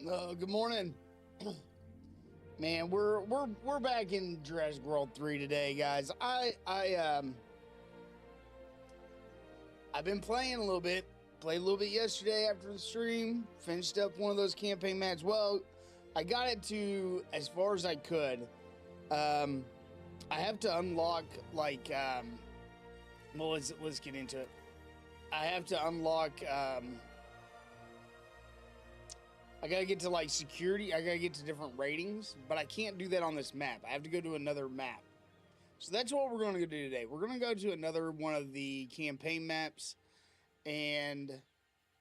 Good morning. Man, we're back in Jurassic World 3 today, guys. I've been playing a little bit. Played a little bit yesterday after the stream. Finished up one of those campaign maps. Well, I got it to as far as I could. I have to unlock like well, let's get into it. I have to unlock I gotta get to like security. I gotta get to different ratings, but I can't do that on this map. I have to go to another map. So that's what we're gonna do today. We're gonna go to another one of the campaign maps and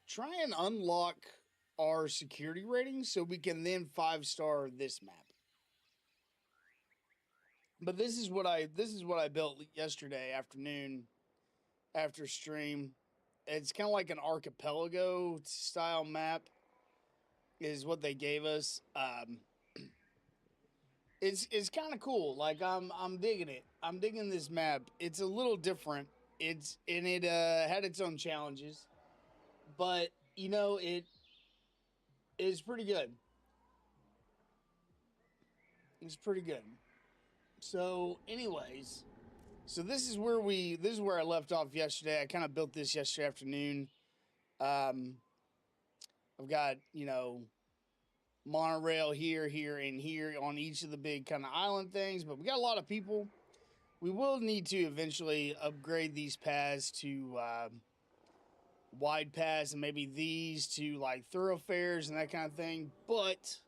try and unlock our security ratings so we can then 5-star this map. But this is what I built yesterday afternoon after stream. It's kind of like an archipelago style map is what they gave us. It's kind of cool. Like I'm digging it. I'm digging this map. It's a little different. It had its own challenges, but you know it is pretty good. It's pretty good. So, anyways, this is where I left off yesterday. I kind of built this yesterday afternoon. I've got, monorail here, and here on each of the big kind of island things, but we got a lot of people. We will need to eventually upgrade these paths to wide paths and maybe these to like thoroughfares and that kind of thing. But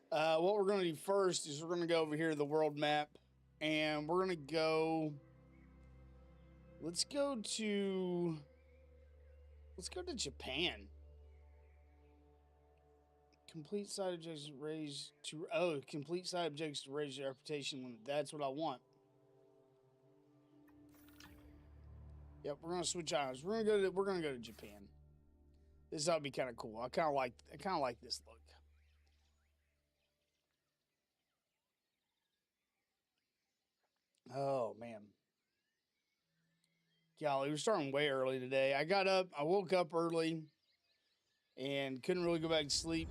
what we're going to do first is we're going to go over here to the world map and we're going to go. Let's go to Japan. Complete side objects to raise your reputation limit. That's what I want. Yep, we're gonna switch islands. We're gonna go to Japan. This ought to be kind of cool. I kind of like this look. Oh man, golly, we're starting way early today. I woke up early, and couldn't really go back to sleep.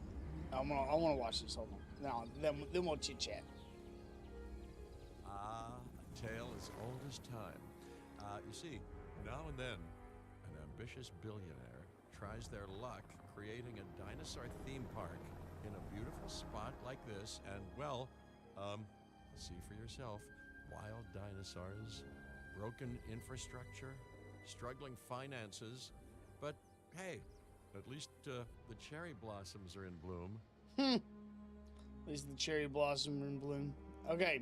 I want to watch this. Hold on. No, then we'll chit chat. A tale as old as time. You see, now and then, an ambitious billionaire tries their luck creating a dinosaur theme park in a beautiful spot like this, and well, see for yourself: wild dinosaurs, broken infrastructure, struggling finances, but hey. At least the cherry blossoms are in bloom. At least the cherry blossoms are in bloom. Okay.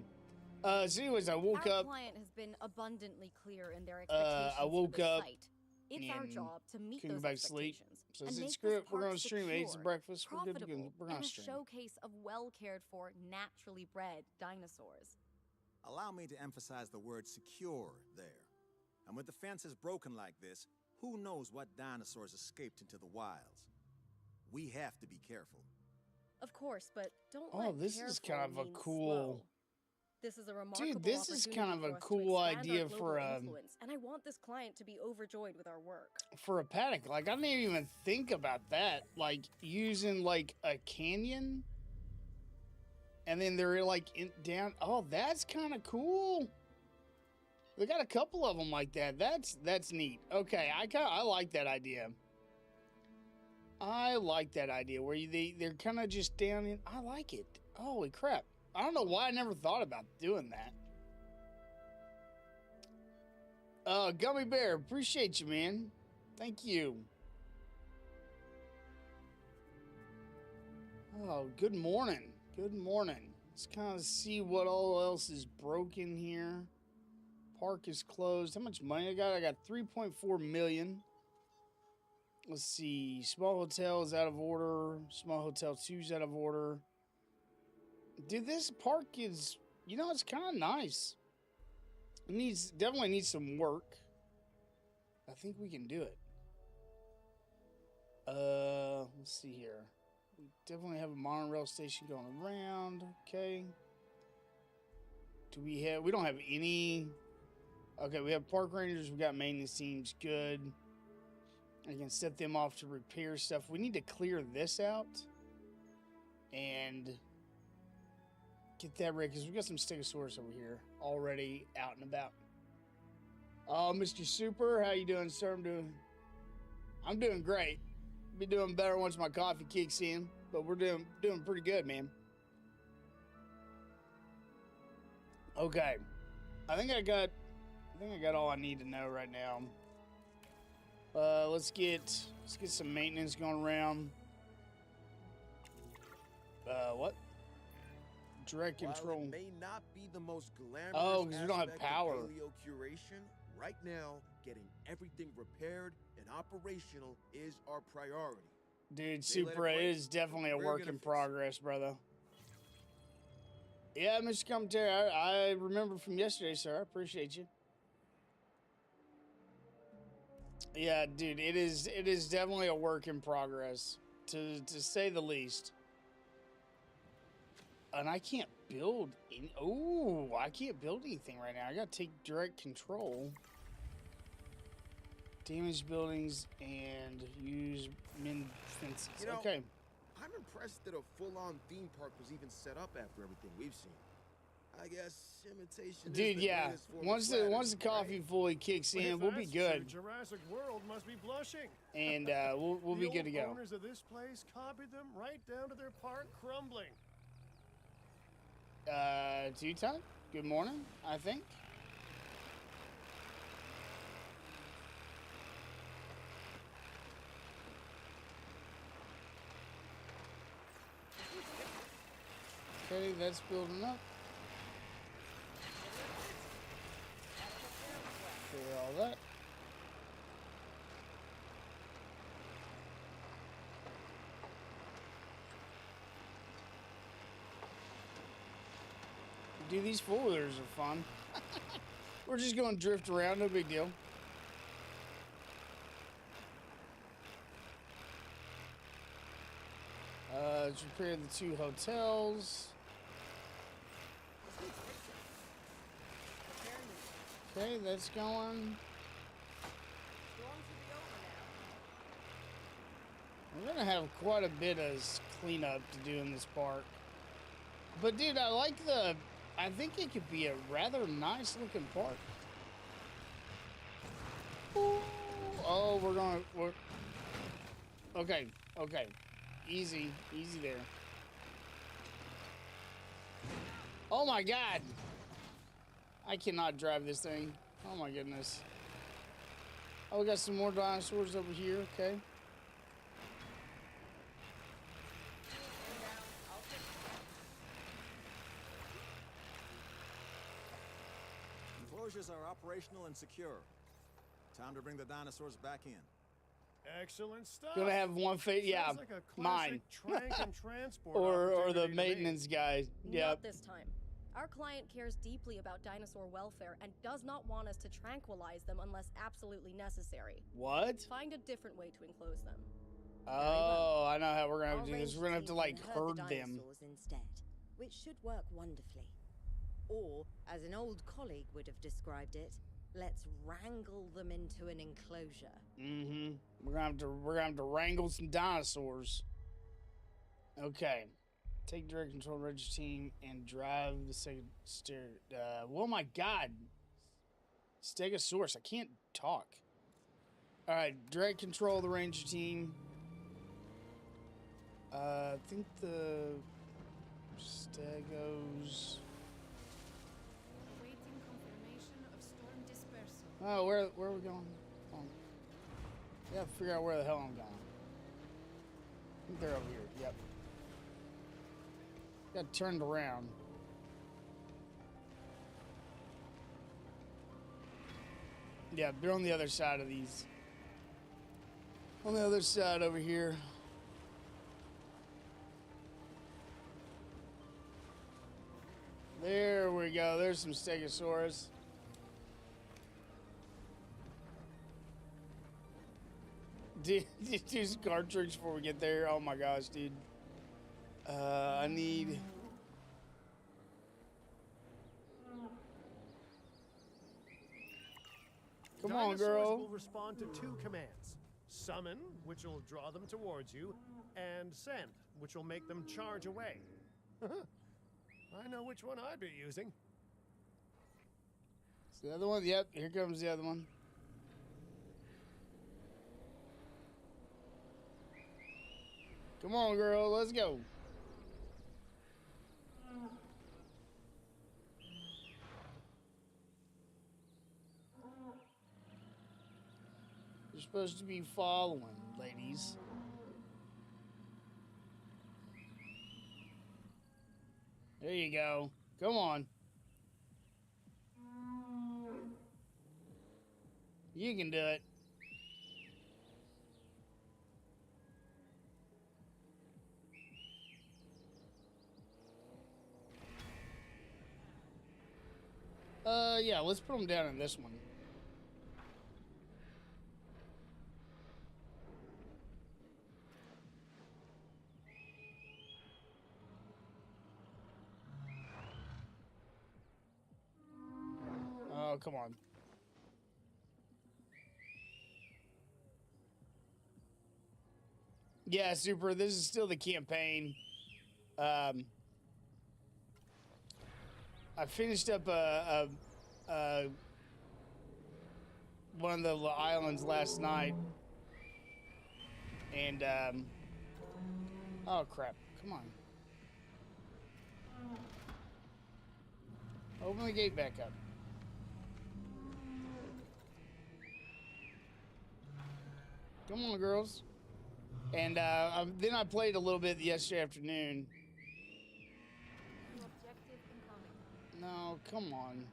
So anyways, I woke up. Our client has been abundantly clear in their expectations I woke for the up. site. It's our job to meet Couldn't those go back to sleep. expectations. So and it's make script. this We're park gonna stream. Ate some secure, breakfast. We're good to profitable, go. We're gonna and a stream. showcase of well cared for, naturally bred dinosaurs. Allow me to emphasize the word secure there. And with the fences broken like this, who knows what dinosaurs escaped into the wilds? We have to be careful. Of course, but don't Oh, let this is careful kind of a mean cool. slow. This is a remarkable Dude, this is kind of opportunity a for us to cool expand idea our global for influence, and I want this client to be overjoyed with our work. a paddock. Like I didn't even think about that. Like using like a canyon, and then they're like down. Oh, that's kind of cool. They got a couple of them like that. That's neat. Okay, I like that idea. I like that idea where they're kind of just down in. I like it. Holy crap! I don't know why I never thought about doing that. Gummy Bear, appreciate you, man. Thank you. Oh, good morning. Good morning. Let's kind of see what all else is broken here. Park is closed. How much money I got? I got 3.4 million. Let's see. Small hotel is out of order. Small hotel 2 is out of order. Dude, this park is, it's kind of nice. It definitely needs some work. I think we can do it. Let's see here. We definitely have a monorail station going around. Okay. We don't have any. Okay, we have park rangers. We got maintenance teams. Good. I can set them off to repair stuff. We need to clear this out. and get that ready because we got some Stegosaurus over here already out and about. Oh, Mr. Super, how you doing, sir? I'm doing great. Be doing better once my coffee kicks in, but we're doing pretty good, man. Okay, I think I got all I need to know right now. Let's get some maintenance going around. What? Direct control. While it may not be the most glamorous because we don't have aspect power. of paleo curation, right now, getting everything repaired and operational is our priority. Dude, They let it Supra break, is definitely a we're work gonna in fix it. progress, brother. Yeah, Mr. Commentary, I remember from yesterday, sir. I appreciate you. Yeah, dude, it is definitely a work in progress, to say the least. And I can't build any. Oh, I can't build anything right now. I gotta take direct control. Damage buildings and use min fences. You know, Okay. I'm impressed that a full-on theme park was even set up after everything we've seen. I guess imitation Dude, is the yeah. greatest form of Once the flattery, coffee right? fully kicks But in, if we'll be that's good, true, Jurassic World must be blushing. and we'll be good to The go. owners of this place copied them right down to their park crumbling. Tuton, good morning, I think. Okay, that's building up. Clear all that. Dude, these four-wheelers are fun. We're just going to drift around, no big deal. Let's repair the 2 hotels. Okay, that's going. We're gonna have quite a bit of cleanup to do in this park. But dude, I like I think it could be a rather nice looking park. Ooh. Oh, we're okay, easy there. Oh my God, I cannot drive this thing. Oh my goodness. Oh, we got some more dinosaurs over here. Okay. Enclosures are operational and secure. Time to bring the dinosaurs back in. Excellent stuff. Gonna have one yeah, Sounds like a mine. classic trank and transport or the opportunity to me. maintenance guy. Yeah. Not this time. Our client cares deeply about dinosaur welfare and does not want us to tranquilize them unless absolutely necessary. What? Find a different way to enclose them. Oh, I know how we're gonna have Our to do this. range We're gonna have to team like can herd the them. dinosaurs instead, which should work wonderfully. Or, as an old colleague would have described it, let's wrangle them into an enclosure. Mm-hmm. We're gonna have to wrangle some dinosaurs. Okay. Take direct control Ranger team and drive the second stair. Oh my God. Stegosaurus. I can't talk. All right. Direct control the Ranger team. I think the Stegos. Awaiting confirmation of storm dispersal. Oh, where are we going? Oh. I gotta figure out where the hell I'm going. I think they're over here. Yep. Got turned around. Yeah, they're on the other side of these. On the other side over here. There we go. There's some Stegosaurus. Do some card tricks before we get there. Oh my gosh, dude. I need. Come on, girl. will respond to 2 commands. Summon, which will draw them towards you, and send, which will make them charge away. I know which one I'd be using. It's the other one. Yep, here comes the other one. Come on, girl, let's go. You're supposed to be following, ladies. There you go. Come on. You can do it. Yeah, let's put them down in this one. Oh, come on. Yeah, Super, this is still the campaign. I finished up one of the islands last night. And, oh, crap. Come on. Open the gate back up. Come on, girls. And then I played a little bit yesterday afternoon. Objective incoming. No, come on.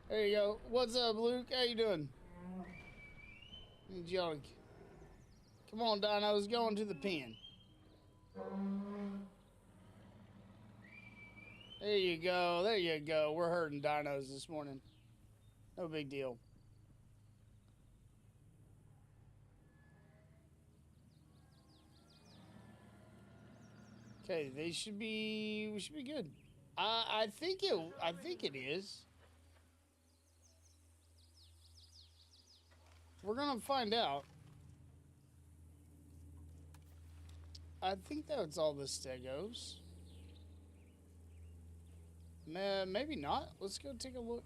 There you go. What's up, Luke? How you doing? Junk. Come on, Dinos, going to the pen. There you go. There you go. We're herding dinos this morning. No big deal. Okay, we should be good. I think it is. We're gonna find out. I think that's all the stegos. Maybe not. Let's go take a look.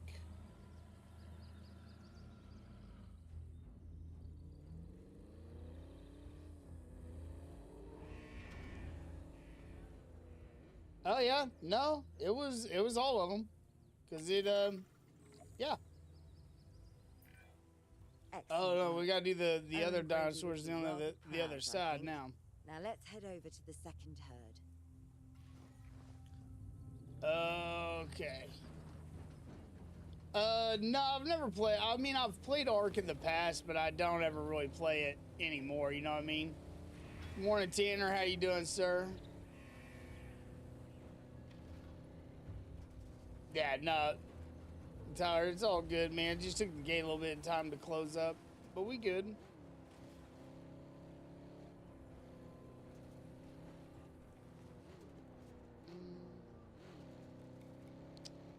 Oh yeah, no, it was all of them, cause it yeah. Excellent. Oh no, we gotta do the other Only dinosaurs Brady on would be the rather other proud, I side think. now. Now let's head over to the second herd. Okay. No, I've never played. I mean, I've played Ark in the past, but I don't ever really play it anymore. You know what I mean? Morning, Tanner. How you doing, sir? Yeah, no, Tyler, it's all good, man. Just took the gate a little bit of time to close up, but we good.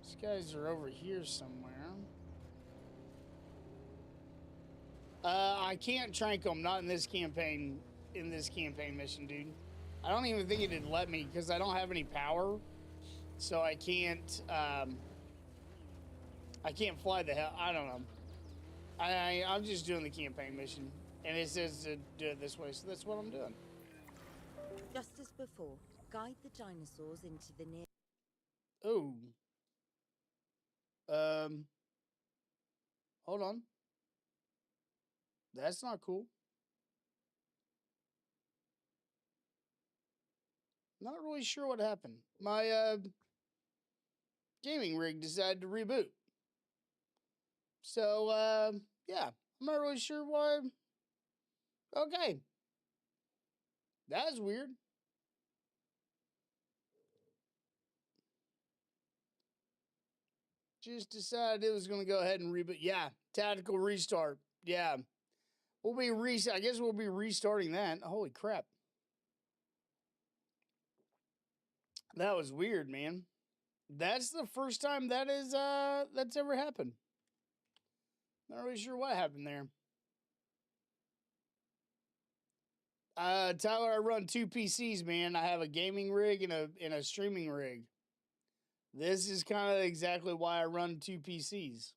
These guys are over here somewhere. I can't trank them, not in this campaign. In this campaign mission, dude. I don't even think it'd let me because I don't have any power, so I can't. I can't fly the hell. I don't know. I'm just doing the campaign mission, and it says to do it this way, so that's what I'm doing. Just as before, guide the dinosaurs into the near. Oh. Hold on. That's not cool. Not really sure what happened. My gaming rig decided to reboot. So yeah, I'm not really sure why. Okay. That was weird. Just decided it was going to go ahead and reboot. Yeah, tactical restart. Yeah. I guess we'll be restarting that. Holy crap. That was weird, man. That's the first time that's ever happened. Not really sure what happened there. Tyler, I run 2 PCs, man. I have a gaming rig and a streaming rig. This is kind of exactly why I run 2 PCs.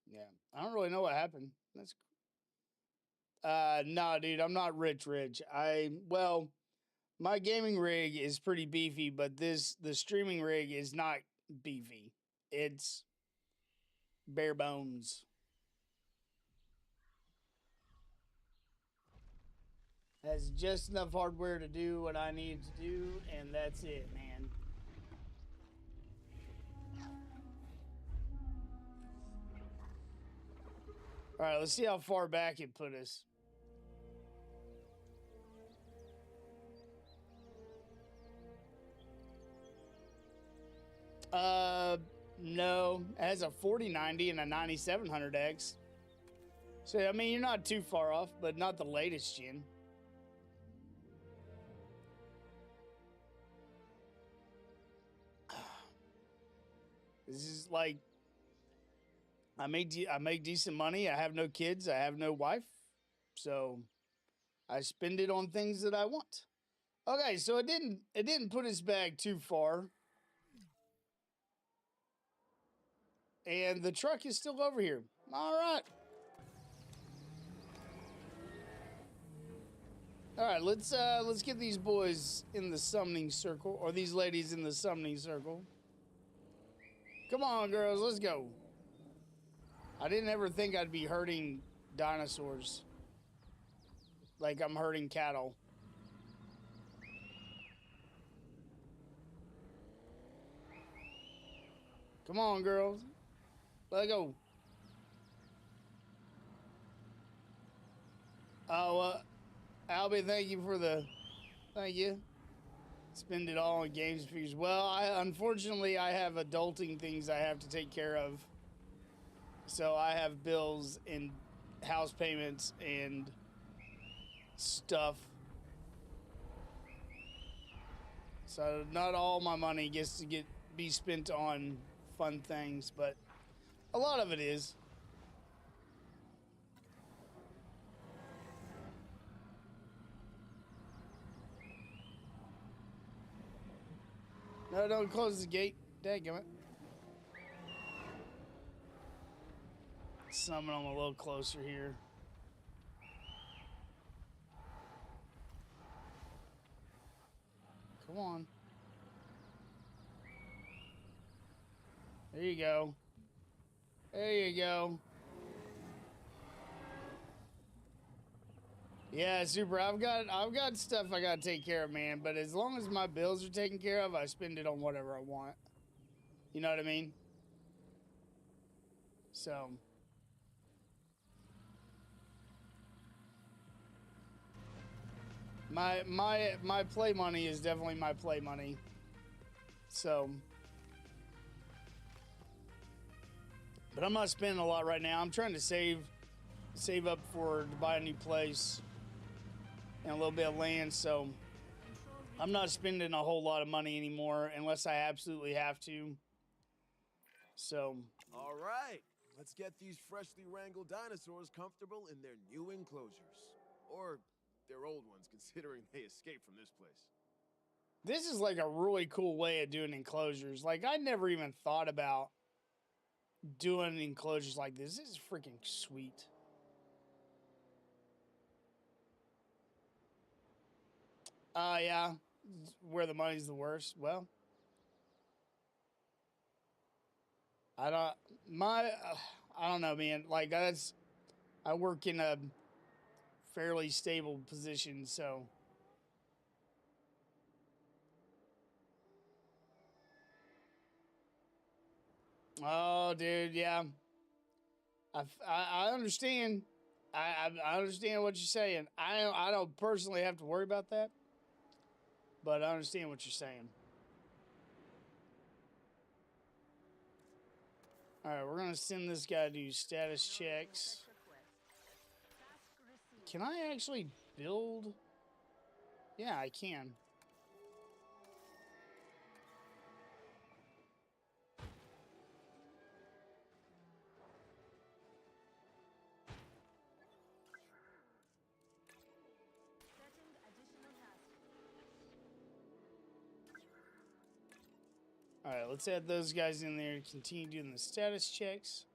Yeah, I don't really know what happened. That's no, dude, I'm not rich. Well, my gaming rig is pretty beefy, but the streaming rig is not beefy. It's bare bones. Has just enough hardware to do what I need to do, and that's it, man. All right, let's see how far back it put us. No, it has a 4090 and a 9700X. So, I mean, you're not too far off, but not the latest gen. This is like, I make decent money. I have no kids. I have no wife. So I spend it on things that I want. Okay, so it didn't put us back too far. And the truck is still over here. All right. All right, let's get these boys in the summoning circle, or these ladies in the summoning circle. Come on, girls, let's go. I didn't ever think I'd be herding dinosaurs like I'm herding cattle. Come on, girls. Let go. Oh, Albie, thank you. Spend it all on games fees. Well, unfortunately I have adulting things I have to take care of. So I have bills and house payments and stuff. So not all my money gets to be spent on fun things, but a lot of it is. No, don't close the gate. Dadgummit. Summon them a little closer here. Come on. There you go. There you go. Yeah, super. I've got stuff I gotta take care of, man. But as long as my bills are taken care of, I spend it on whatever I want. You know what I mean? So. My play money is definitely my play money. So. But I'm not spending a lot right now. I'm trying to save up to buy a new place and a little bit of land, so I'm not spending a whole lot of money anymore unless I absolutely have to. So. All right, let's get these freshly wrangled dinosaurs comfortable in their new enclosures. Or their old ones, considering they escaped from this place. This is like a really cool way of doing enclosures. Like, I never even thought about doing enclosures like this. This is freaking sweet. Yeah, where the money's the worst. Well, I don't know, man. Like, I work in a fairly stable position, so. Oh, dude, yeah. I understand. I understand what you're saying. I don't personally have to worry about that, but I understand what you're saying. All right, we're gonna send this guy to do status checks. Can I actually build? Yeah, I can. All right, let's add those guys in there to continue doing the status checks.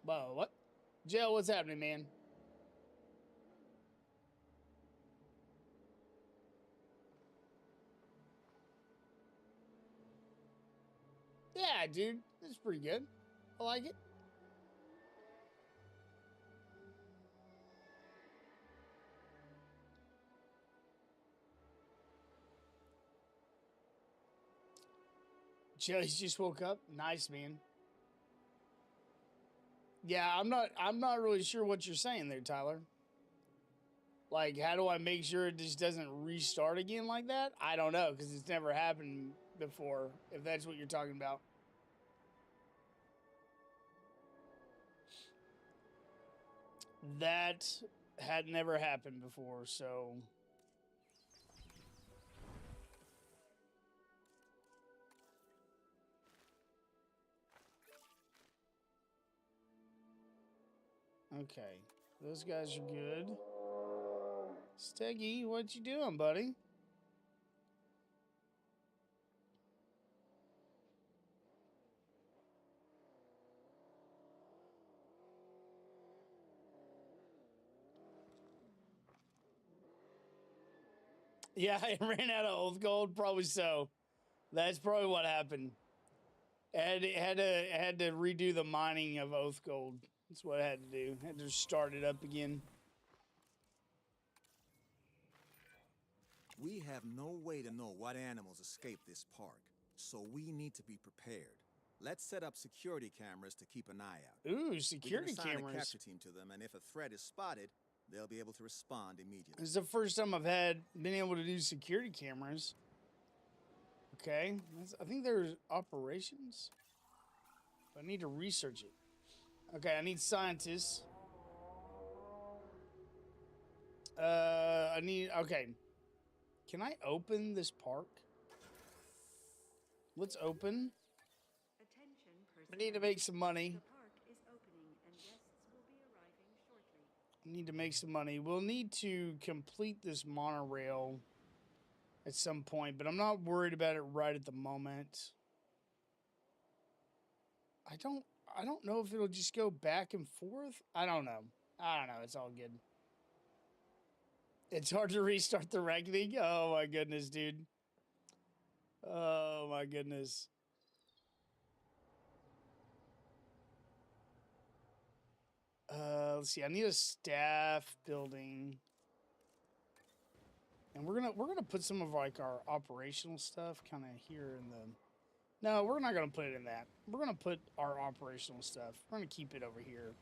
Whoa, what? Joe, what's happening, man? Yeah, dude, that's pretty good. I like it. Joey's just woke up. Nice, man. Yeah, I'm not really sure what you're saying there, Tyler. Like, how do I make sure it just doesn't restart again like that? I don't know, because it's never happened before, if that's what you're talking about. That had never happened before, so... Okay, those guys are good. Steggy, what you doing, buddy? Yeah, I ran out of old gold. Probably so. That's probably what happened. Had to redo the mining of oath gold. That's what I had to do. Had to start it up again. We have no way to know what animals escape this park, so we need to be prepared. Let's set up security cameras to keep an eye out. Ooh, security we can assign cameras. a capture team to them, and if a threat is spotted, they'll be able to respond immediately. This is the first time I've been able to do security cameras. Okay, I think there's operations. I need to research it. Okay, I need scientists. Okay. Can I open this park? Let's open. I need to make some money. The park is opening and guests will be arriving shortly. I need to make some money. We'll need to complete this monorail at some point, but I'm not worried about it right at the moment. I don't know if it'll just go back and forth. I don't know. It's all good. It's hard to restart the reckoning. Oh my goodness, dude. Oh my goodness. Let's see. I need a staff building. And we're gonna put some of like our operational stuff kind of here in the... No, we're not gonna put it in that. We're gonna put our operational stuff. We're gonna keep it over here.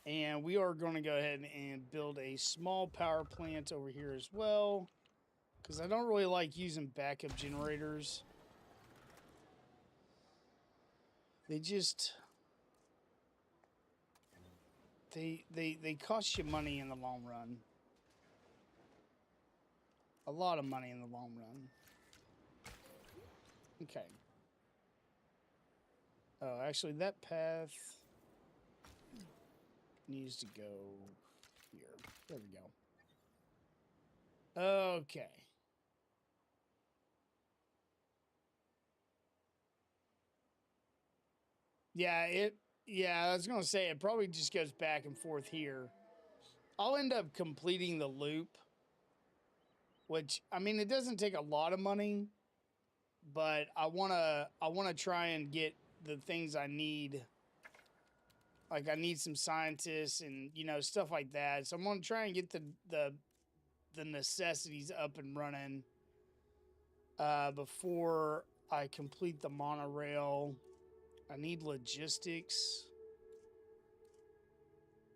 And we are going to go ahead and build a small power plant over here as well, because I don't really like using backup generators. They just... They cost you money in the long run. A lot of money in the long run. Okay. Oh, actually, that path needs to go here. There we go. Okay. Yeah, I was gonna say it probably just goes back and forth here. I'll end up completing the loop, which, I mean, it doesn't take a lot of money, but I wanna try and get the things I need Like I need some scientists and stuff like that. So I'm gonna try and get the necessities up and running before I complete the monorail. I need logistics.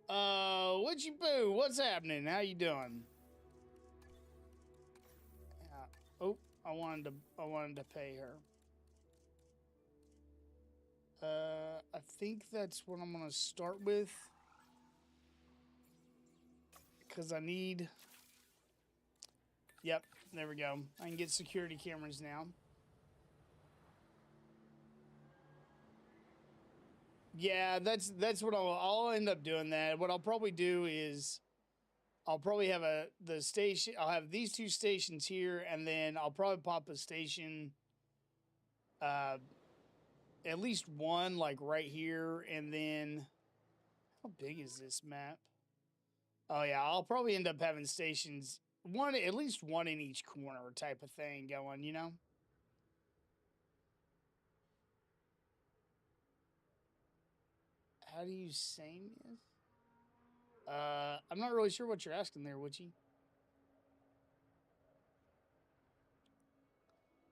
Witchy Boo, what's happening? How you doing? Oh, I wanted to pay her. I think that's what I'm gonna start with. Because I need... Yep, there we go. I can get security cameras now. Yeah, that's what I'll end up doing. That what I'll probably do is I'll probably have the station. I'll have these two stations here, and then I'll probably pop a station, at least one like right here, and then how big is this map? Oh yeah, I'll probably end up having stations at least one in each corner type of thing going. How do you say this? I'm not really sure what you're asking there, Witchy.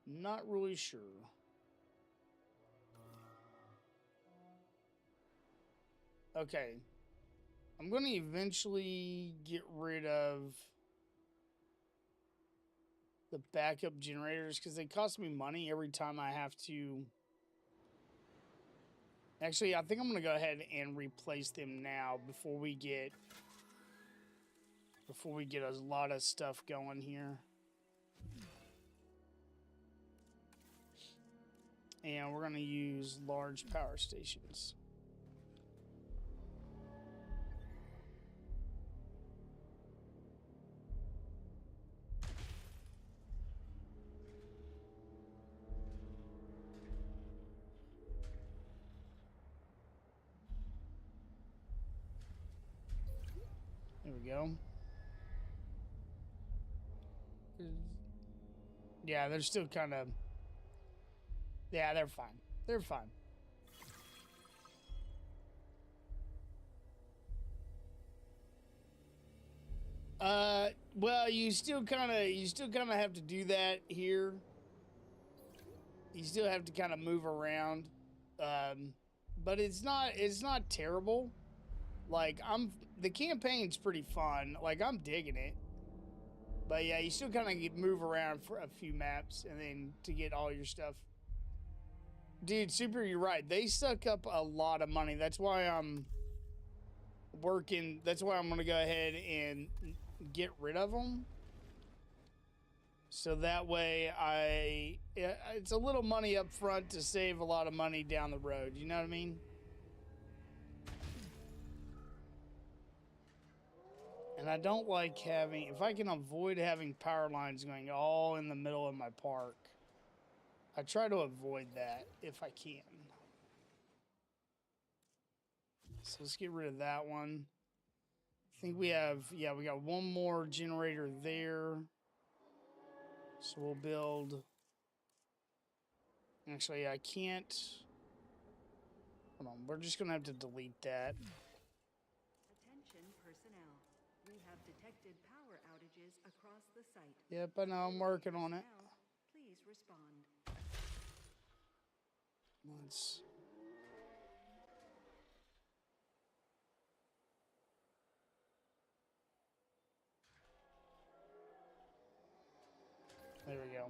Not really sure. Okay. I'm going to eventually get rid of the backup generators because they cost me money every time I have to... Actually, I think I'm going to go ahead and replace them now before we get a lot of stuff going here. And we're going to use large power stations. There we go. Yeah, they're still kind of... Yeah, they're fine. They're fine. Well, you still kind of have to do that here. You still have to kind of move around. But it's not terrible. Like the campaign's pretty fun. Like I'm digging it. But yeah, you still kind of move around for a few maps and then to get all your stuff. Dude, Super, you're right. They suck up a lot of money. That's why I'm working. That's why I'm going to go ahead and get rid of them. So that way it's a little money up front to save a lot of money down the road. You know what I mean? And I don't like having, if I can avoid having power lines going all in the middle of my park, I try to avoid that if I can. So let's get rid of that one. I think we have, yeah, we got one more generator there. So we'll build, actually I can't, hold on, we're just gonna have to delete that. Attention personnel. We have detected power outages across the site. Yep, I know, I'm working on it. Please respond. There we go.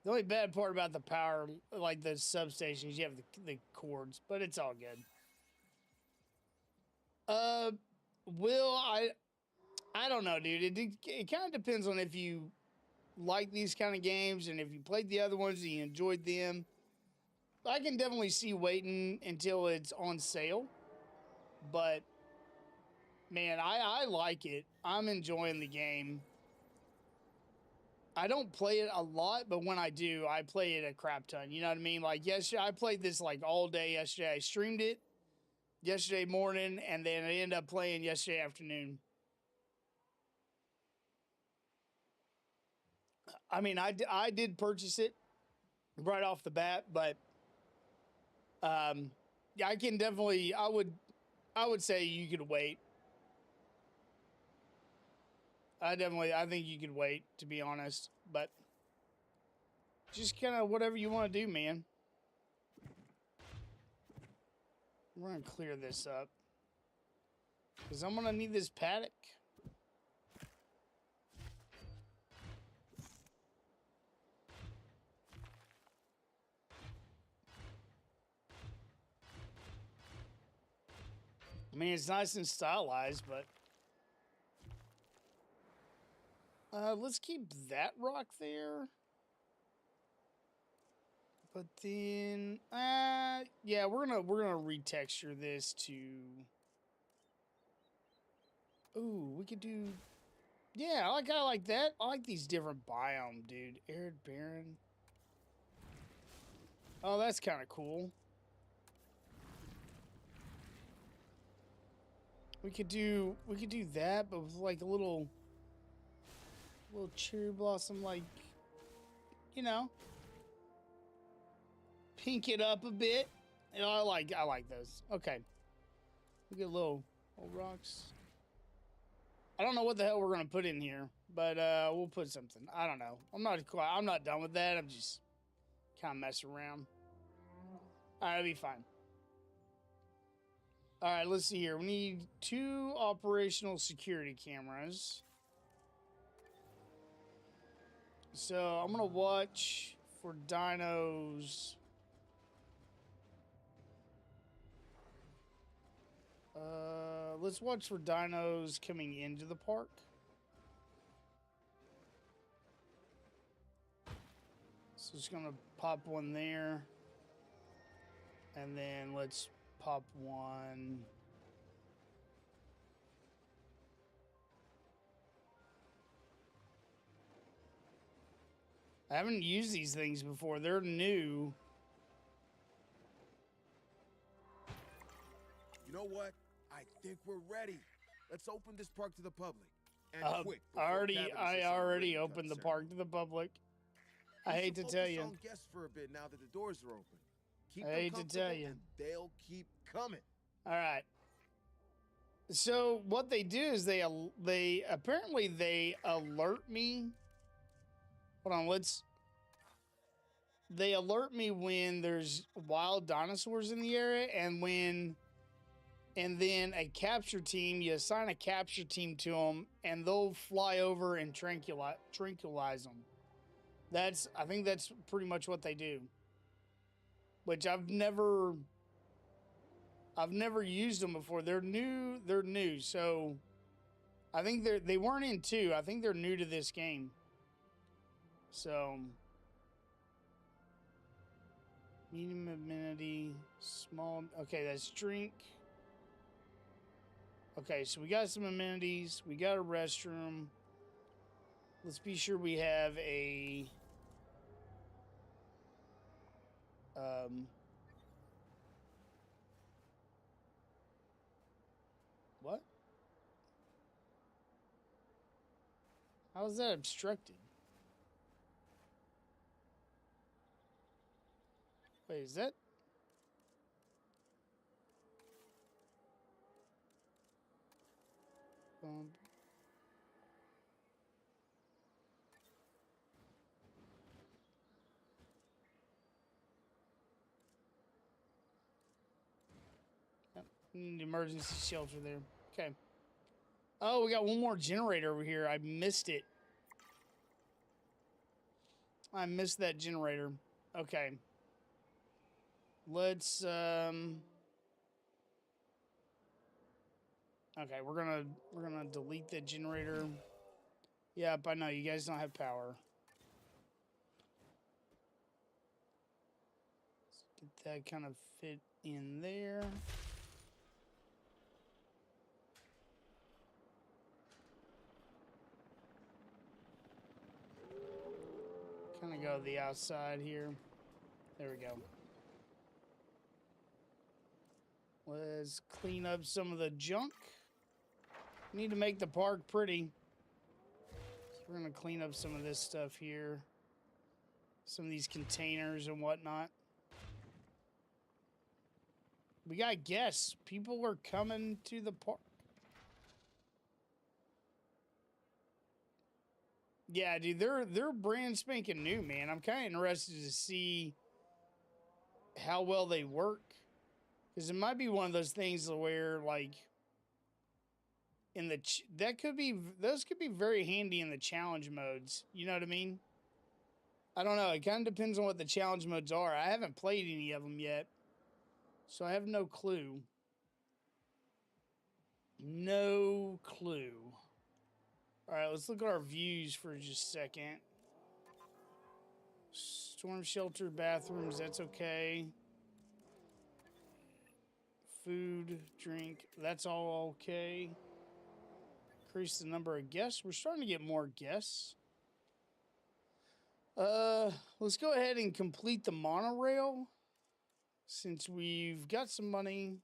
The only bad part about the power, like the substations, you have the cords, but it's all good. I don't know, dude. It kind of depends on if you like these kind of games and if you played the other ones and you enjoyed them. I can definitely see waiting until it's on sale, but man, I like it. I'm enjoying the game. I don't play it a lot, but when I do, I play it a crap ton. You know what I mean? Like yesterday, I played this like all day yesterday. I streamed it yesterday morning, and then I ended up playing yesterday afternoon. I mean, I did purchase it right off the bat, but yeah, I can definitely, I would say you could wait. I think you could wait, to be honest. But just kind of whatever you want to do, man. We're going to clear this up. Because I'm going to need this paddock. I mean, it's nice and stylized, but... let's keep that rock there. But then, yeah, we're gonna retexture this to. Ooh, we could do. Yeah, I like that. I like these different biomes, dude. Arid, barren. Oh, that's kind of cool. We could do that, but with like a little cherry blossom, like, you know. Pink it up a bit. You know, I like those. Okay. We get little rocks. I don't know what the hell we're gonna put in here, but we'll put something. I don't know. I'm not done with that. I'm just kind of messing around. All right, it'll be fine. All right, let's see here. We need 2 operational security cameras. So I'm gonna watch for dinos. Let's watch for dinos coming into the park. So it's gonna pop one there. And then let's pop one. I haven't used these things before. They're new. You know what? I think we're ready. Let's open this park to the public. And quick. I already opened the park to the public. I hate to tell you. On guests for a bit now that the doors are open. Keep I hate to tell you. And they'll keep coming. All right. So what they do is they apparently alert me. Hold on, they alert me when there's wild dinosaurs in the area, and then a capture team, you assign a capture team to them, and they'll fly over and tranquilize them. I think that's pretty much what they do. Which I've never used them before. They're new. So I think they weren't in 2. I think they're new to this game. So medium amenity, small. Okay, that's drink. Okay, so we got some amenities. We got a restroom. Let's be sure we have a what? How is that obstructed? Wait, is that? Yep, need emergency shelter there. Okay. Oh, we got one more generator over here. I missed it. I missed that generator. Okay. Let's okay, we're gonna delete the generator. Yep, I know you guys don't have power. Let's get that kind of fit in there. Kind of go to the outside here. There we go. Let's clean up some of the junk. Need to make the park pretty. So we're gonna clean up some of this stuff here. Some of these containers and whatnot. We got guests. People are coming to the park. Yeah, dude, they're brand spanking new, man. I'm kind of interested to see how well they work, because it might be one of those things where, like, in the those could be very handy in the challenge modes. You know what I mean? I don't know. It kind of depends on what the challenge modes are. I haven't played any of them yet, so I have no clue. No clue. All right, let's look at our views for just a second. Storm shelter, bathrooms, that's okay. Food, drink, that's all okay. Increase the number of guests. We're starting to get more guests. Let's go ahead and complete the monorail since we've got some money.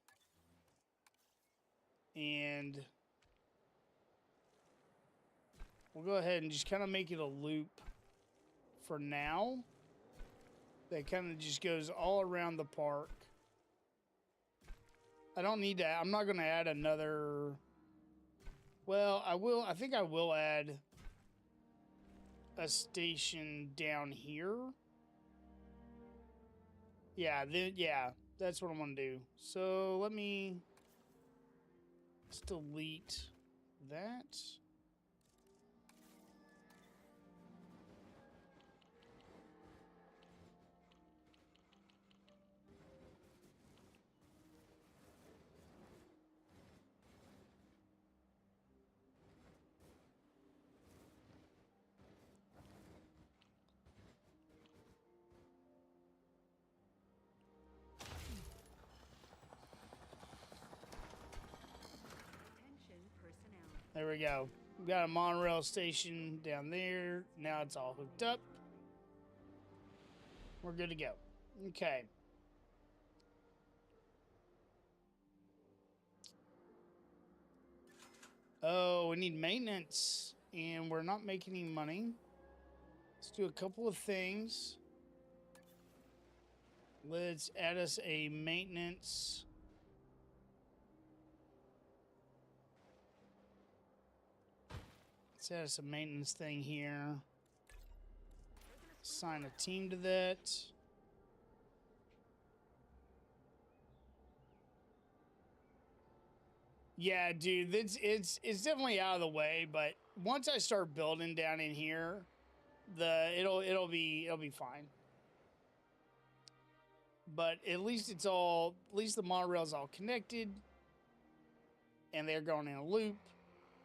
And we'll go ahead and just kind of make it a loop for now. That kind of just goes all around the park. I don't need to, I'm not going to add another. Well, I will, I think I will add a station down here. Yeah, that's what I'm going to do. So let's delete that. There we go. We got a monorail station down there. Now it's all hooked up. We're good to go. Okay. Oh, we need maintenance, and we're not making any money. Let's do a couple of things. Let's add us a maintenance. Let's add us a maintenance thing here. Assign a team to that. Yeah, dude, it's definitely out of the way, but once I start building down in here, it'll be fine. But at least the monorail's all connected, and they're going in a loop.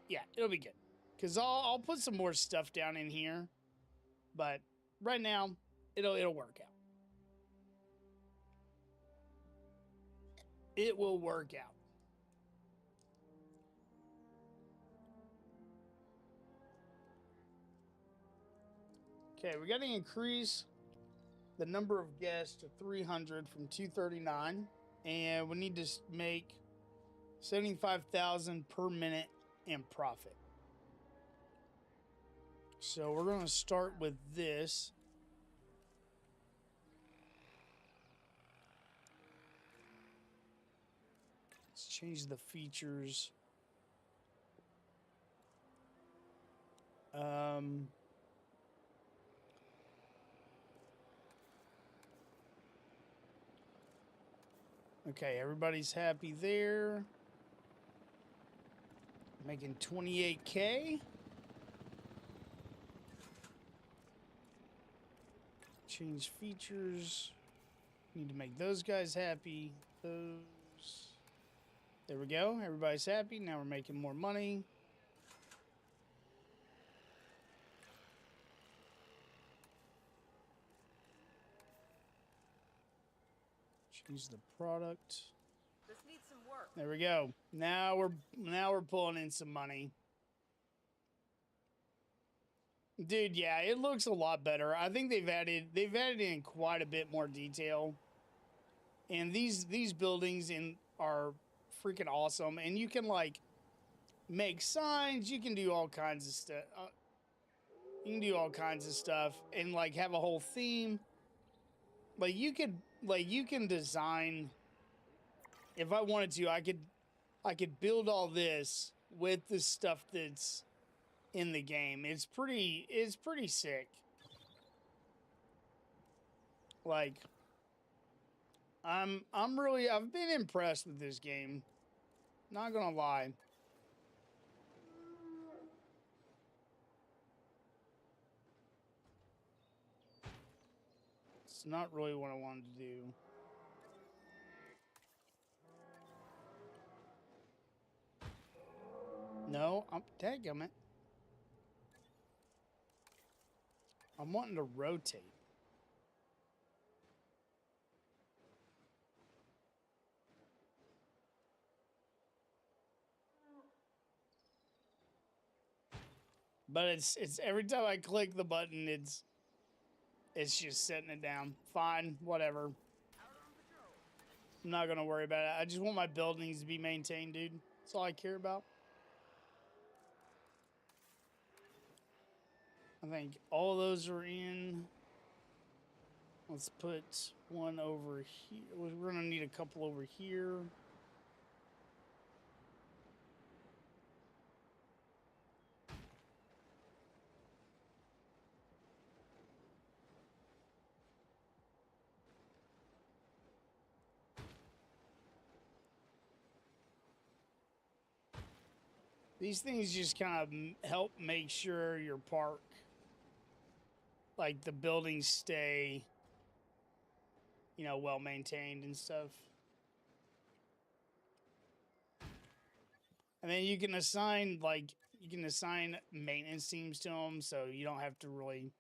Yeah, it'll be good. Cause I'll put some more stuff down in here, but right now it'll work out. It will work out. Okay, we got to increase the number of guests to 300 from 239, and we need to make 75,000 per minute in profit. So we're going to start with this. Let's change the features. Okay, everybody's happy there. Making 28K. Change features. Need to make those guys happy. Those. There we go. Everybody's happy. Now we're making more money. Choose the product. This needs some work. There we go. Now we're pulling in some money. Dude, yeah, it looks a lot better. I think they've added in quite a bit more detail. And these buildings are freaking awesome. And you can like make signs, you can do all kinds of stuff. You can do all kinds of stuff and like have a whole theme. You can design if I wanted to, I could build all this with the stuff that's in the game. It's pretty sick. Like, I've been impressed with this game. Not gonna lie. It's not really what I wanted to do. No, dadgummit. I'm wanting to rotate. But it's every time I click the button, it's just setting it down. Fine, whatever. I'm not gonna worry about it. I just want my buildings to be maintained, dude. That's all I care about. I think all those are in. Let's put one over here. We're gonna need a couple over here. These things just kind of help make sure your park, like the buildings stay, you know, well maintained and stuff. And then you can assign maintenance teams to them, so you don't have to really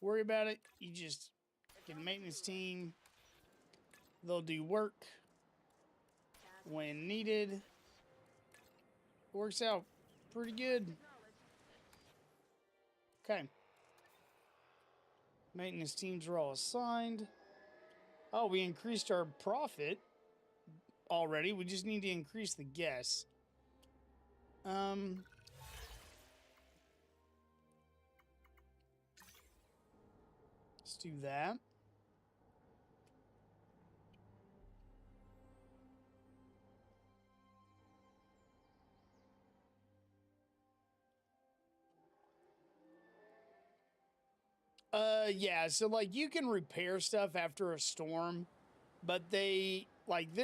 worry about it. You just get a maintenance team. They'll do work when needed. Works out pretty good. Okay. Maintenance teams are all assigned. Oh, we increased our profit already. We just need to increase the guests. Let's do that. Yeah, so like you can repair stuff after a storm, but this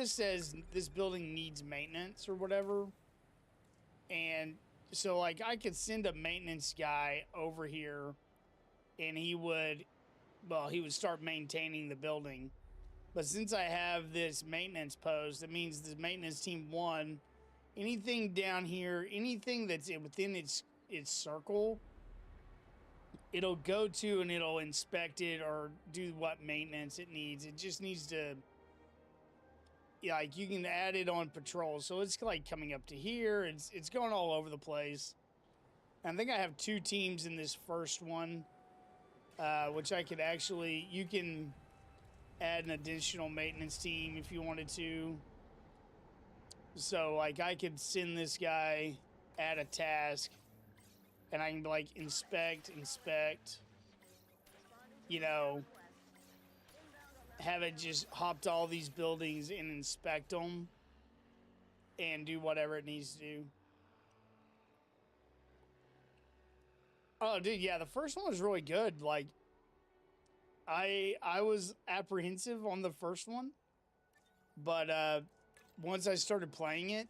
says this building needs maintenance or whatever. And so like I could send a maintenance guy over here and he would start maintaining the building. But since I have this maintenance post, it means the maintenance team 1, anything down here, anything that's within its circle, it'll go to and it'll inspect it or do what maintenance it needs. It just needs to, like, you can add it on patrol. So it's like coming up to here. It's going all over the place. I think I have 2 teams in this first one, which I could actually, you can add an additional maintenance team if you wanted to. So like I could send this guy, add a task, and I can like inspect, you know, have it just hop to all these buildings and inspect them and do whatever it needs to do. Oh, dude, yeah, the first one was really good. Like, I was apprehensive on the first one, but once I started playing it,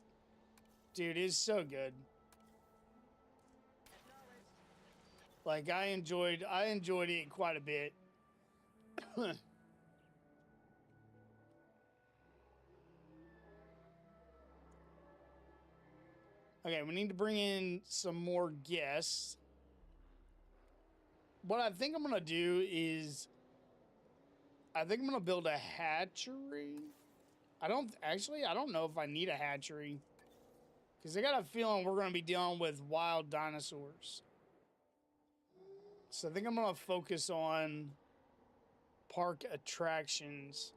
dude, it's so good. Like, I enjoyed it quite a bit. Okay, we need to bring in some more guests. What I think I'm gonna do is, I think I'm gonna build a hatchery. I don't know if I need a hatchery, because I got a feeling we're gonna be dealing with wild dinosaurs. So I think I'm gonna focus on park attractions.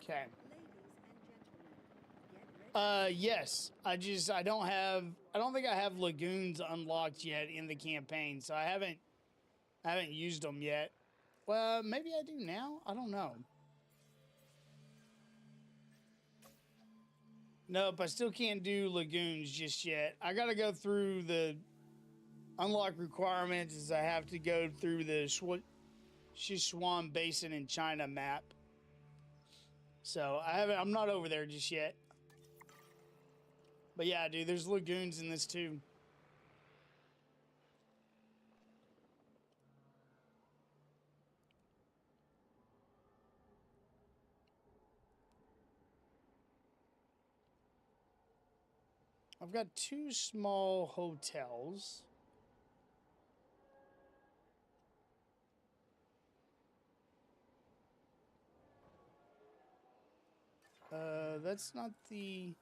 Okay. Ladies and gentlemen, get ready. Yes. I don't think I have lagoons unlocked yet in the campaign, so I haven't used them yet. Well, maybe I do now. I don't know. Nope, I still can't do lagoons just yet. I gotta go through the unlock requirements. Is I have to go through the Sichuan Basin in China map. So I'm not over there just yet. But yeah, dude, there's lagoons in this too. I've got 2 small hotels. That's not the...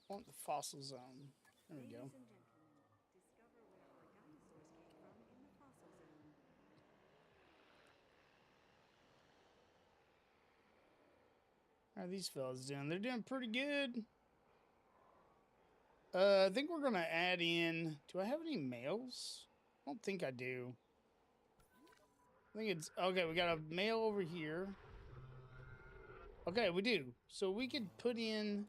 I want the fossil zone. There we go. Ladies and gentlemen, discover where our dinosaurs came from in the fossil zone. How are these fellas doing? They're doing pretty good. I think we're gonna add in... Do I have any males? I don't think I do. I think it's... Okay, we got a male over here. Okay, we do. So we could put in...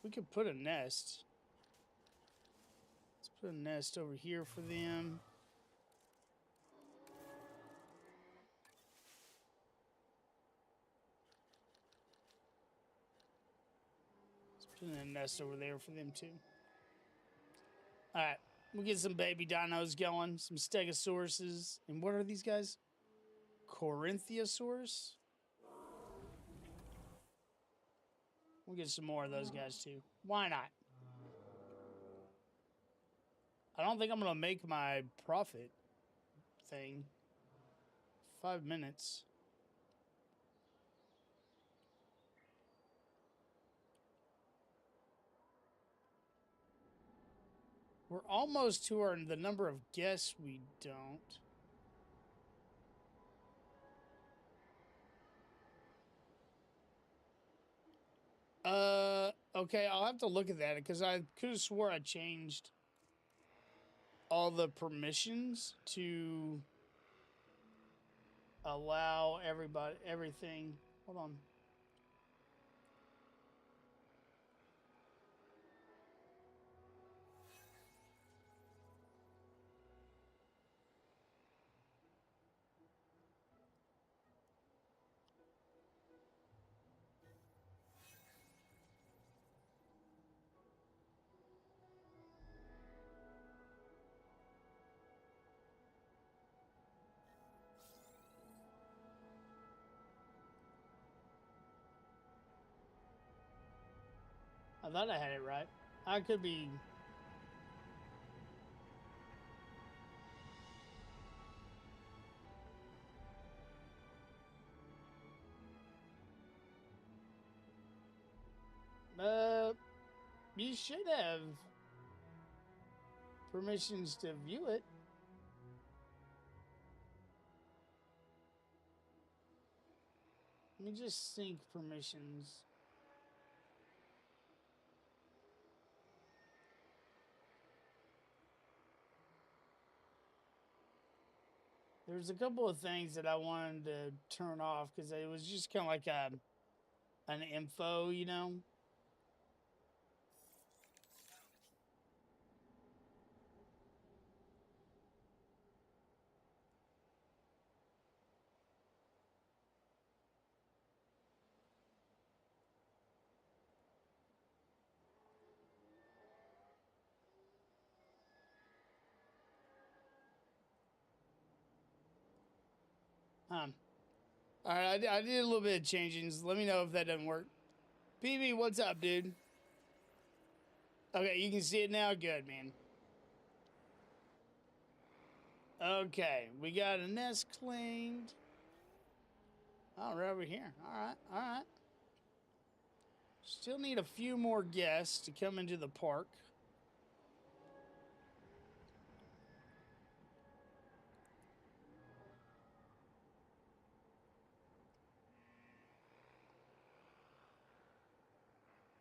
We could put a nest. Let's put a nest over here for them. Let's put in a nest over there for them too. Alright, we'll get some baby dinos going. Some stegosauruses. And what are these guys? Corinthiosaurus? We'll get some more of those guys too. Why not? I don't think I'm gonna make my profit thing. 5 minutes. We're almost to the number of guests we don't. Okay, I'll have to look at that because I could have swore I changed all the permissions to allow everything. Hold on. I thought I had it right. I could be... You should have permissions to view it. Let me just sync permissions. There's a couple of things that I wanted to turn off because it was just kind of like an info, you know? All right, I did a little bit of changings. Let me know if that doesn't work. PB, what's up, dude? Okay, you can see it now. Good, man. Okay, we got a nest claimed. Oh, right over here. All right, all right. Still need a few more guests to come into the park.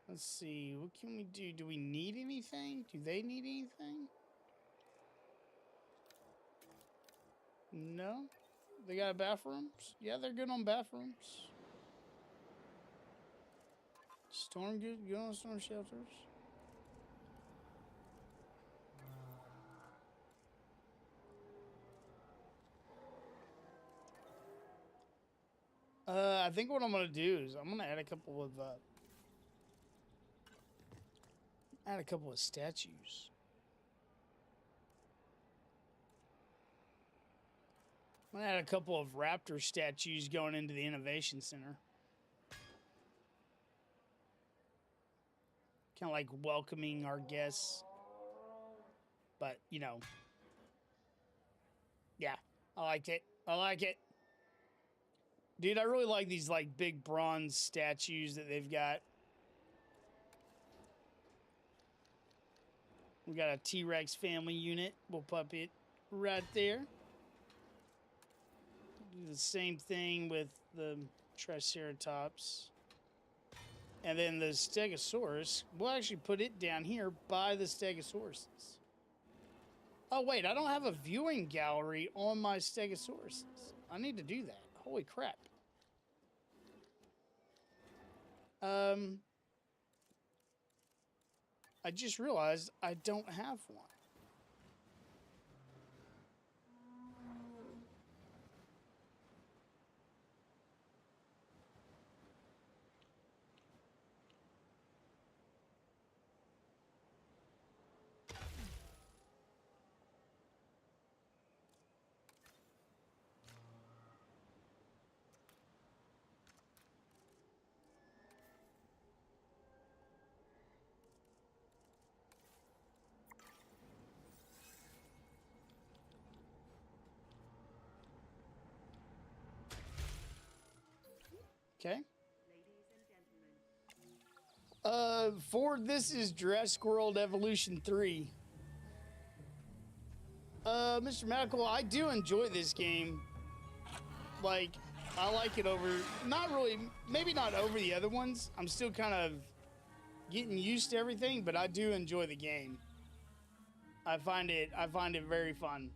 Let's see, what can we do? Do we need anything? Do they need anything? No? They got bathrooms? Yeah, they're good on bathrooms. Storm good on storm shelters. I think what I'm gonna do is I'm gonna add a couple of statues. I'm gonna add a couple of raptor statues going into the innovation center. Kind of like welcoming our guests. But, you know. Yeah, I liked it. I like it. Dude, I really like these like big bronze statues that they've got. We got a T-Rex family unit. We'll put it right there. Do the same thing with the Triceratops. And then the Stegosaurus, we'll actually put it down here by the Stegosauruses. Oh, wait, I don't have a viewing gallery on my Stegosauruses. I need to do that. Holy crap. I just realized I don't have one. Okay. Ford, this is Jurassic World Evolution 3. Mr. Medical, I do enjoy this game. Like, I like it over, not really, maybe not over the other ones. I'm still kind of getting used to everything, but I do enjoy the game. I find it very fun.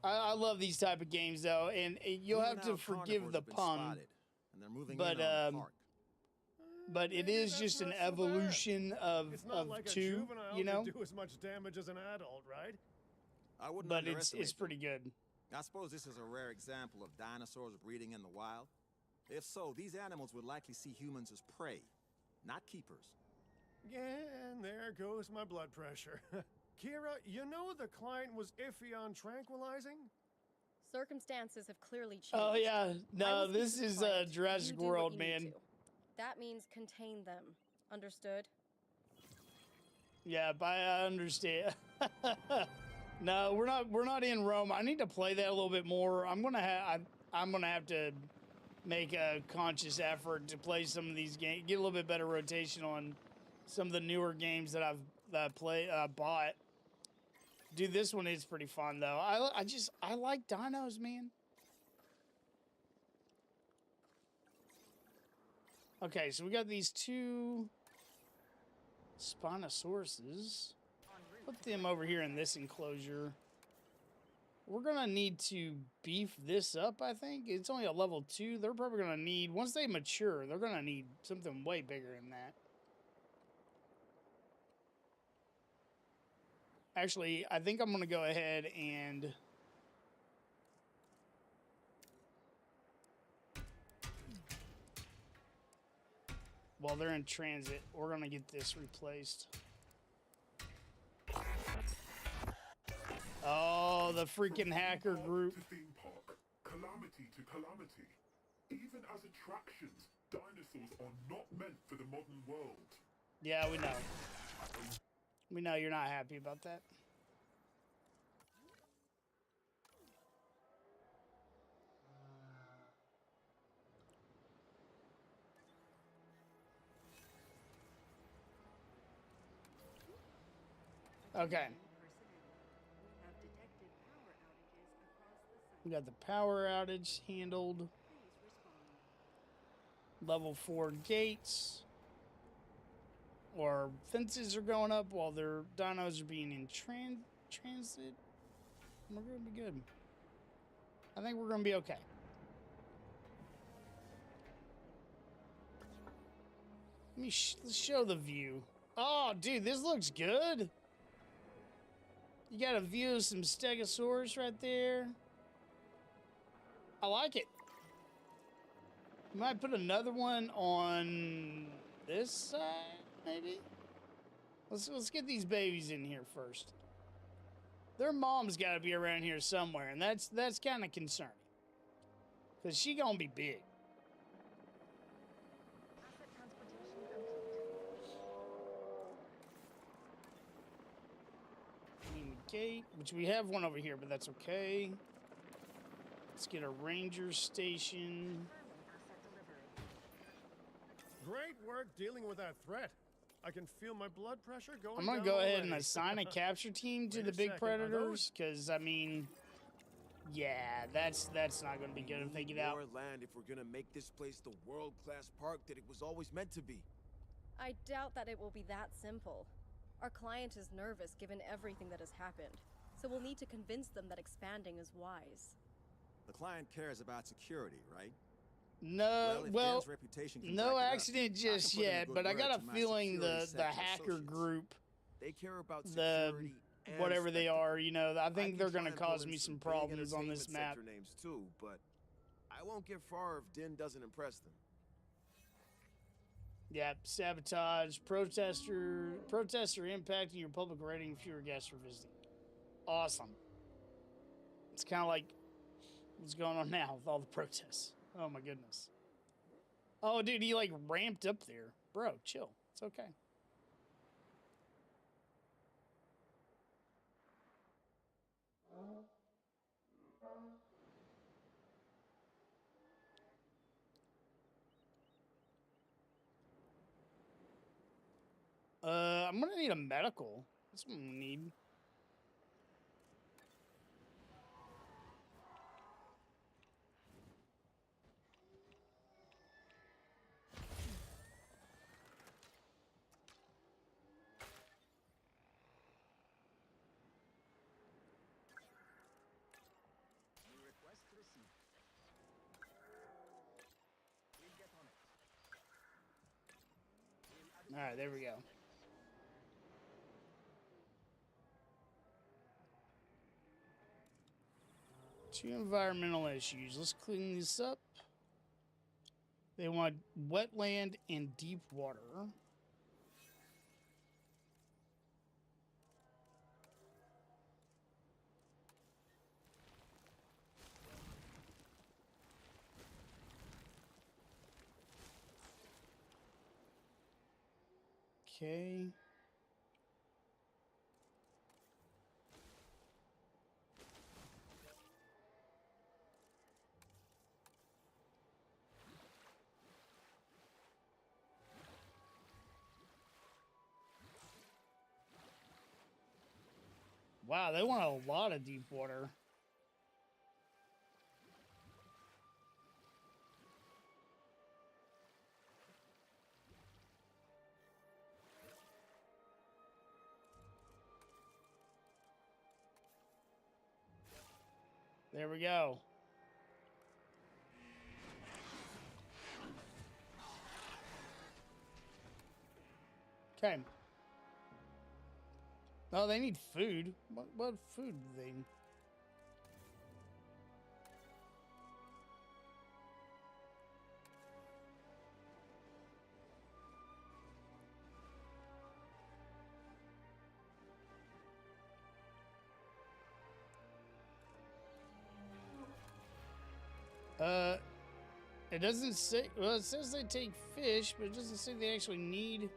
I love these type of games though, and you'll have to forgive the pun. But it is just an evolution of like two, you know. Do as much damage as an adult, right? I wouldn't But underestimate it's pretty good. I suppose this is a rare example of dinosaurs breeding in the wild. If so, these animals would likely see humans as prey, not keepers. Yeah, and there goes my blood pressure. Kira, you know the client was iffy on tranquilizing? Circumstances have clearly changed. Oh yeah, I no, will speak this to the is client. Jurassic You do what World, you need man. to. That means contain them. Understood? Yeah, I understand. No, we're not in Rome. I need to play that a little bit more. I'm gonna have to make a conscious effort to play some of these games, get a little bit better rotation on some of the newer games that I've bought. Dude, this one is pretty fun though. I like dinos, man. Okay, so we got these two Spinosauruses. Put them over here in this enclosure. We're gonna need to beef this up, I think. It's only a level 2. They're probably gonna need, once they mature, they're gonna need something way bigger than that. Actually, I think I'm gonna go ahead and while they're in transit, we're gonna get this replaced. Oh, the freaking hacker group. calamity to calamity. Even as attractions, dinosaurs are not meant for the modern world. Yeah, we know. We know you're not happy about that. Okay. We got the power outage handled. Level 4 gates. Or fences are going up while their dinos are being in transit. We're going to be good. I think we're going to be okay. Let's show the view. Oh, dude, this looks good. You got a view of some Stegosaurus right there. I like it. We might put another one on this side, maybe. Let's get these babies in here first. Their mom's got to be around here somewhere, and that's kind of concerning. Because she gonna be big. Asset transportation complete. In the gate, which we have one over here, but that's okay. Let's get a ranger station. Asset delivery. Great work dealing with that threat. I can feel my blood pressure going I'm gonna down go ahead already. and assign a capture team to Wait the a big second, are predators, because I mean, yeah, that's not gonna be good if they get out. More land if we're gonna make this place the world-class park that it was always meant to be. I doubt that it will be that simple. Our client is nervous given everything that has happened, so we'll need to convince them that expanding is wise. The client cares about security, right? No, if well, Dan's reputation can no back it up, accident I can just put in a yet, good but I word got to a my feeling security the sector hacker associates. group, They care about the security and whatever they spectacle. are, you know, I think can they're try gonna and pull cause in me some big problems on this entertainment map. sector names too, but I won't get far if Din doesn't impress them. Yeah, sabotage, protester impacting your public rating, fewer guests are visiting. Awesome. It's kind of like what's going on now with all the protests. Oh my goodness. Oh, dude, he like ramped up there. Bro, chill. It's okay. I'm gonna need a medical. That's what I'm gonna need. Request received. We'll get on it. All right, there we go. Two environmental issues. Let's clean this up. They want wetland and deep water. Okay. Wow, they want a lot of deep water. There we go. Okay. Oh, they need food. What food do they need? It doesn't say. Well, it says they take fish, but it doesn't say they actually need.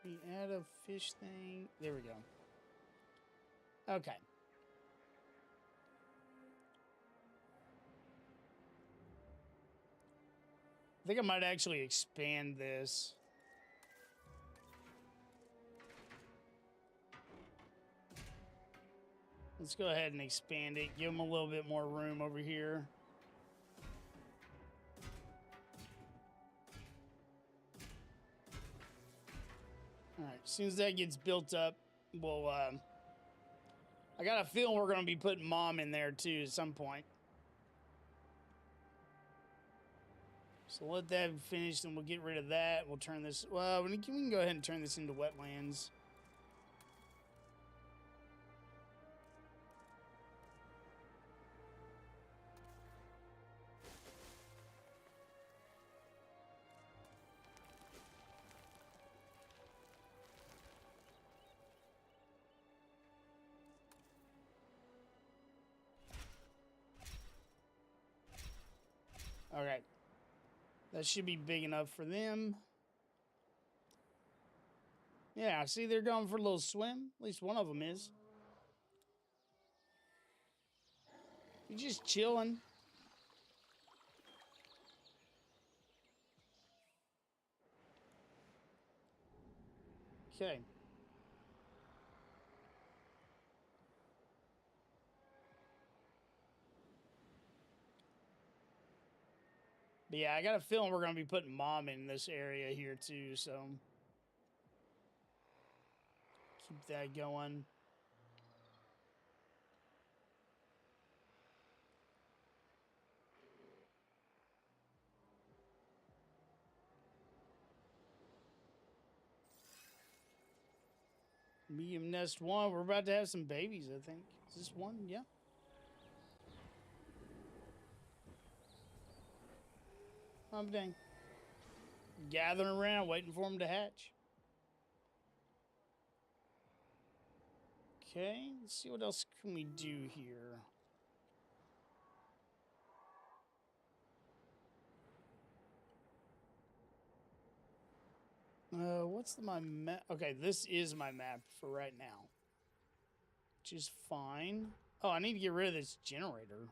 Can we add a fish thing? There we go. Okay. I think I might actually expand this. Let's go ahead and expand it. Give them a little bit more room over here. All right, as soon as that gets built up, we'll, I got a feeling we're going to be putting Mom in there too at some point. So let that finish, and we'll get rid of that. We'll turn this, well, we can go ahead and turn this into wetlands. Okay. That should be big enough for them. Yeah, see, they're going for a little swim. At least one of them is. You're just chilling. Okay. But yeah, I got a feeling we're going to be putting Mom in this area here too, so keep that going. Medium nest 1. We're about to have some babies, I think. Is this 1? Yeah. Oh, dang. Gathering around, waiting for them to hatch. Okay, let's see what else can we do here. What's my map? Okay, this is my map for right now, which is fine. Oh, I need to get rid of this generator.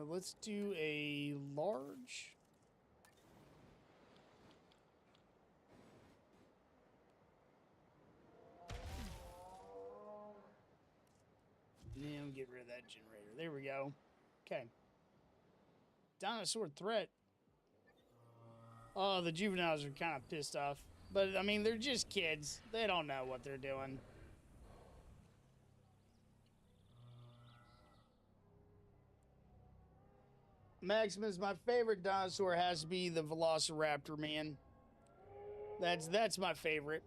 Let's do a large. And get rid of that generator. There we go. Okay. Dinosaur threat. Oh, the juveniles are kind of pissed off. But, I mean, they're just kids. They don't know what they're doing. Maximus, my favorite dinosaur has to be the Velociraptor, man. That's my favorite.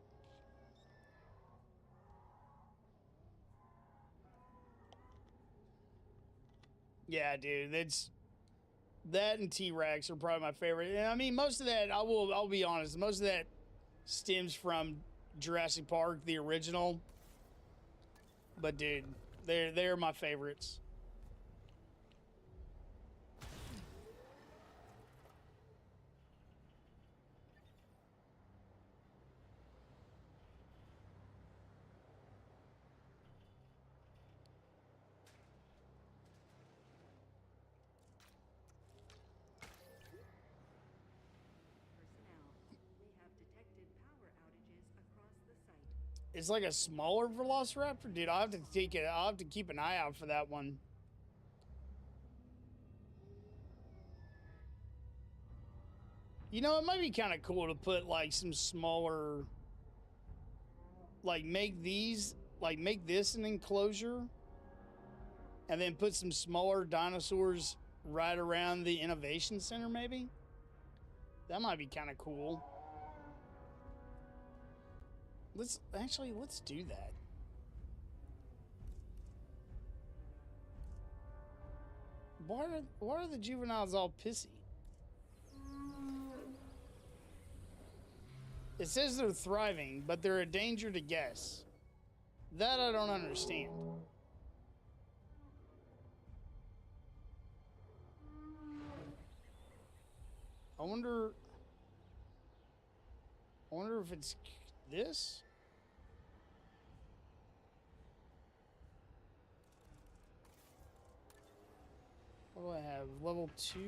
Yeah, dude, that and T-Rex are probably my favorite. And I mean, most of that, I'll be honest, most of that stems from Jurassic Park, the original. But dude, they're my favorites. It's like a smaller Velociraptor, dude. I'll have to take it. I'll have to keep an eye out for that one. You know, it might be kind of cool to put like some smaller, like make this an enclosure, and then put some smaller dinosaurs right around the innovation center. Maybe that might be kind of cool. Let's do that. Why are the juveniles all pissy? It says they're thriving, but they're a danger to guests. That I don't understand. I wonder if it's this? What do I have? Level 2?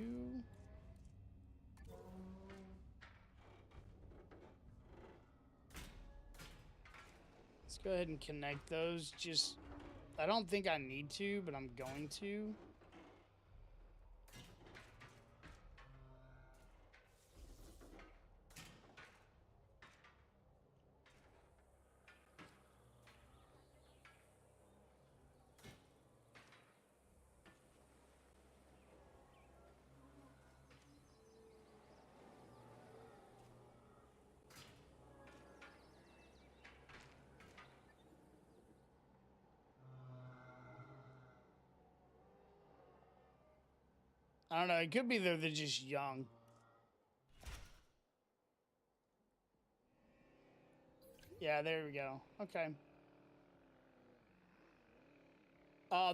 Let's go ahead and connect those. Just, I don't think I need to, but I'm going to. I don't know. It could be they're just young. Yeah, there we go. Okay.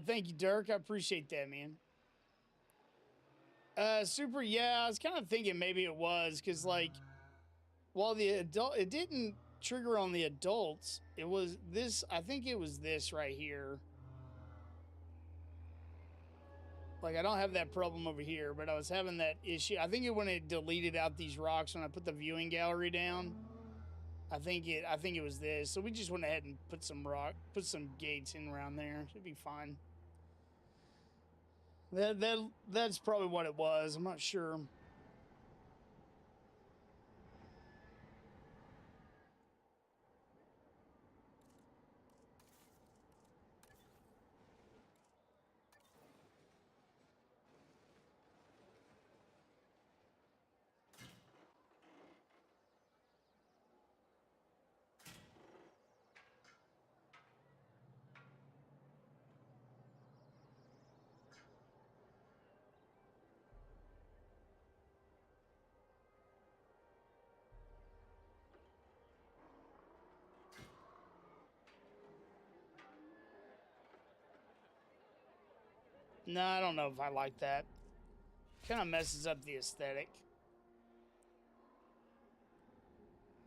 Thank you, Dirk. I appreciate that, man. Super, yeah, I was kind of thinking maybe it was, because, like, while it didn't trigger on the adults, it was this, I think it was this right here. Like, I don't have that problem over here, but I was having that issue. I think when it deleted out these rocks when I put the viewing gallery down. I think it was this. So we just went ahead and put some gates in around there. Should be fine. That's probably what it was. I'm not sure. No, I don't know if I like that. Kind of messes up the aesthetic.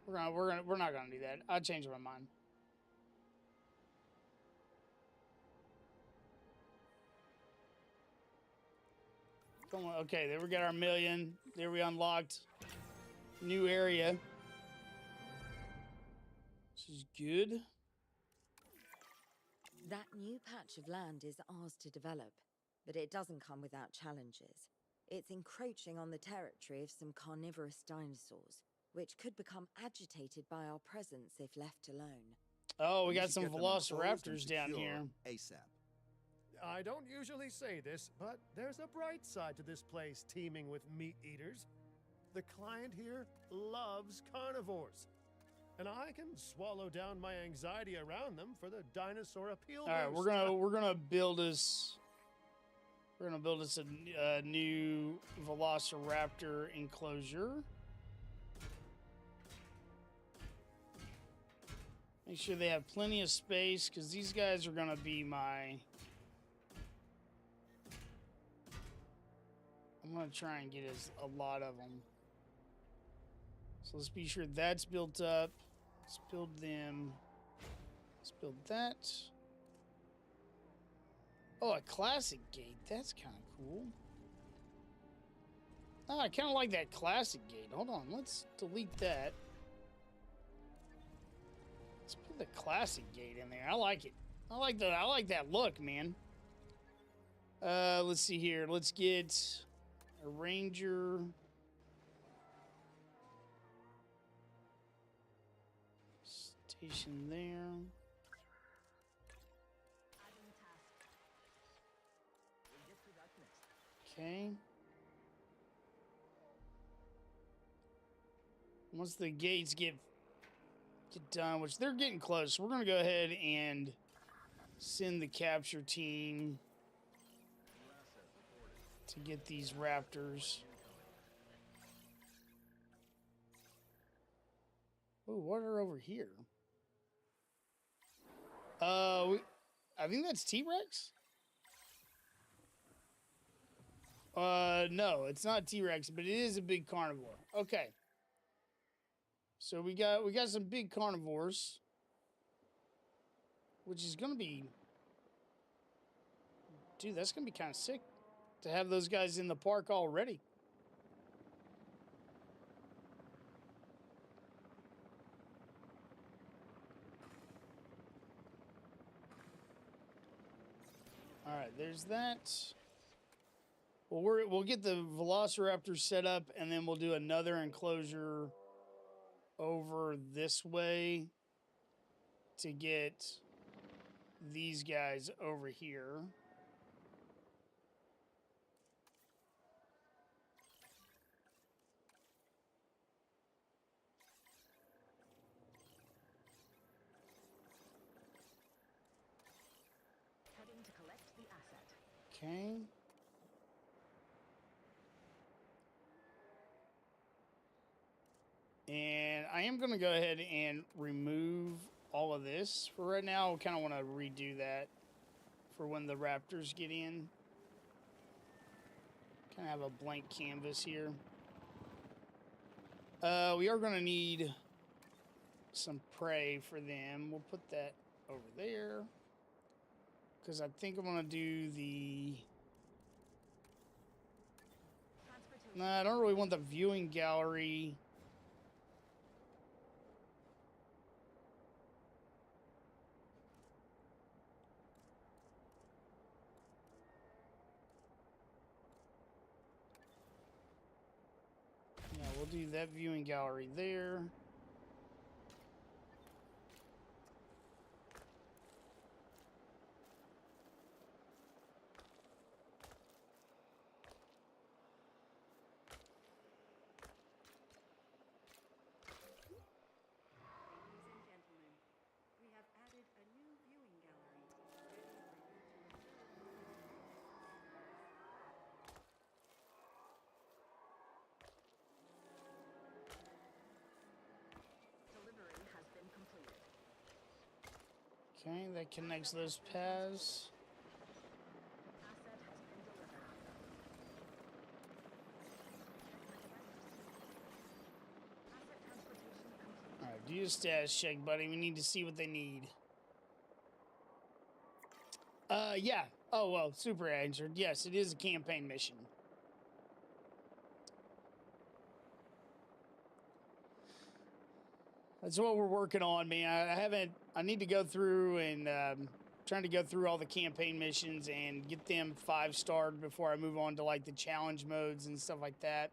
We're not gonna do that. I changed my mind. Come on. Okay, there we got our million. There we unlocked new area. This is good. That new patch of land is ours to develop, but it doesn't come without challenges. It's encroaching on the territory of some carnivorous dinosaurs, which could become agitated by our presence if left alone. Oh, we got should some get them enclosed velociraptors and down secure here. ASAP. I don't usually say this, but there's a bright side to this place teeming with meat eaters. The client here loves carnivores, and I can swallow down my anxiety around them for the dinosaur appeal. All right, boost. we're gonna build us. We're gonna build us a new velociraptor enclosure. Make sure they have plenty of space, because these guys are gonna be my. I'm gonna try and get us a lot of them. So let's be sure that's built up. Let's build them. Let's build that. Oh, a classic gate. That's kind of cool. Oh, I kind of like that classic gate. Hold on. Let's delete that. Let's put the classic gate in there. I like it. I like that look, man. Let's see here. Let's get a ranger. Station there. Okay. Once the gates get done, which they're getting close, we're going to go ahead and send the capture team to get these raptors. Oh, what are over here? I think that's T-Rex. No, it's not T-Rex, but it is a big carnivore. Okay. So we got some big carnivores, which is gonna be, dude, that's gonna be kind of sick to have those guys in the park already. All right, there's that. Well, we'll get the Velociraptor set up, and then we'll do another enclosure over this way to get these guys over here. Heading to collect the asset. Okay. And I am going to go ahead and remove all of this for right now. I kind of want to redo that for when the Raptors get in. Kind of have a blank canvas here. We are going to need some prey for them. We'll put that over there. Because I think I'm going to do the... Nah, I don't really want the viewing gallery. Yeah, we'll do that viewing gallery there. Okay, that connects those paths. Alright, do your status check, buddy. We need to see what they need. Yeah. Oh, well, super answered. Yes, it is a campaign mission. That's what we're working on, man. I need to go through and trying to go through all the campaign missions and get them 5-starred before I move on to like the challenge modes and stuff like that.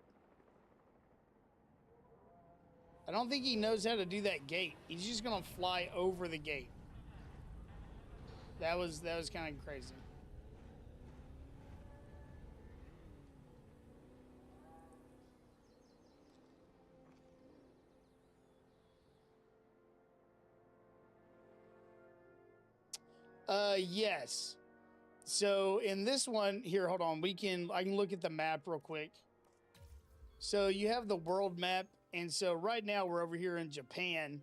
I don't think he knows how to do that gate. He's just gonna fly over the gate. That was kind of crazy. Yes. So in this one here, hold on. I can look at the map real quick. So you have the world map, and so right now we're over here in Japan.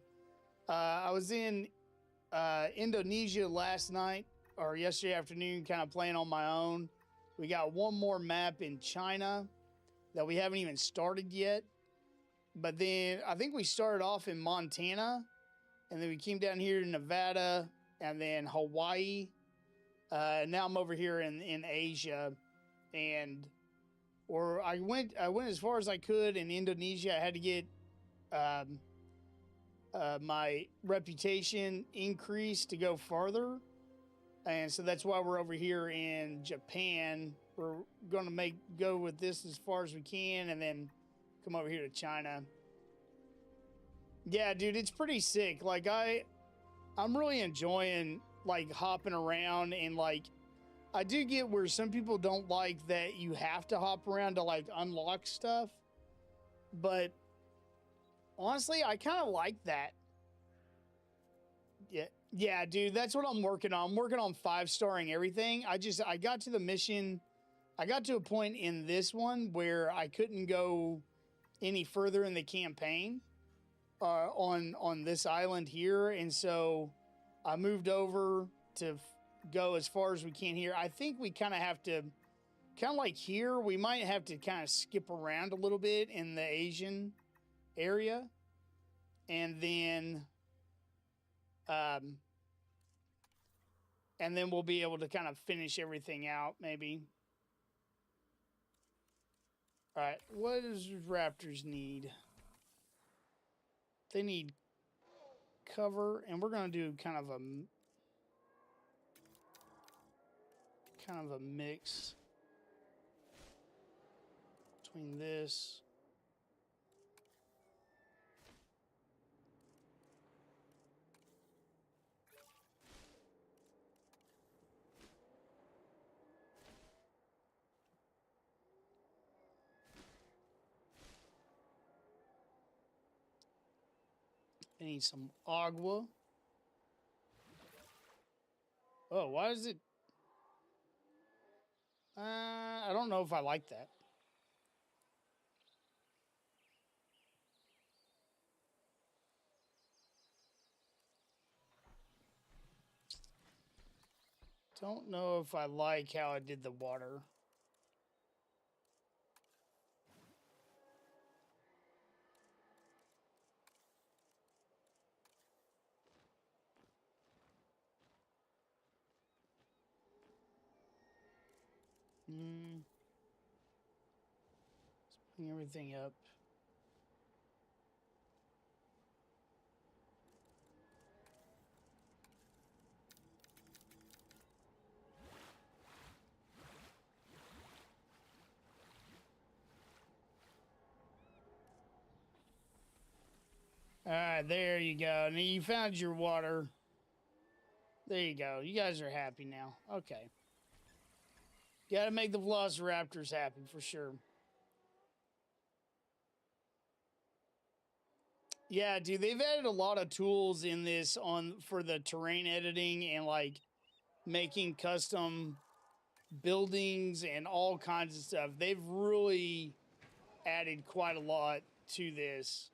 I was in Indonesia last night or yesterday afternoon, kind of playing on my own. We got one more map in China that we haven't even started yet. But then I think we started off in Montana, and then we came down here to Nevada, and then Hawaii. Now I'm over here in Asia, and I went as far as I could in Indonesia. I had to get my reputation increased to go further, and so that's why we're over here in Japan. We're gonna go with this as far as we can, and then come over here to China. Yeah, dude, it's pretty sick. Like I'm really enjoying like hopping around, and like I do get where some people don't like that you have to hop around to like unlock stuff, but honestly, I kind of like that. Yeah, dude, that's what I'm working on. I'm working on 5-starring everything. I got to the mission. I got to a point in this one where I couldn't go any further in the campaign. on this island here, and so I moved over to go as far as we can here. I think we kind of have to, kind of like here, we might have to kind of skip around a little bit in the Asian area, and then we'll be able to kind of finish everything out, maybe. All right, what does raptors need? They need cover, and we're gonna do kind of a mix between this. I need some agua. Oh, why is it? I don't know if I like that. Don't know if I like how I did the water. Let's bring everything up. All right, there you go. Now you found your water. There you go. You guys are happy now. Okay. Got to make the velociraptors happy for sure. Yeah, dude, they've added a lot of tools in this for the terrain editing and like making custom buildings and all kinds of stuff. They've really added quite a lot to this.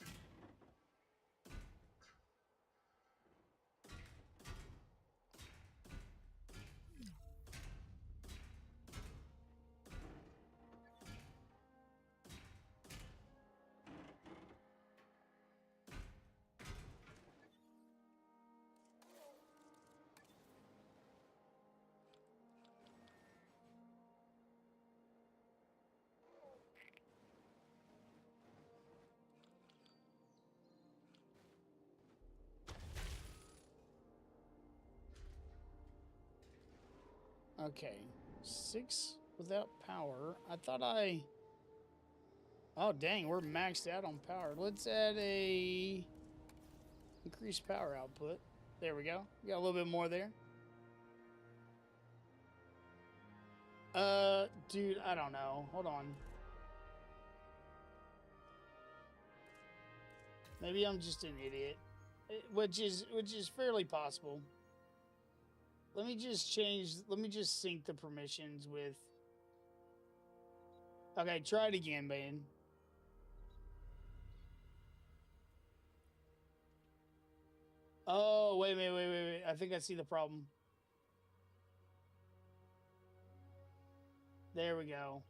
Okay, 6 without power. I thought I... Oh, dang, we're maxed out on power. Let's add a... increased power output. There we go. We got a little bit more there. Dude, I don't know. Hold on. Maybe I'm just an idiot. Which is fairly possible. Let me just sync the permissions with... Okay, try it again, man. Oh, wait. I think I see the problem. There we go.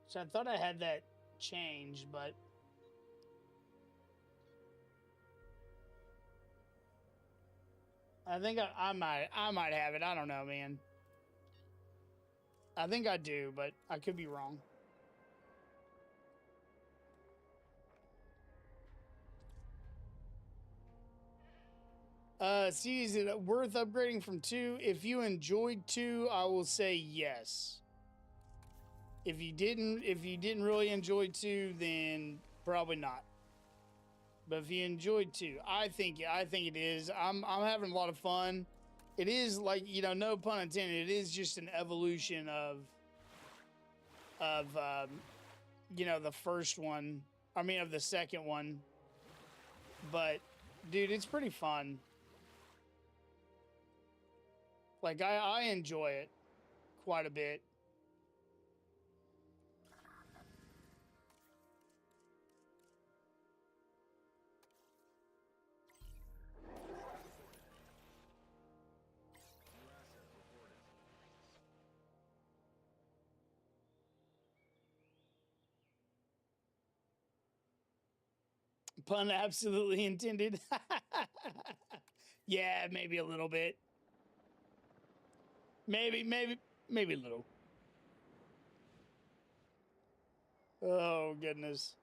So I thought I had that changed, but... I think I might have it. I don't know, man. I think I do, but I could be wrong. See, is it worth upgrading from 2? If you enjoyed 2, I will say yes. If you didn't really enjoy 2, then probably not. But if you enjoyed 2, I think it is. I'm having a lot of fun. It is like, you know, no pun intended. It is just an evolution of you know, the first one. I mean, of the second one. But dude, it's pretty fun. Like I enjoy it quite a bit. Pun absolutely intended. Yeah, maybe a little bit. Maybe a little. Oh, goodness.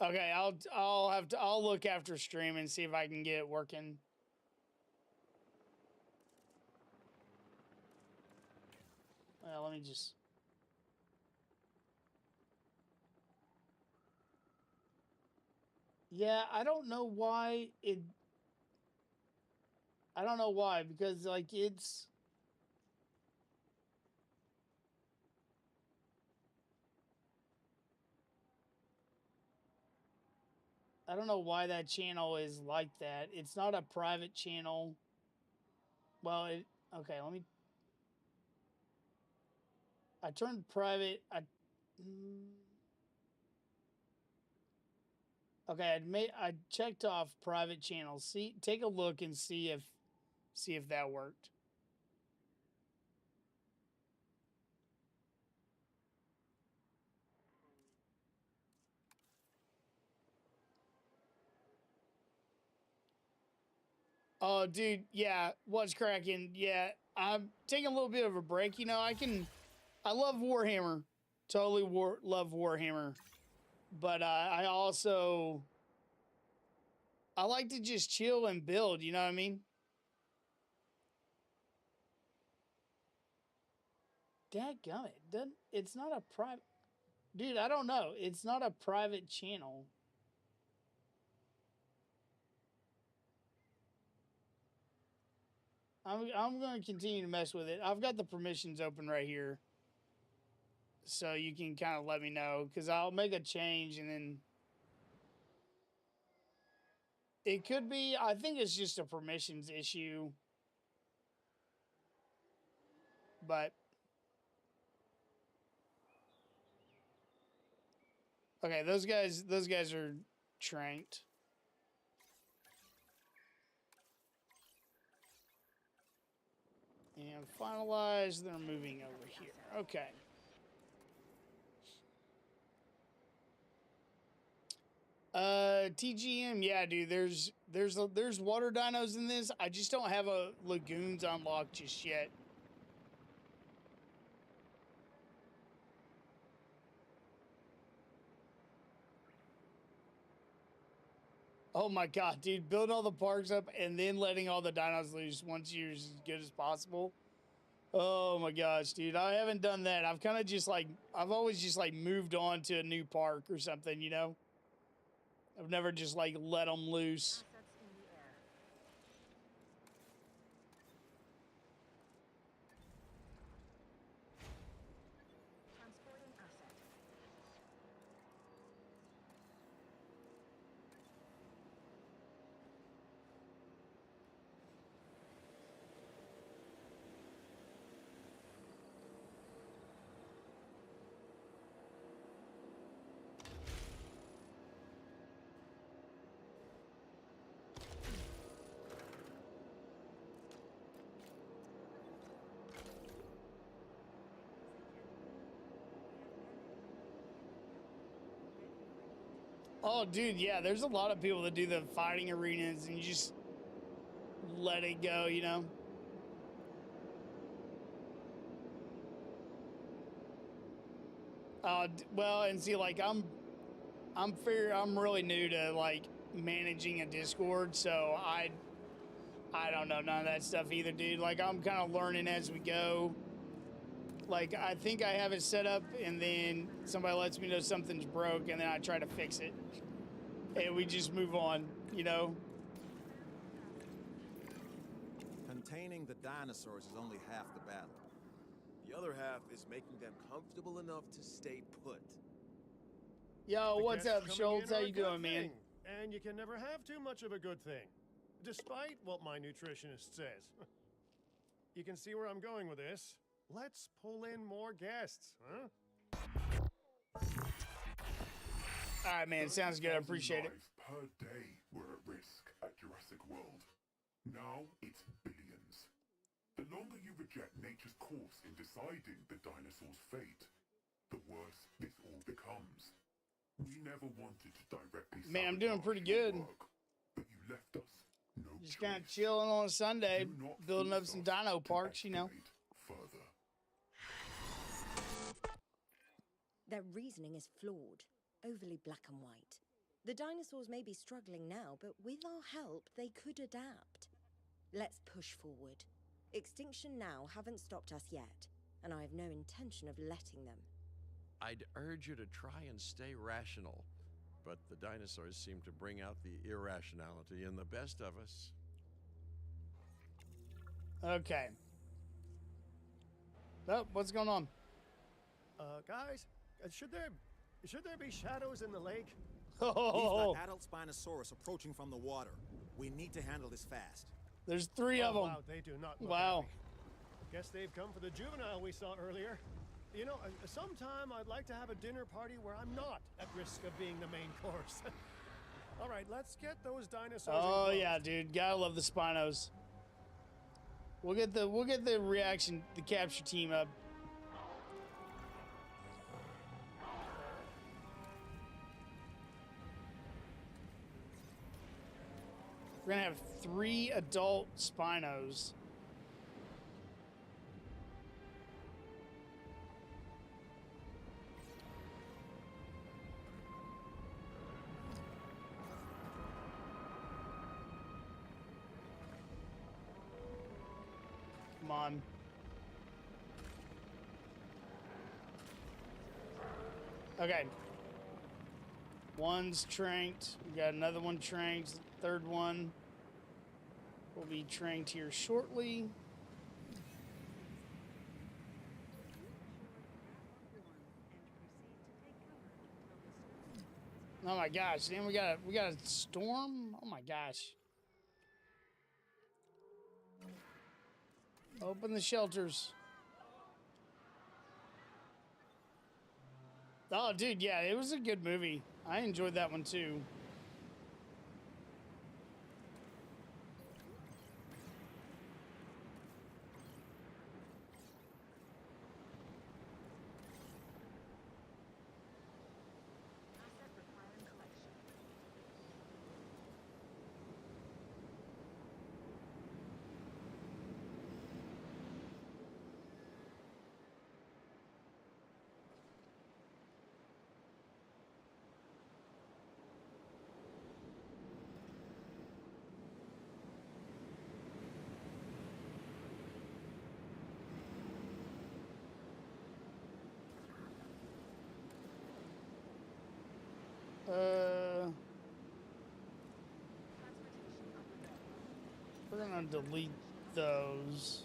Okay, I'll look after stream and see if I can get it working. Well, let me just... Yeah, I don't know why it... I don't know why, because, like, it's... I don't know why that channel is like that. It's not a private channel. Well, okay, let me... I turned private... Okay, I checked off private channels. See, take a look and see if that worked. Oh, dude, yeah, what's cracking? Yeah, I'm taking a little bit of a break. You know, I love Warhammer. Totally love Warhammer. But I like to just chill and build, you know what I mean? Dadgummit, it's not a private... Dude, I don't know. It's not a private channel. I'm going to continue to mess with it. I've got the permissions open right here. So you can kind of let me know, because I'll make a change and then... It could be, I think it's just a permissions issue. But... Okay, those guys are tranked. And finalize, they're moving over here. Okay. TGM, yeah, dude, there's water dinos in this. I just don't have a lagoons unlocked just yet. Oh my god, dude, building all the parks up and then letting all the dinos loose once you're as good as possible. Oh my gosh, dude, I haven't done that. I've kind of just like, I've always just like moved on to a new park or something, you know? I've never just like let them loose. Assets in the air. Transporting asset. Oh, dude, yeah, there's a lot of people that do the fighting arenas and you just let it go, you know? Well, and see, like, I'm really new to, like, managing a Discord, so I don't know none of that stuff either, dude. Like, I'm kind of learning as we go. Like, I think I have it set up, and then somebody lets me know something's broke, and then I try to fix it. And we just move on, you know? Containing the dinosaurs is only half the battle. The other half is making them comfortable enough to stay put. Yo, The what's guests up, coming Schultz? in How are a you good doing, man? thing, and you can never have too much of a good thing, despite what my nutritionist says. You can see where I'm going with this. Let's pull in more guests, huh? All right, man. Sounds good. I appreciate it. Lives per day were at risk at Jurassic World. Now it's billions. The longer you reject nature's course in deciding the dinosaur's fate, the worse this all becomes. We never wanted to directly Man, I'm doing sabotage pretty your good. work, but you left us no Just kind of choice. chilling on a Sunday, Do not building up force some us dino to parks, you know. escalate further. Their reasoning is flawed, overly black and white. The dinosaurs may be struggling now, but with our help, they could adapt. Let's push forward. Extinction now haven't stopped us yet, and I have no intention of letting them. I'd urge you to try and stay rational, but the dinosaurs seem to bring out the irrationality in the best of us. Okay. Oh, what's going on? Guys, should there be shadows in the lake? We've Oh, got adult Spinosaurus approaching from the water. We need to handle this fast. there's 3 of them. Wow, they do not look Wow. happy. Guess they've come for the juvenile we saw earlier. You know, sometime I'd like to have a dinner party where I'm not at risk of being the main course. All right, let's get those dinosaurs. Oh enclosed. yeah, dude. Gotta love the Spinos. We'll get the reaction, the capture team up. We're gonna have 3 adult Spinos. Come on. Okay. One's tranked. We got another one tranked. Third one will be tranked here shortly. Oh my gosh! Then we got a storm. Oh my gosh! Open the shelters. Oh, dude, yeah, it was a good movie. I enjoyed that one too. Asset requiring collection. We're gonna delete those.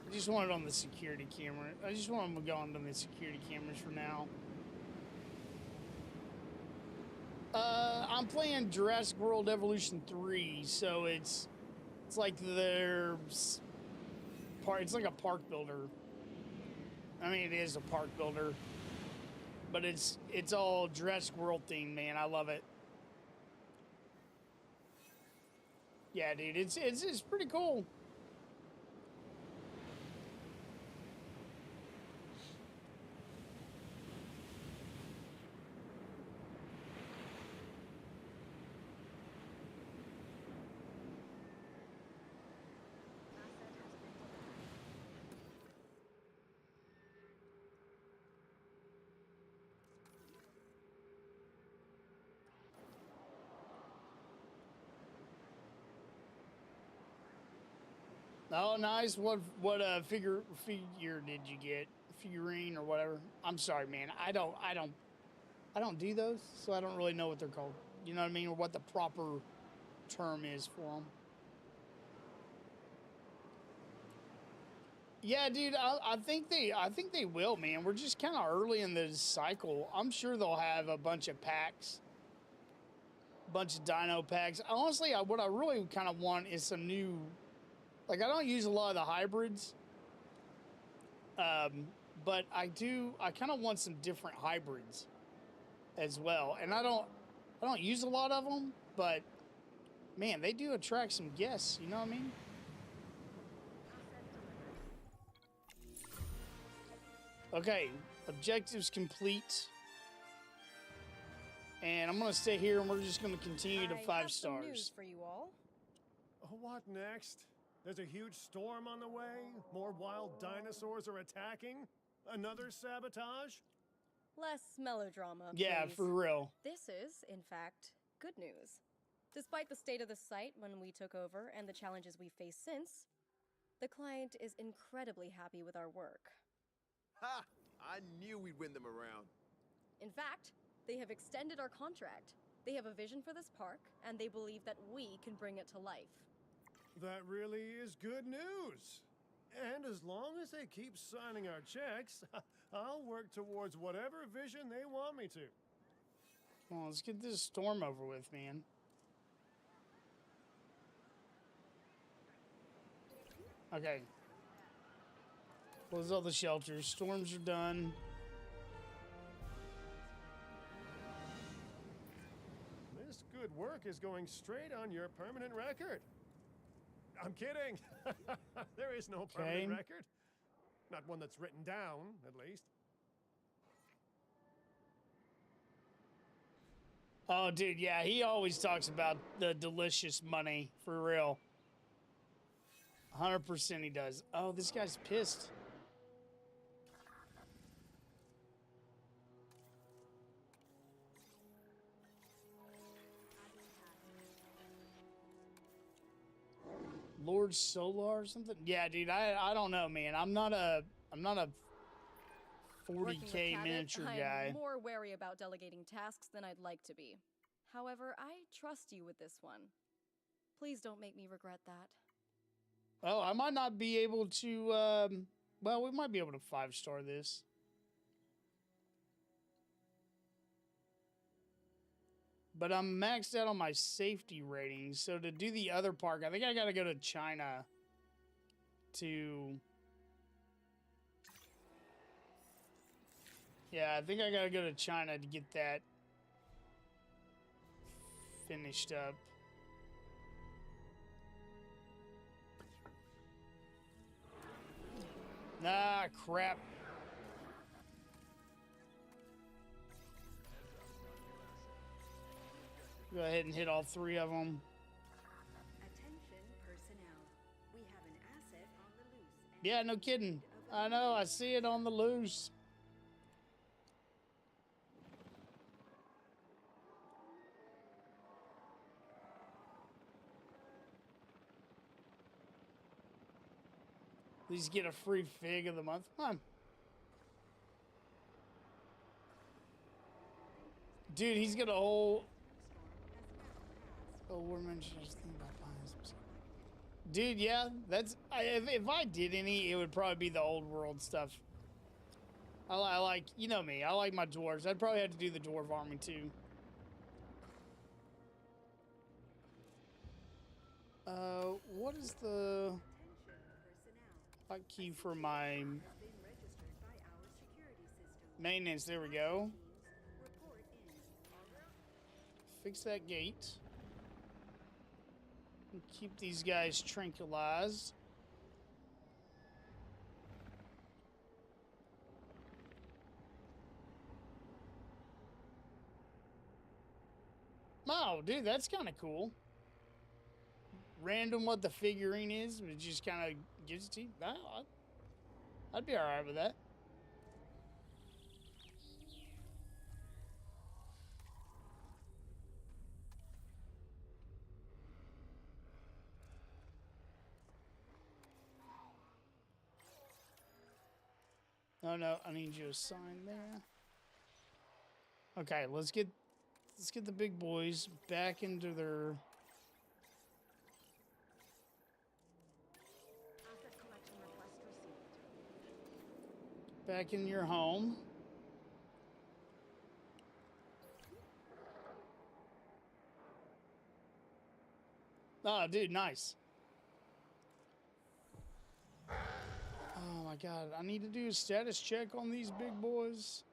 I just want it on the security camera. I just want them to go onto the security cameras for now. I'm playing Jurassic World Evolution 3, so it's like their part. It's like a park builder. I mean, it is a park builder, but it's all Jurassic World themed, man. I love it. Yeah, dude, it's pretty cool. Asset has been delivered. Oh, nice. What figure did you get? Figurine or whatever. I'm sorry, man. I don't do those, so I don't really know what they're called. You know what I mean, or what the proper term is for them. Yeah, dude. I think they will, man. We're just kind of early in the cycle. I'm sure they'll have a bunch of packs, bunch of dino packs. Honestly, what I really kind of want is some new. Like, I don't use a lot of the hybrids, but I kind of want some different hybrids as well. And I don't use a lot of them, but man, they do attract some guests. You know what I mean? Asset Okay, objectives complete. And I'm gonna stay here, and we're just gonna continue to I 5 have some news stars. for you all. What next? There's a huge storm on the way? More wild dinosaurs are attacking? Another sabotage? Less melodrama, Yeah, please. for real. This is, in fact, good news. Despite the state of the site when we took over and the challenges we faced since, the client is incredibly happy with our work. Ha! I knew we'd win them around. In fact, they have extended our contract. They have a vision for this park, and they believe that we can bring it to life. That really is good news. And as long as they keep signing our checks, I'll work towards whatever vision they want me to. Come on, let's get this storm over with, man. Okay. Close all the shelters. Storms are done. This good work is going straight on your permanent record. I'm kidding. There is no permanent record. Not one that's written down, at least. Oh, dude, yeah, he always talks about the delicious money, for real. 100% he does. Oh, this guy's pissed. Lord Solar or something? Yeah, dude, I don't know, man. I'm not a Working with 40K Cabot, miniature guy. I'm more wary about delegating tasks than I'd like to be. However, I trust you with this one. Please don't make me regret that. Oh, I might not be able to, well, we might be able to 5-star this. But I'm maxed out on my safety ratings, so to do the other park, I think I gotta go to China to... Yeah, I think I gotta go to China to get that finished up. Ah, crap. Go ahead and hit all 3 of them. Attention personnel. We have an asset on the loose. and Yeah, no kidding. I know, I see it on the loose. Please get a free fig of the month. Huh. Dude, he's got a whole... Oh, we're mentioning this thing about buying some stuff. Dude, yeah, that's... if I did any, it would probably be the old world stuff. I like... You know me, I like my dwarves. I'd probably have to do the dwarf army, too. What is the... key for my... maintenance? There we go. Fix that gate. And keep these guys tranquilized. Oh, dude, that's kind of cool. Random what the figurine is, but it just kind of gives it to you. I'd be alright with that. Oh no, I need you to sign there. Okay, let's get the big boys back into their... Asset collection request received. back in your home. Oh, dude, nice. Oh my god, I need to do a status check on these big boys.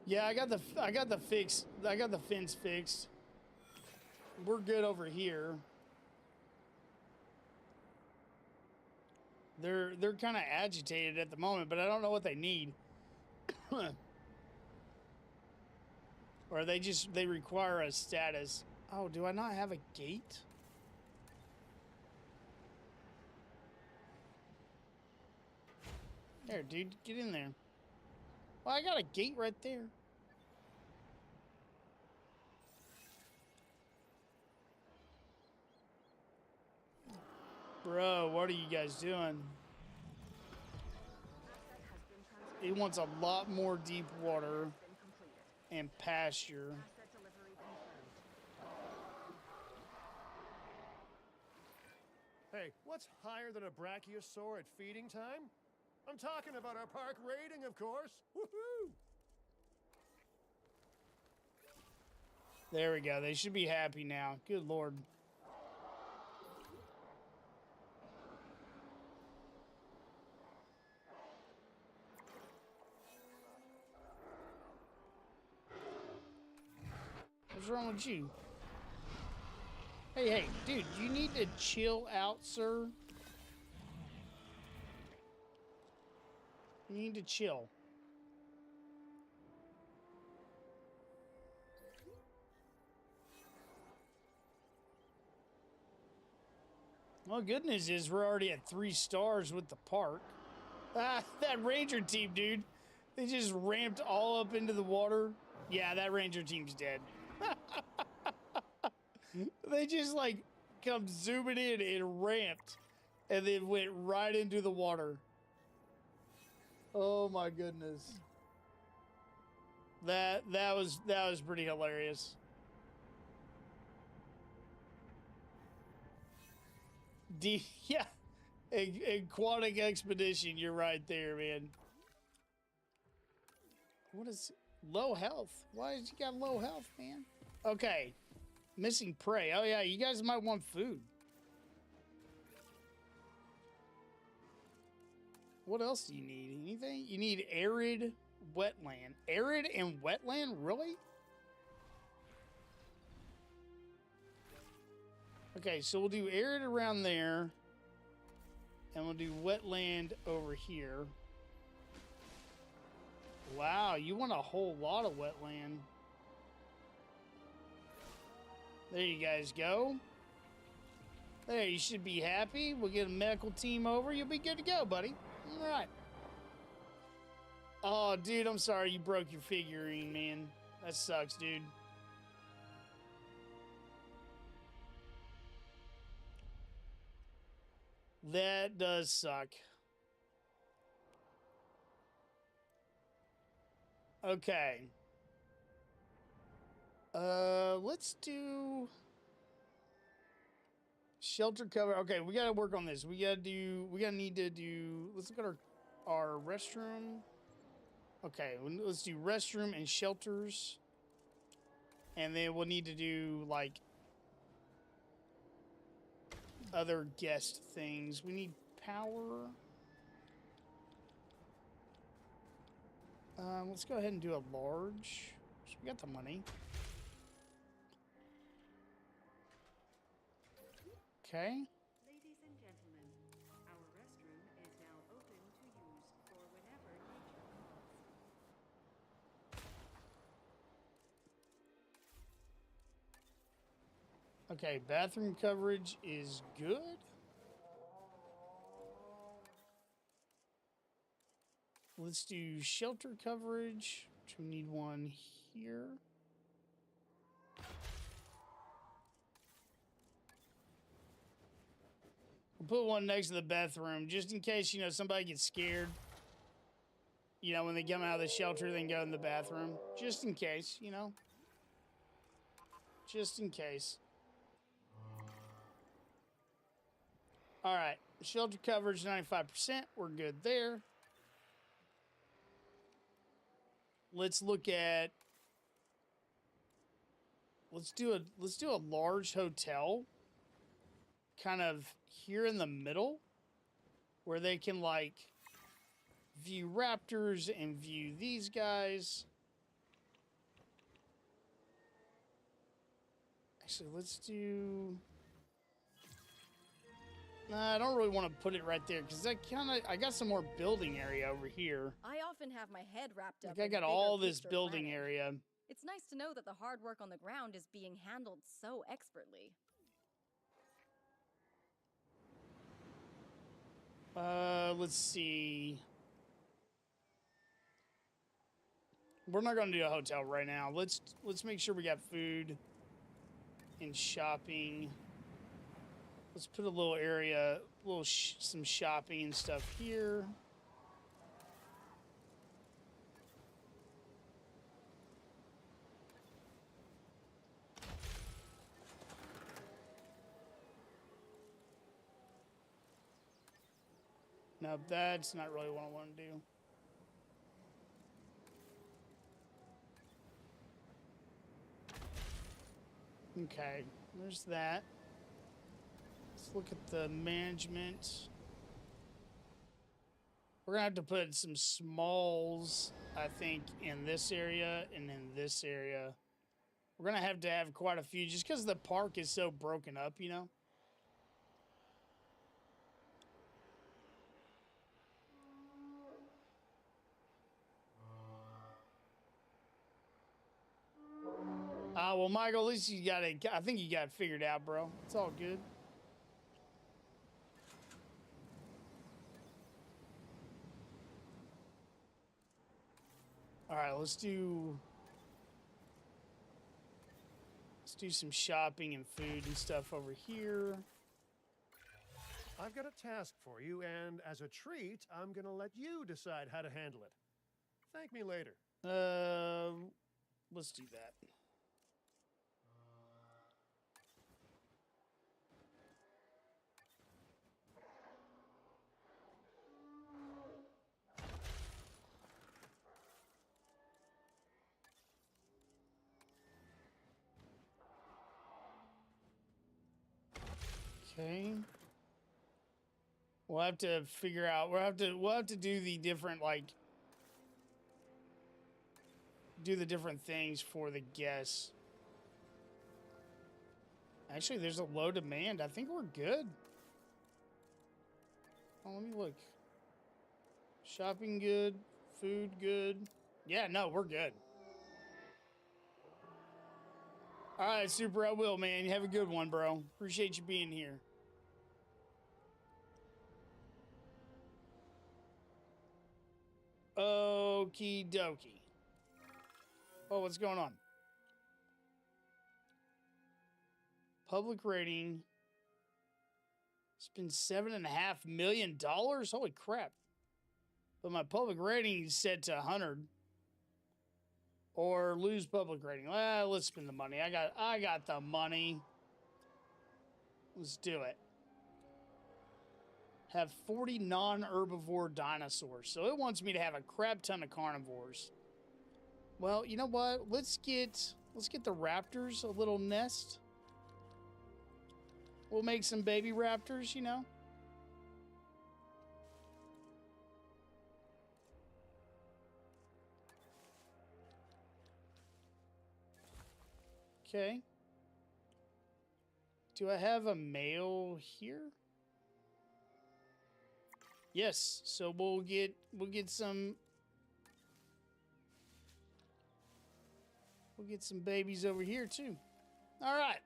Yeah, I got the fence fixed. We're good over here. They're kind of agitated at the moment, but I don't know what they need. Or they require a status. Oh, do I not have a gate? There, dude, get in there. Well, I got a gate right there. Bro, what are you guys doing? He wants a lot more deep water and pasture. Hey, what's higher than a brachiosaur at feeding time? I'm talking about our park rating, of course. Woohoo! There we go. They should be happy now. Good Lord. What's wrong with you? Hey, dude, you need to chill out, sir. You need to chill. Well, good news is we're already at 3 stars with the park. Ah, that ranger team, dude. They just ramped all up into the water. Yeah, that ranger team's dead. They just, like, come zooming in and ramped. And then went right into the water. Oh, my goodness. That was pretty hilarious. Yeah, aquatic expedition. You're right there, man. What is low health? Why did you got low health, man? Okay, missing prey. Oh yeah, you guys might want food. What else do you need? Anything? You need arid wetland. Arid and wetland, really? Okay, so we'll do arid around there. And we'll do wetland over here. Wow, you want a whole lot of wetland. There you guys go. There, you should be happy. We'll get a medical team over. You'll be good to go, buddy. All right. Oh, dude, I'm sorry you broke your figurine, man. That sucks, dude. That does suck. Okay. Let's do shelter cover. Okay, we gotta work on this. Let's look at our restroom. Okay, let's do restroom and shelters. And then we'll need to do, like, other guest things. We need power. Let's go ahead and do a large. So we got the money. Okay. Ladies and gentlemen, our restroom is now open to use for whenever nature calls. Okay, bathroom coverage is good. Let's do shelter coverage, which we need one here. We'll put one next to the bathroom, just in case, somebody gets scared. When they come out of the shelter, they can go in the bathroom. Just in case, Just in case. All right, shelter coverage 95%. We're good there. Let's look at. Let's do a large hotel, kind of here in the middle, where they can, like, view raptors and view these guys. Actually, let's do... Nah, I don't really want to put it right there because I got some more building area over here. I often have my head wrapped up. Like I got all this building area. It's nice to know that the hard work on the ground is being handled so expertly. Let's see. We're not going to do a hotel right now. Let's make sure we got food and shopping. Let's put a little area, some shopping and stuff here. No, that's not really what I want to do. Okay, there's that. Let's look at the management. We're gonna have to put some smalls, I think, in this area and in this area. We're gonna have to have quite a few just because the park is so broken up, you know? Well, Michael, at least you got it. I think you got it figured out, bro. It's all good. All right, let's do some shopping and food and stuff over here. I've got a task for you, and as a treat, I'm gonna let you decide how to handle it. Thank me later. Let's do that. Okay. We'll have to figure out. We'll have to do the different do the different things for the guests. Actually, there's a low demand. I think we're good. Oh, let me look. Shopping good, food good. Yeah, no, we're good. All right, Super, I will, man. You have a good one, bro. Appreciate you being here. Okie dokie. Oh, what's going on? Public rating. It's been $7.5 million. Holy crap. But my public rating is set to 100. Or lose public rating. Well, let's spend the money. I got the money. Let's do it. Have 40 non-herbivore dinosaurs. So it wants me to have a crap ton of carnivores. Well, you know what? Let's get the raptors a little nest. We'll make some baby raptors, you know. Okay. Do I have a male here? Yes. So we'll get some babies over here too. All right.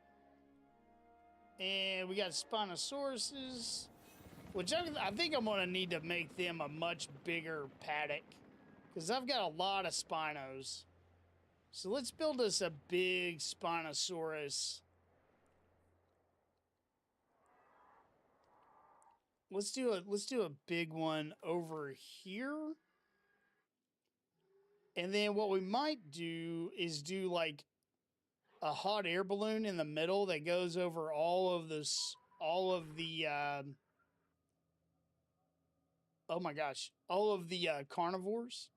And we got Spinosauruses, which I think I'm gonna need to make them a much bigger paddock because I've got a lot of Spinos. So let's build us a big Spinosaurus. Let's do a big one over here. And then what we might do is do like a hot air balloon in the middle that goes over all of the oh my gosh, all of the carnivores.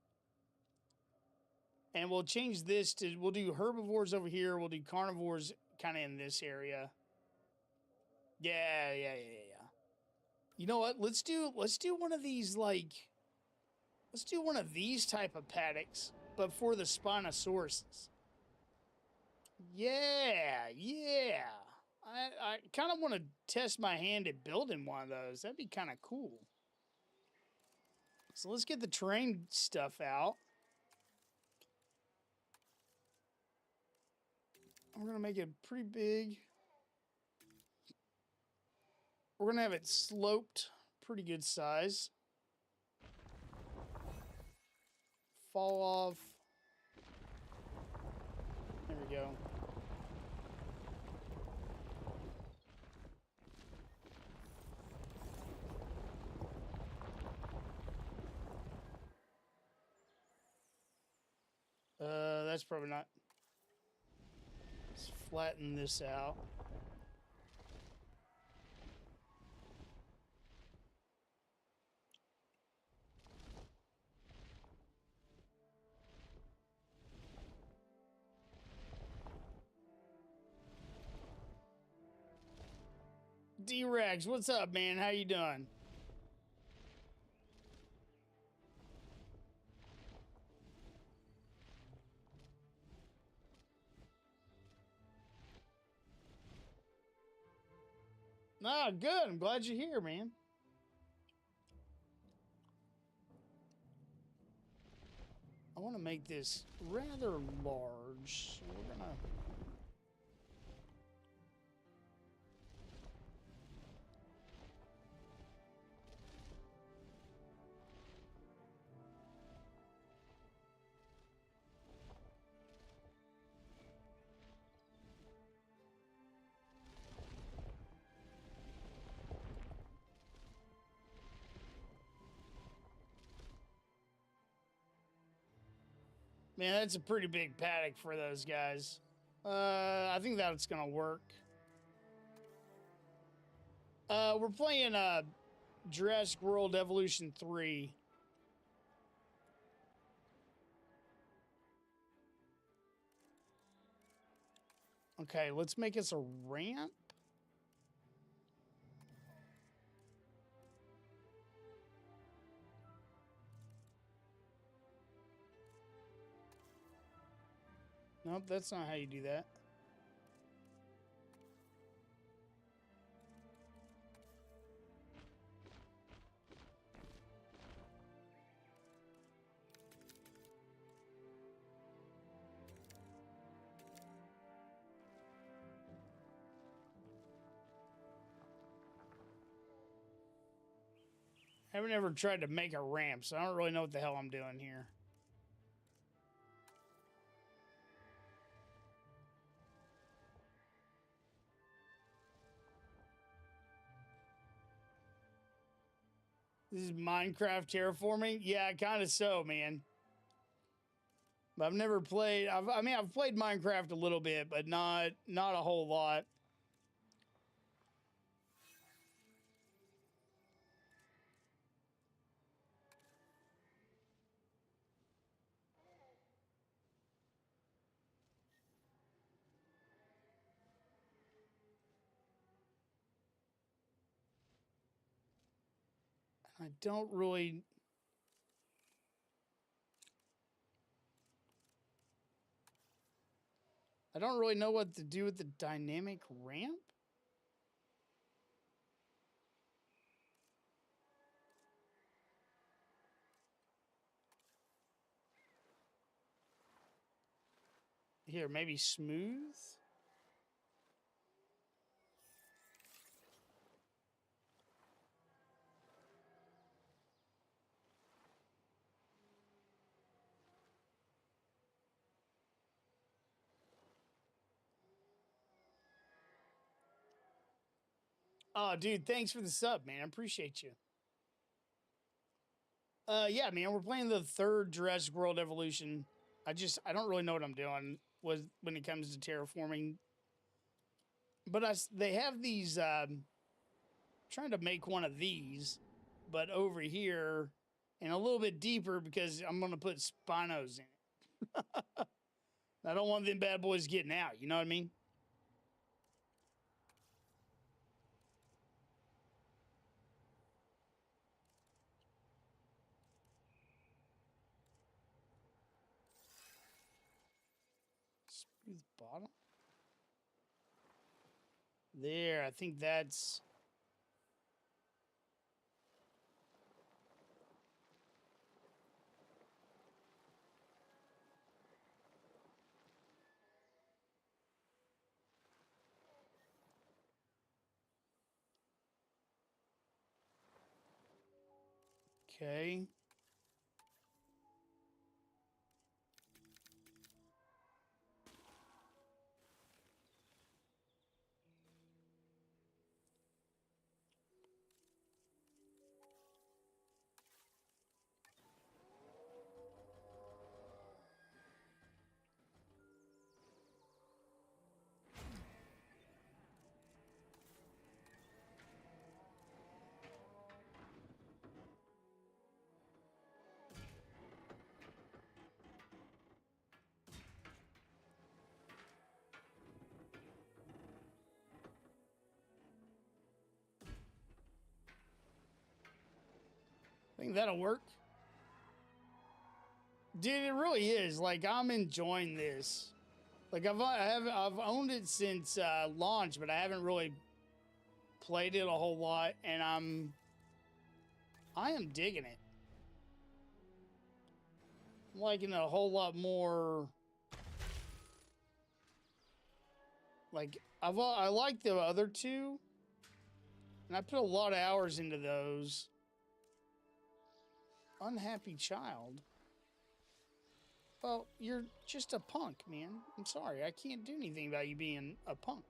And we'll change this to, we'll do herbivores over here. We'll do carnivores kind of in this area. Yeah. You know what? Let's do one of these, let's do one of these type of paddocks, but for the Spinosauruses. Yeah, yeah. I kind of want to test my hand at building one of those. That'd be kind of cool. So let's get the terrain stuff out. We're going to make it pretty big. We're going to have it sloped, pretty good size. Fall off. There we go. That's probably not. Let's flatten this out. D-Rex, what's up, man? How you doing? Ah, good. I'm glad you're here, man. I want to make this rather large, so we're gonna. Man, that's a pretty big paddock for those guys. I think that's gonna work. We're playing Jurassic World Evolution 3. Okay, let's make us a ramp. Nope, that's not how you do that. I haven't ever tried to make a ramp, so I don't really know what the hell I'm doing here. This is Minecraft terraforming? Yeah, kind of so, man. But I've never played. I've played Minecraft a little bit, but not a whole lot. I don't really. I don't really know what to do with the dynamic ramp. Here, maybe smooth. Oh, dude, thanks for the sub, man. I appreciate you. Yeah, man, we're playing the third Jurassic World Evolution. I don't really know what I'm doing when it comes to terraforming. But they have these, trying to make one of these, but over here and a little bit deeper because I'm going to put spinos in it. I don't want them bad boys getting out. You know what I mean? Smooth bottom. There, I think that's... Okay. I think that'll work. Dude, it really is. Like, I'm enjoying this. Like, I've owned it since launch, but I haven't really played it a whole lot, and I am digging it. I'm liking it a whole lot more. Like, I like the other two, and I put a lot of hours into those. Unhappy child. Well, you're just a punk, man. I'm sorry. I can't do anything about you being a punk.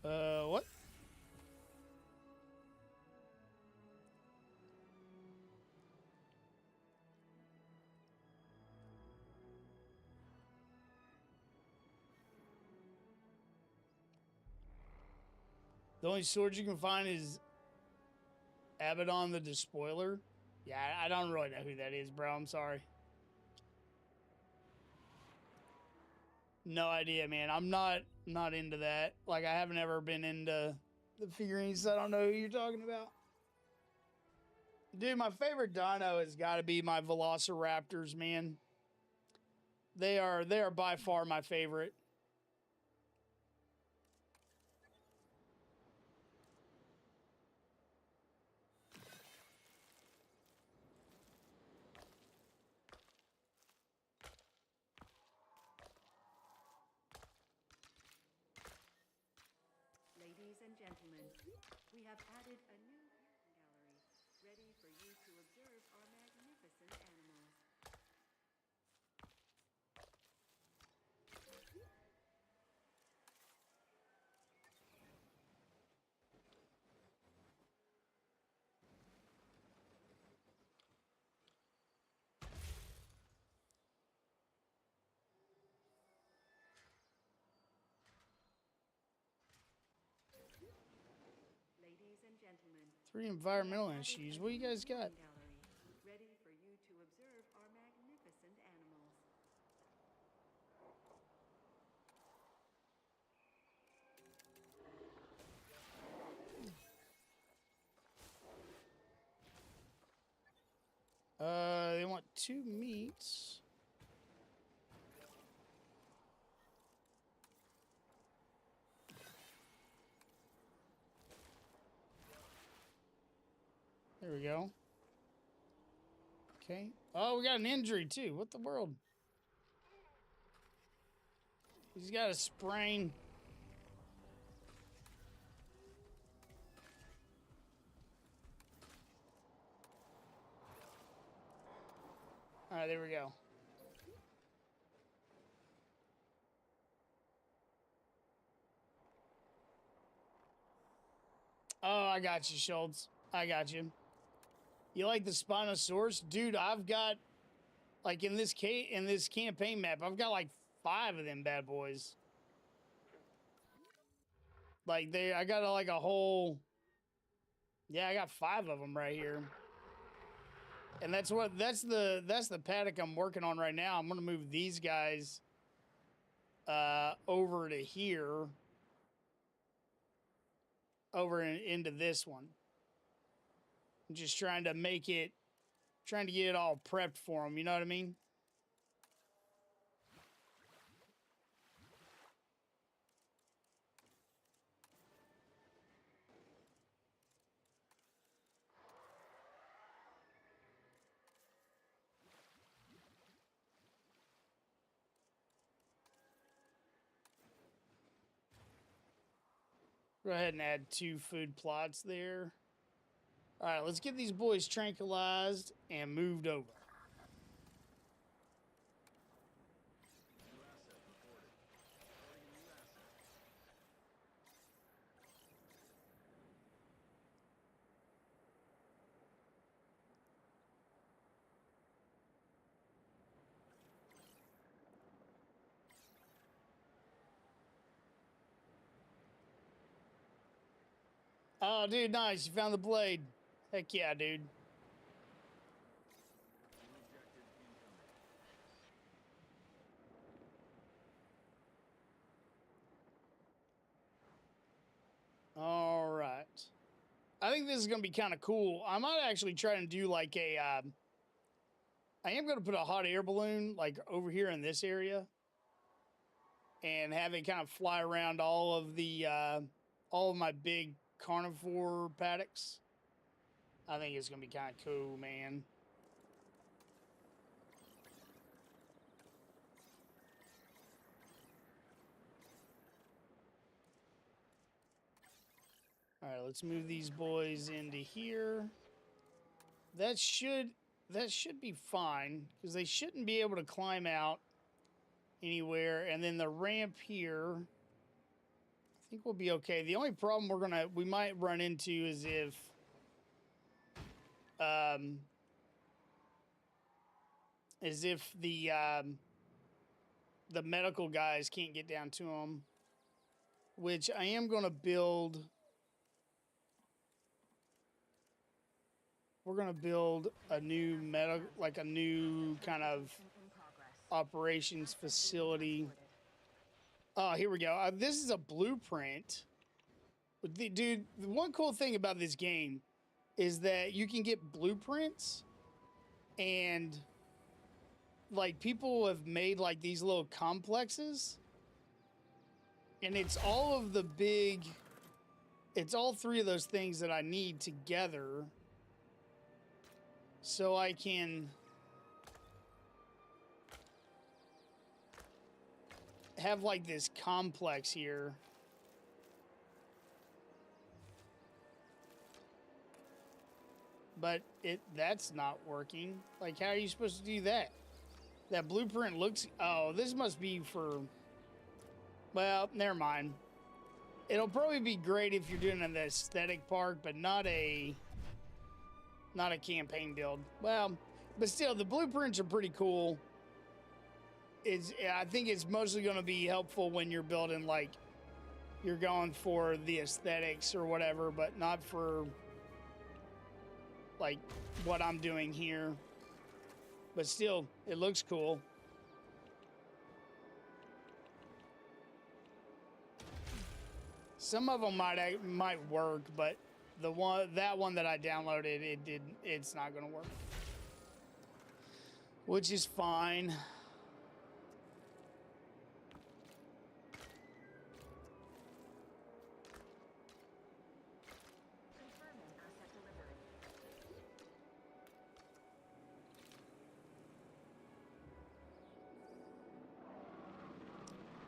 What? The only sword you can find is Abaddon the Despoiler. Yeah, I don't really know who that is, bro. I'm sorry. No idea, man. I'm not into that. Like, I haven't ever been into the figurines. I don't know who you're talking about. Dude, my favorite dino has got to be my Velociraptors, man. They are by far my favorite. Ladies and gentlemen, we have added a new gallery, ready for you to observe our magnificent animals. Ladies and gentlemen, 3 environmental issues. What you guys got? gallery, ready for you to observe our magnificent animals. They want 2 meats. There we go. Okay. Oh, we got an injury too. What the world? He's got a sprain. All right, there we go. Oh, I got you, Schultz. I got you. You like the Spinosaurus? Dude, I've got, like, in this campaign map, I've got, like, 5 of them bad boys. Like, I got, like, a whole... Yeah, I got 5 of them right here. And that's the paddock I'm working on right now. I'm going to move these guys over to here. Into this one. I'm just trying to get it all prepped for them, you know what I mean? Go ahead and add 2 food plots there. All right, let's get these boys tranquilized and moved over. Oh, dude, nice. You found the blade. Heck yeah, dude. All right. I think this is going to be kind of cool. I might actually try and do like a... I am going to put a hot air balloon like over here in this area. And have it kind of fly around all of my big carnivore paddocks. I think it's going to be kind of cool, man. All right, let's move these boys into here. That should be fine because they shouldn't be able to climb out anywhere. And then the ramp here, I think we'll be okay. The only problem we might run into is if the medical guys can't get down to them, which I am going to build. We're going to build a new a new kind of operations facility. Oh, here we go. This is a blueprint. Dude, the one cool thing about this game is that you can get blueprints and like people have made like these little complexes and it's all 3 of those things that I need together so I can have like this complex here. But that's not working. Like, how are you supposed to do that? That blueprint looks... Oh, this must be for... Well, never mind. It'll probably be great if you're doing an aesthetic park, but not a campaign build. Well, but still, the blueprints are pretty cool. I think it's mostly going to be helpful when you're building, like, you're going for the aesthetics or whatever, but not for, like, what I'm doing here. But still, it looks cool. Some of them might work, but that one that I downloaded, it's not going to work. Which is fine.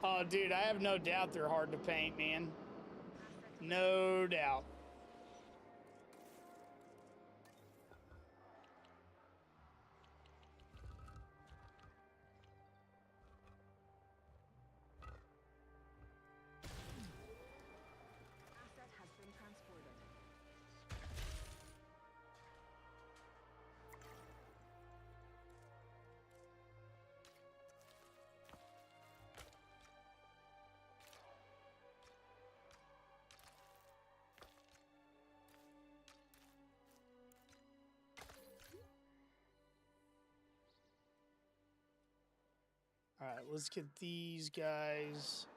Oh, dude, I have no doubt they're hard to paint, man. No doubt. Asset has been transported. All right, let's get these guys.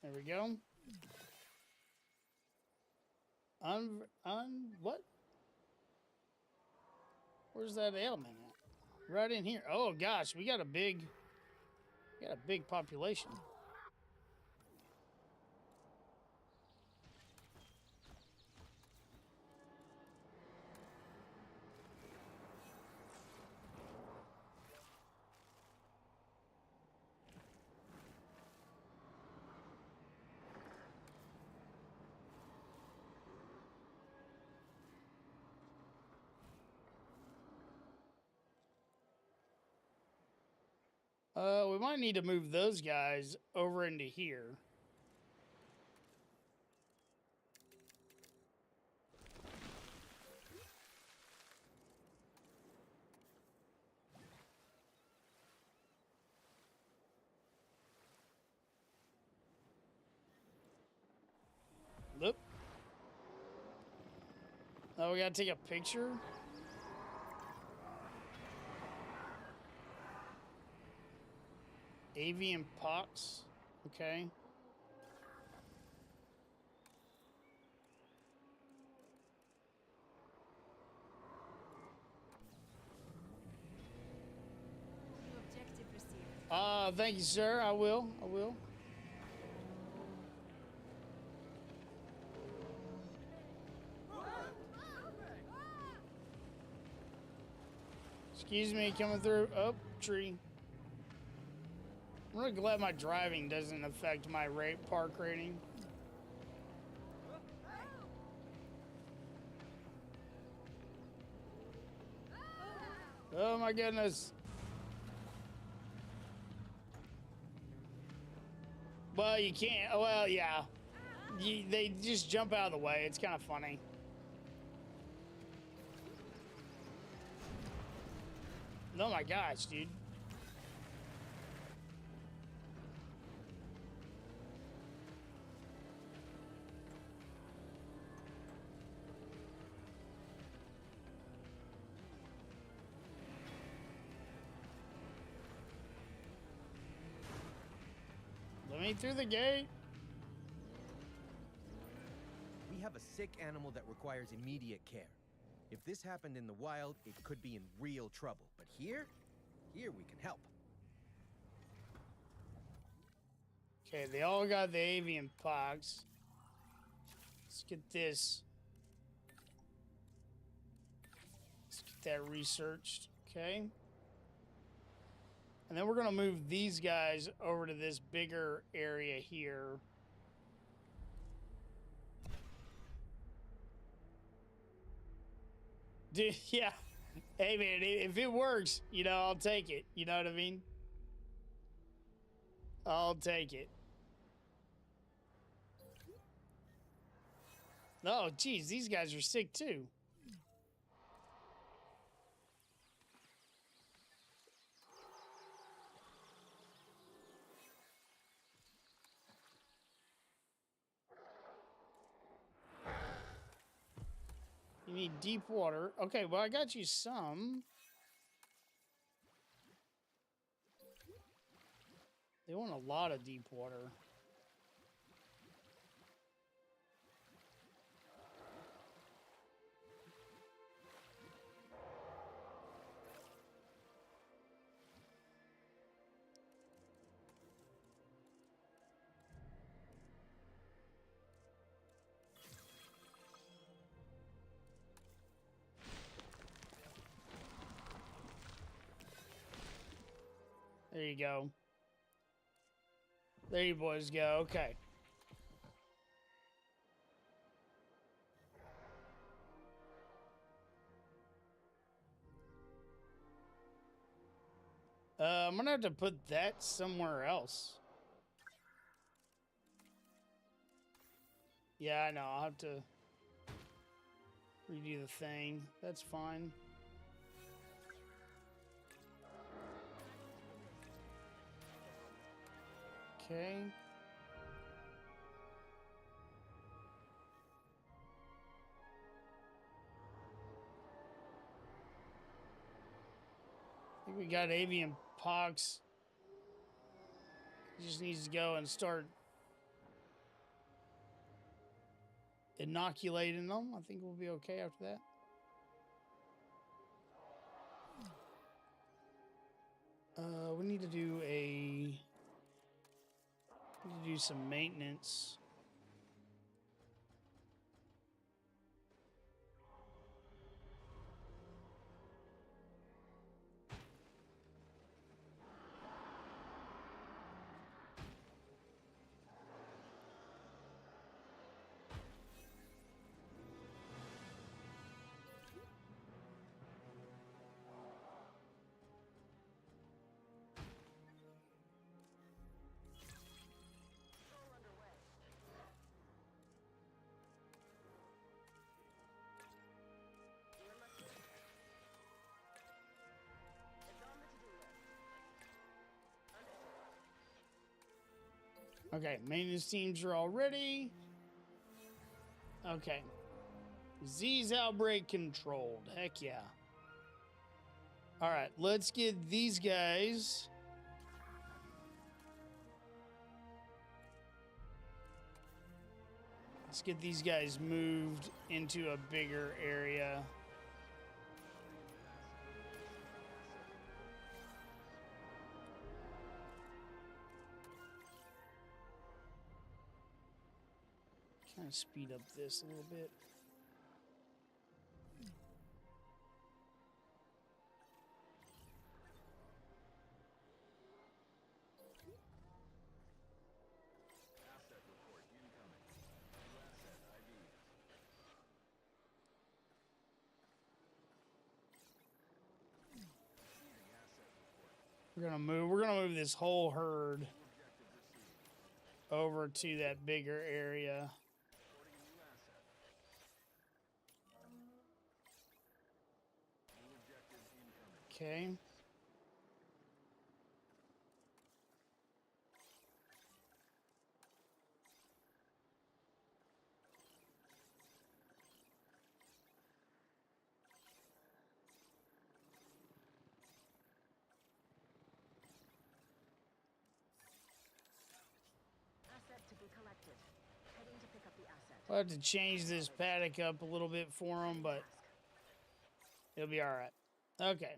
There we go. What? Where's that ailment at? Right in here. Oh gosh, we got a big population. We might need to move those guys over into here. Look. Oh, we gotta take a picture? Avian pox. Okay. New objective received. Thank you, sir. I will. Excuse me, coming through. Oh, tree. I'm really glad my driving doesn't affect my park rating. Oh my goodness. Well, you can't. Well, yeah. They just jump out of the way. It's kind of funny. Oh my gosh, dude. Let me through the gate. We have a sick animal that requires immediate care. If this happened in the wild, it could be in real trouble. But here we can help. Okay, they all got the avian pox. Let's get this. Let's get that researched. Okay. And then we're going to move these guys over to this bigger area here. Dude, yeah. Hey, man, if it works, you know, I'll take it. You know what I mean? I'll take it. Oh, geez, these guys are sick, too. You need deep water. Okay, well, I got you some. They want a lot of deep water. There you go. There you boys go. Okay. I'm gonna have to put that somewhere else. Yeah, I know. I'll have to redo the thing. That's fine. Okay. we got avian pox. He just needs to go and start inoculating them. I think we'll be okay after that. We need to do some maintenance. Okay, maintenance teams are all ready. Okay. Disease outbreak controlled. Heck yeah. All right, let's get these guys. Let's get these guys moved into a bigger area. Kind of speed up this a little bit. Asset report incoming. Asset ID. Receiving asset report. We're gonna move this whole herd New objective received. over to that bigger area. Reporting a new asset. New objective incoming. Okay. Asset to be collected. Heading to pick up the asset. I'll have to change this paddock up a little bit for them, but it'll be all right. Okay.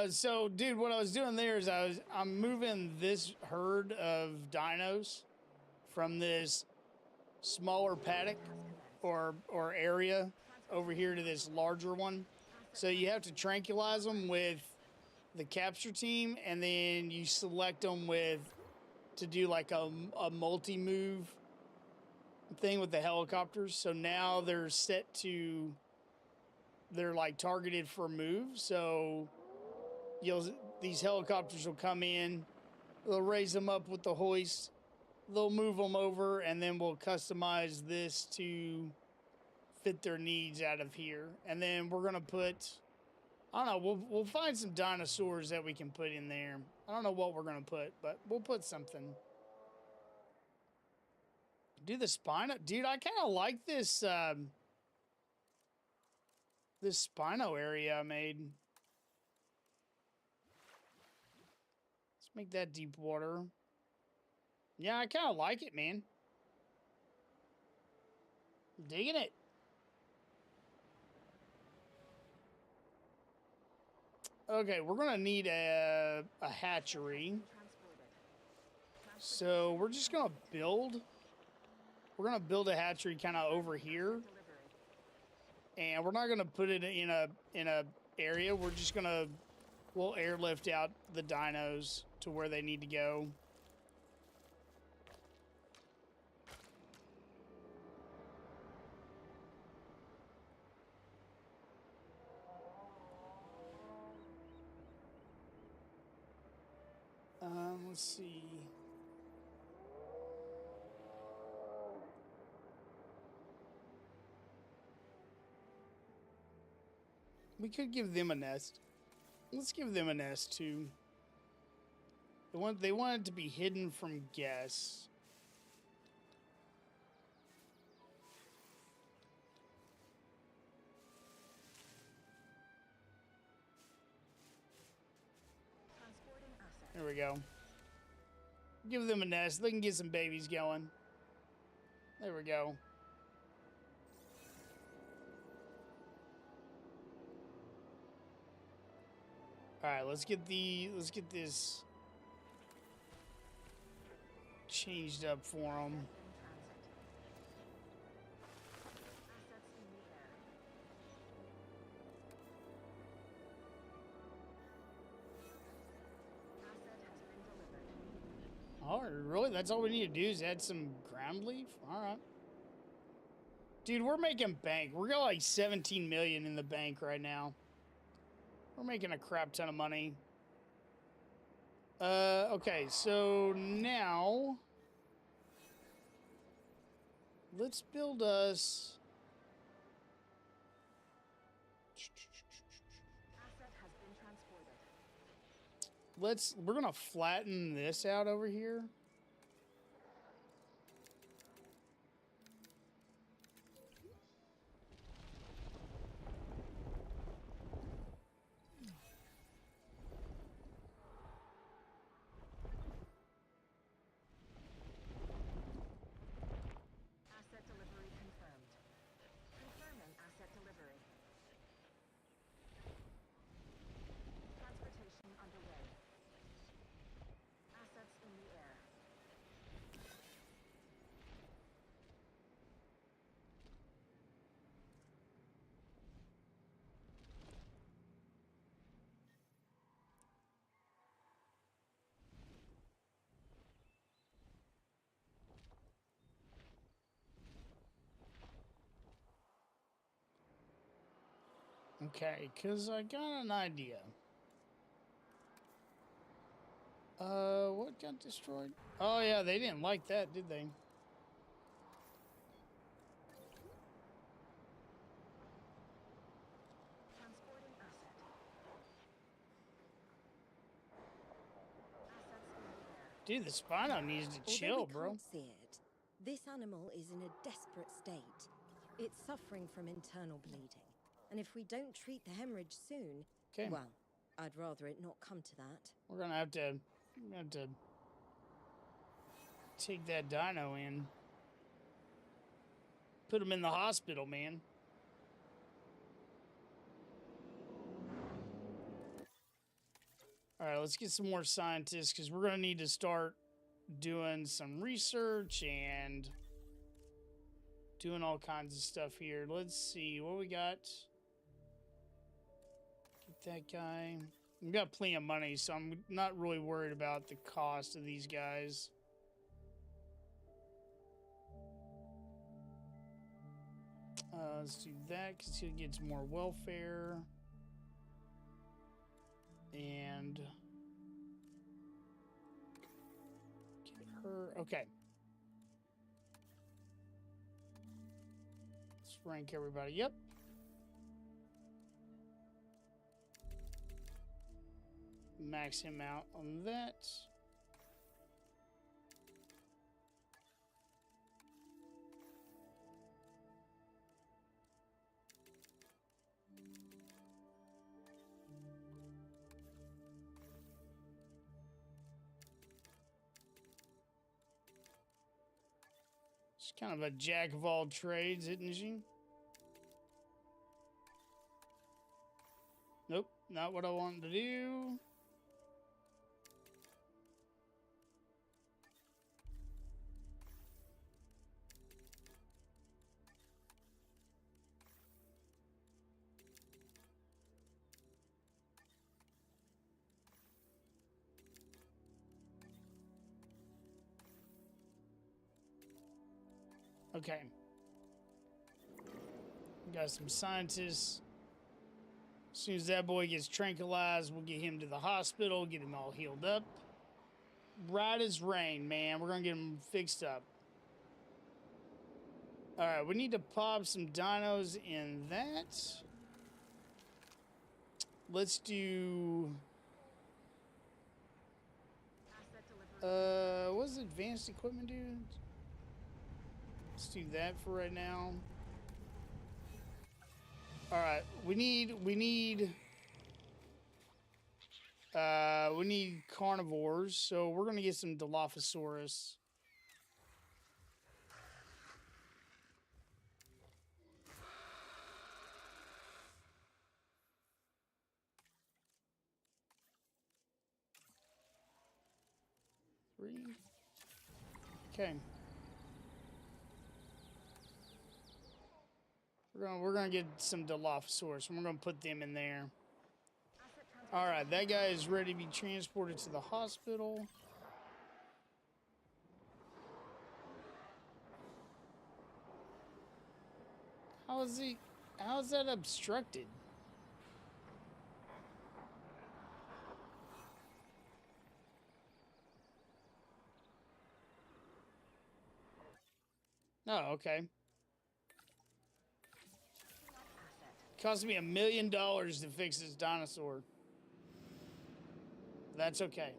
So, dude, what I was doing there is I'm moving this herd of dinos from this smaller paddock or area over here to this larger one. So you have to tranquilize them with the capture team, and then you select them to do like a multi-move thing with the helicopters. So now they're like targeted for moves. So these helicopters will come in, they'll raise them up with the hoist, they'll move them over, and then we'll customize this to fit their needs out of here. And then we're gonna put, I don't know, we'll find some dinosaurs that we can put in there. I don't know what we're gonna put, but we'll put something. Do the Spino, dude. I kind of like this this Spino area I made. Let's make that deep water. Yeah, I kind of like it, man. I'm digging it. Okay, we're gonna need a hatchery. So we're just gonna build. We're gonna build a hatchery kind of over here, and we're not gonna put it in a area. We're just we'll airlift out the dinos to where they need to go. Let's see. We could give them a nest. Let's give them a nest too. They want it to be hidden from guests. we go. Give them a nest. They can get some babies going. There we go. All right, let's get this changed up for them. Oh, really? That's all we need to do is add some ground leaf? All right. Dude, we're making bank. We're got like 17 million in the bank right now. We're making a crap ton of money. Okay, so now let's build us. We're gonna flatten this out over here. Asset delivery confirmed. Confirming asset delivery. Transportation underway. Assets in the air. Okay, because I got an idea. What got destroyed? Oh, yeah, they didn't like that, did they? Transporting asset. Assets in the air. Dude, the Spino needs to chill, Although we bro. can't see it, this animal is in a desperate state. It's suffering from internal bleeding. And if we don't treat the hemorrhage soon, Okay. well, I'd rather it not come to that. We're gonna have to take that dino in. Put him in the hospital, man. All right, let's get some more scientists because we're gonna need to start doing some research and doing all kinds of stuff here. Let's see what we got. Get that guy. We've got plenty of money, so I'm not really worried about the cost of these guys. Let's do that because he gets more welfare. And get her. Okay. Let's rank everybody. Yep. Max him out on that. She's kind of a jack of all trades, isn't she? Nope, not what I wanted to do. Okay. We got some scientists. As soon as that boy gets tranquilized, we'll get him to the hospital, get him all healed up. Right as rain, man. We're going to get him fixed up. All right, we need to pop some dinos in that. Let's do... what's advanced equipment do? Let's do that for right now. All right, we need We need carnivores, so we're gonna get some Dilophosaurus. Three. Okay. We're gonna get some Dilophosaurus, and we're gonna put them in there. All right, that guy is ready to be transported to the hospital. How is he? How is that obstructed? Oh, okay. Cost me $1 million to fix this dinosaur. That's okay.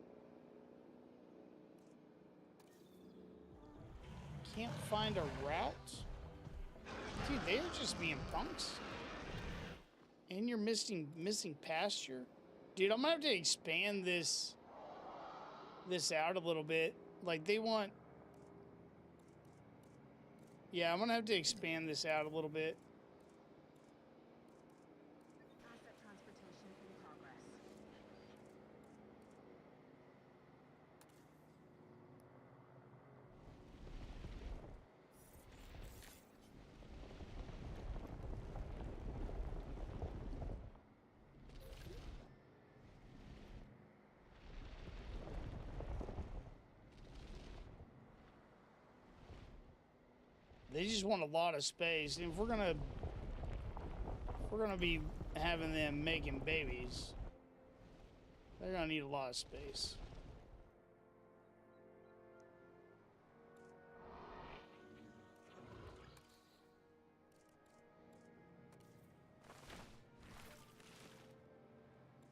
Can't find a route? Dude, they're just being punks. And you're missing pasture? Dude, I'm gonna have to expand this out a little bit. Like, they want... Yeah, I'm gonna have to expand this out a little bit. Asset transportation in progress. They just want a lot of space. And if we're gonna be having them making babies, they're gonna need a lot of space.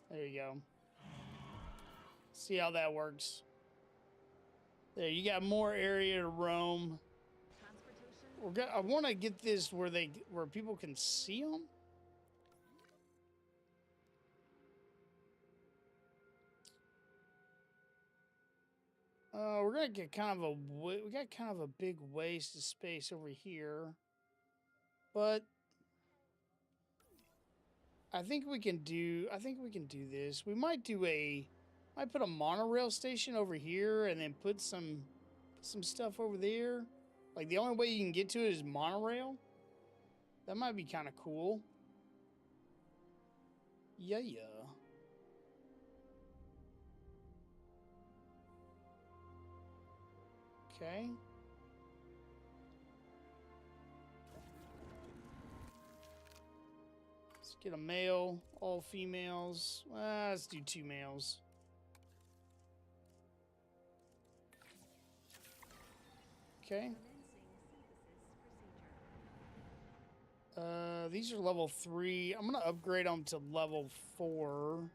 There you go. See how that works. There, you got more area to roam. I want to get this where people can see them. We're gonna get we got kind of a big waste of space over here, but I think we can do this. We might put a monorail station over here and then put some stuff over there. Like, the only way you can get to it is monorail. That might be kind of cool. Yeah. Okay. Let's get a male, all females. Let's do 2 males. Okay. These are level 3. I'm gonna upgrade them to level 4.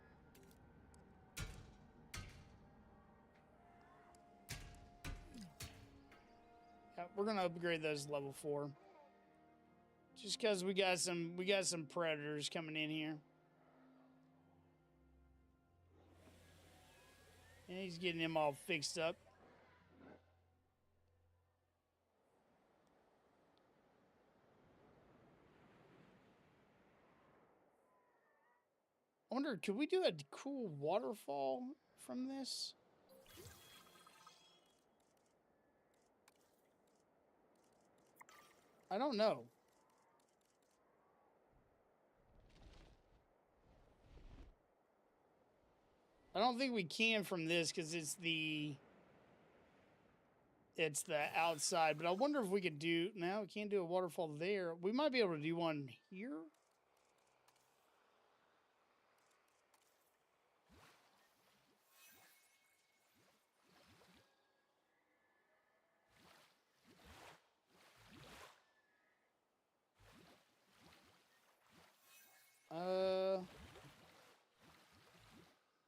Yeah, we're gonna upgrade those to level 4. Just because we got some predators coming in here. And he's getting them all fixed up. I wonder, could we do a cool waterfall from this? I don't know. I don't think we can from this because it's the outside, but I wonder if we could do... No, we can't do a waterfall there. We might be able to do one here.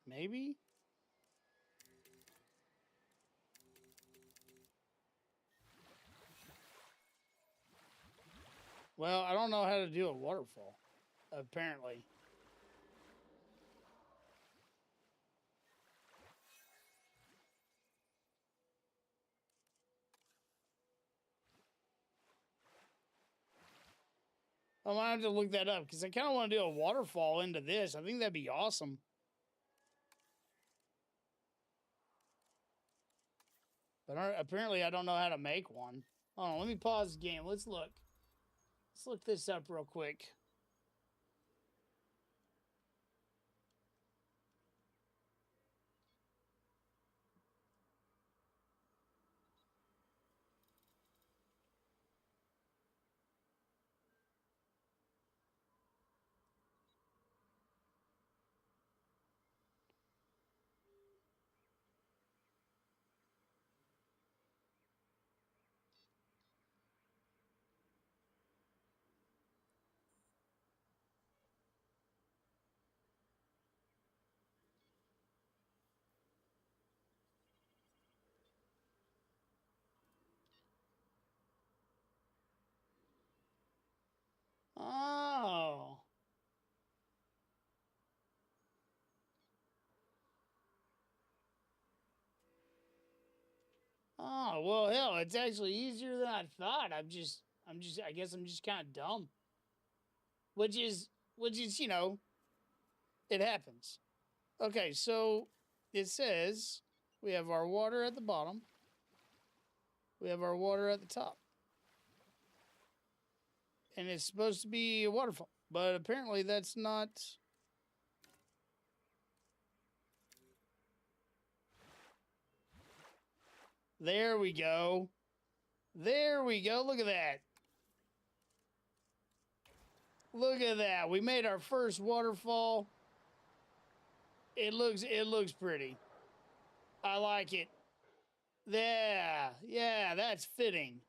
Maybe? Well, I don't know how to do a waterfall, apparently. I might have to look that up because I kind of want to do a waterfall into this. I think that'd be awesome. But apparently I don't know how to make one. Hold on, let me pause the game. Let's look. Let's look this up real quick. Oh. Oh, well, hell, it's actually easier than I thought. I guess I'm just kind of dumb. Which is, you know, it happens. Okay, so it says we have our water at the bottom. We have our water at the top. And it's supposed to be a waterfall. But apparently that's not... There we go. There we go. Look at that. Look at that. We made our first waterfall. It looks pretty. I like it. Yeah, that's fitting.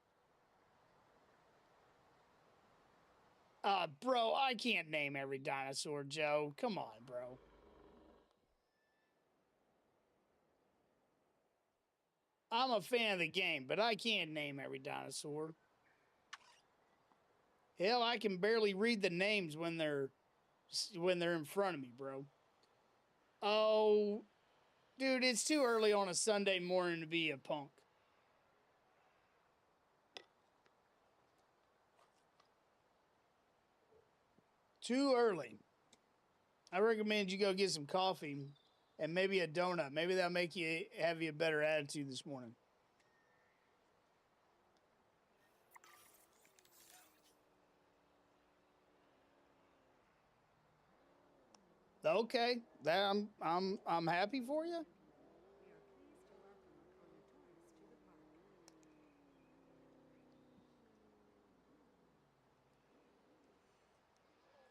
Bro, I can't name every dinosaur, Joe. Come on, bro. I'm a fan of the game, but I can't name every dinosaur. Hell, I can barely read the names when they're in front of me, bro. Oh, dude, it's too early on a Sunday morning to be a punk. Too early. I recommend you go get some coffee and maybe a donut. Maybe that'll make you have a better attitude this morning. Okay, that I'm happy for you.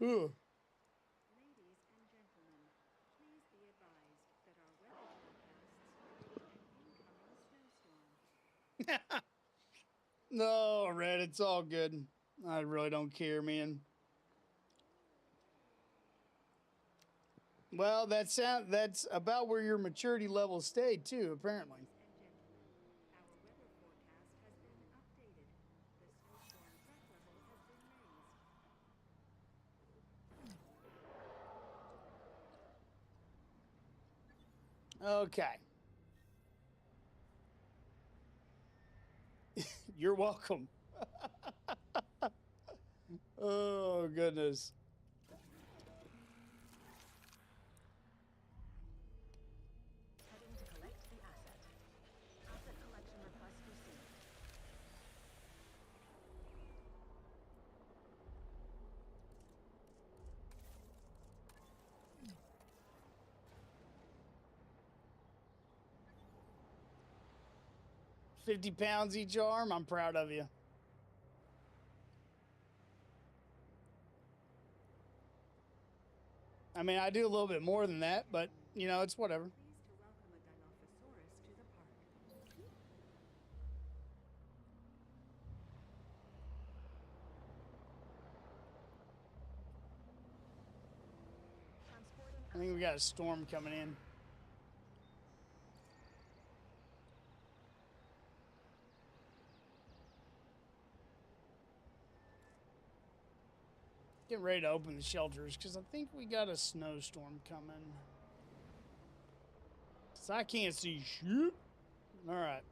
Ooh. Ladies and gentlemen, please be advised that our weather forecasts predict an incoming snowstorm. No, Red, it's all good. I really don't care, man. Well, that's about where your maturity level stayed too, apparently. Our weather forecast has been updated. The snowstorm threat level has been raised. Okay. You're welcome. Oh, goodness. Heading to collect the asset. Asset collection request received. £50 each arm. I'm proud of you. I mean, I do a little bit more than that, but, you know, it's whatever. Pleased to welcome a Dilophosaurus to the park. Transporting I think we got a storm coming in. Getting ready to open the shelters because I think we got a snowstorm coming. So I can't see shit. All right.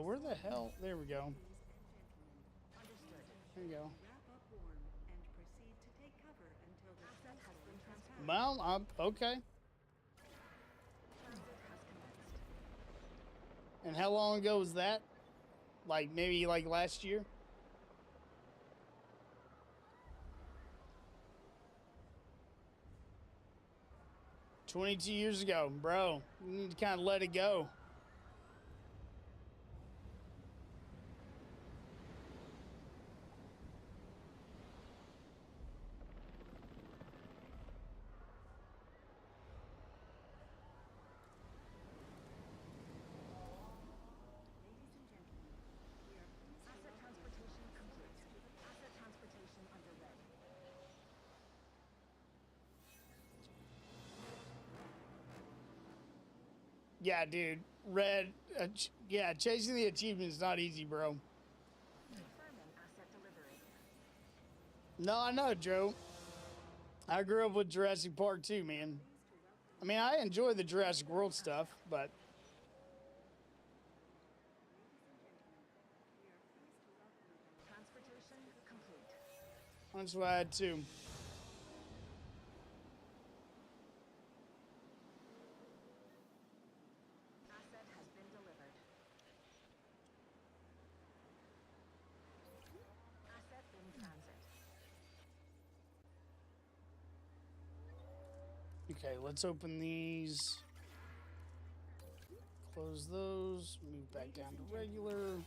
Where the hell? There we go. There you go. Wrap up warm and proceed to take cover until the Asset has been transferred. Well, okay. Transit has commenced. And how long ago was that? Like maybe like last year? "22 years ago, bro. You need to kind of let it go." Asset transportation complete. Asset transportation underway. Yeah, dude. Red. Yeah, chasing the achievement is not easy, bro. Confirming asset delivery. No, I know, Joe. I grew up with Jurassic Park too, man. I mean, I enjoy the Jurassic World stuff, but Transportation complete. that's what I had too. Asset has been delivered. Asset in transit. Okay, let's open these. Close those. Move back down to regular.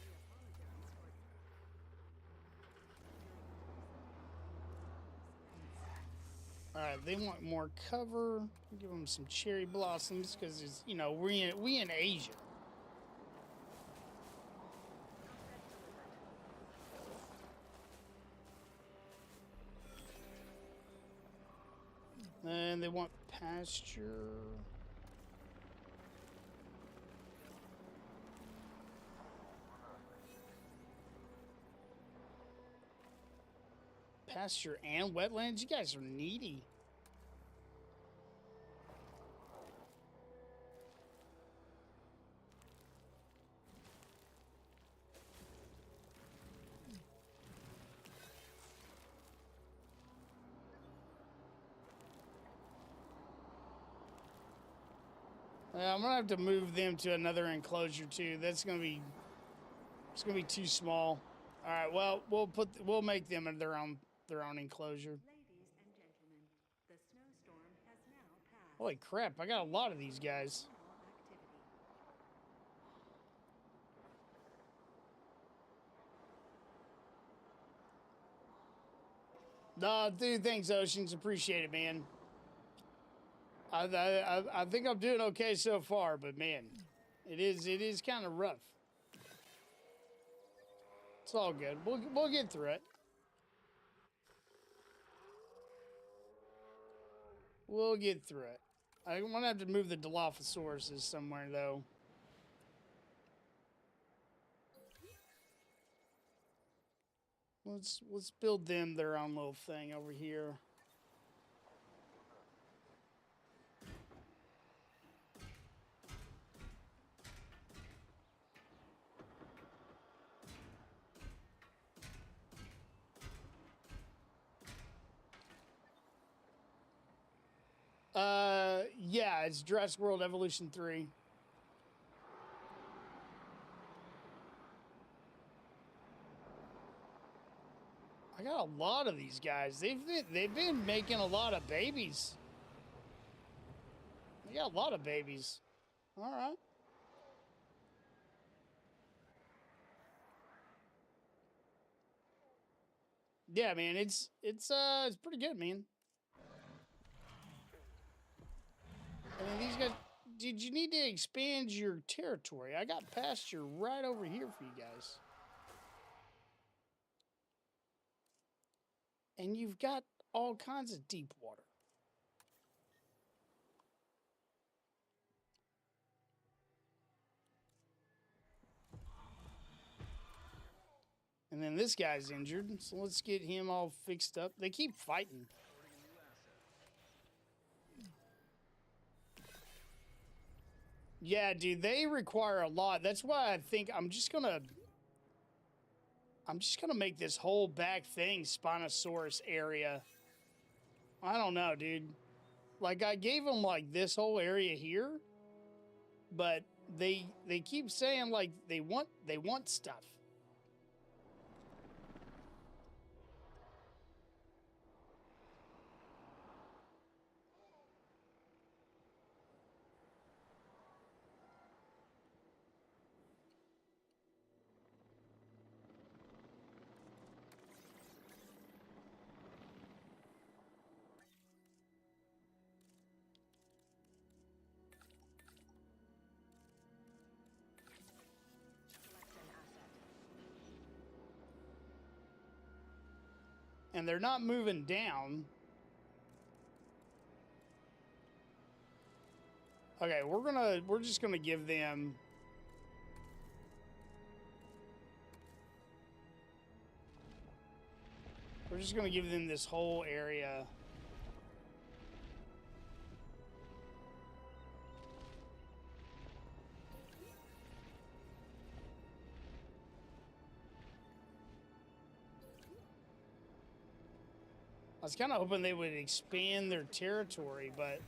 All right, they want more cover. Give them some cherry blossoms because it's, you know, we in Asia. And they want pasture. Pasture and wetlands? You guys are needy. I'm gonna have to move them to another enclosure too. It's gonna be too small. All right, well, we'll make them in their own enclosure. Ladies and gentlemen, the snowstorm has now passed. Holy crap! I got a lot of these guys. Activity. No, dude, thanks, Oceans. Appreciate it, man. I think I'm doing okay so far, but man, it is kind of rough. It's all good. We'll get through it. We'll get through it. I'm gonna have to move the Dilophosaurus somewhere though. Let's build them their own little thing over here. Yeah, it's Jurassic World Evolution 3. I got a lot of these guys. They've been making a lot of babies. They got a lot of babies. All right. Yeah, man, it's pretty good, man. I mean, these guys. Did you need to expand your territory? I got pasture right over here for you guys. And you've got all kinds of deep water. And then this guy's injured, so let's get him all fixed up. They keep fighting. Yeah, dude, they require a lot. That's why I think I'm just gonna make this whole back thing Spinosaurus area. I don't know, dude. Like, I gave them, like, this whole area here, but they keep saying, like, they want stuff. And they're not moving down. Okay, we're just gonna give them. We're just gonna give them this whole area. I was kind of hoping they would expand their territory, but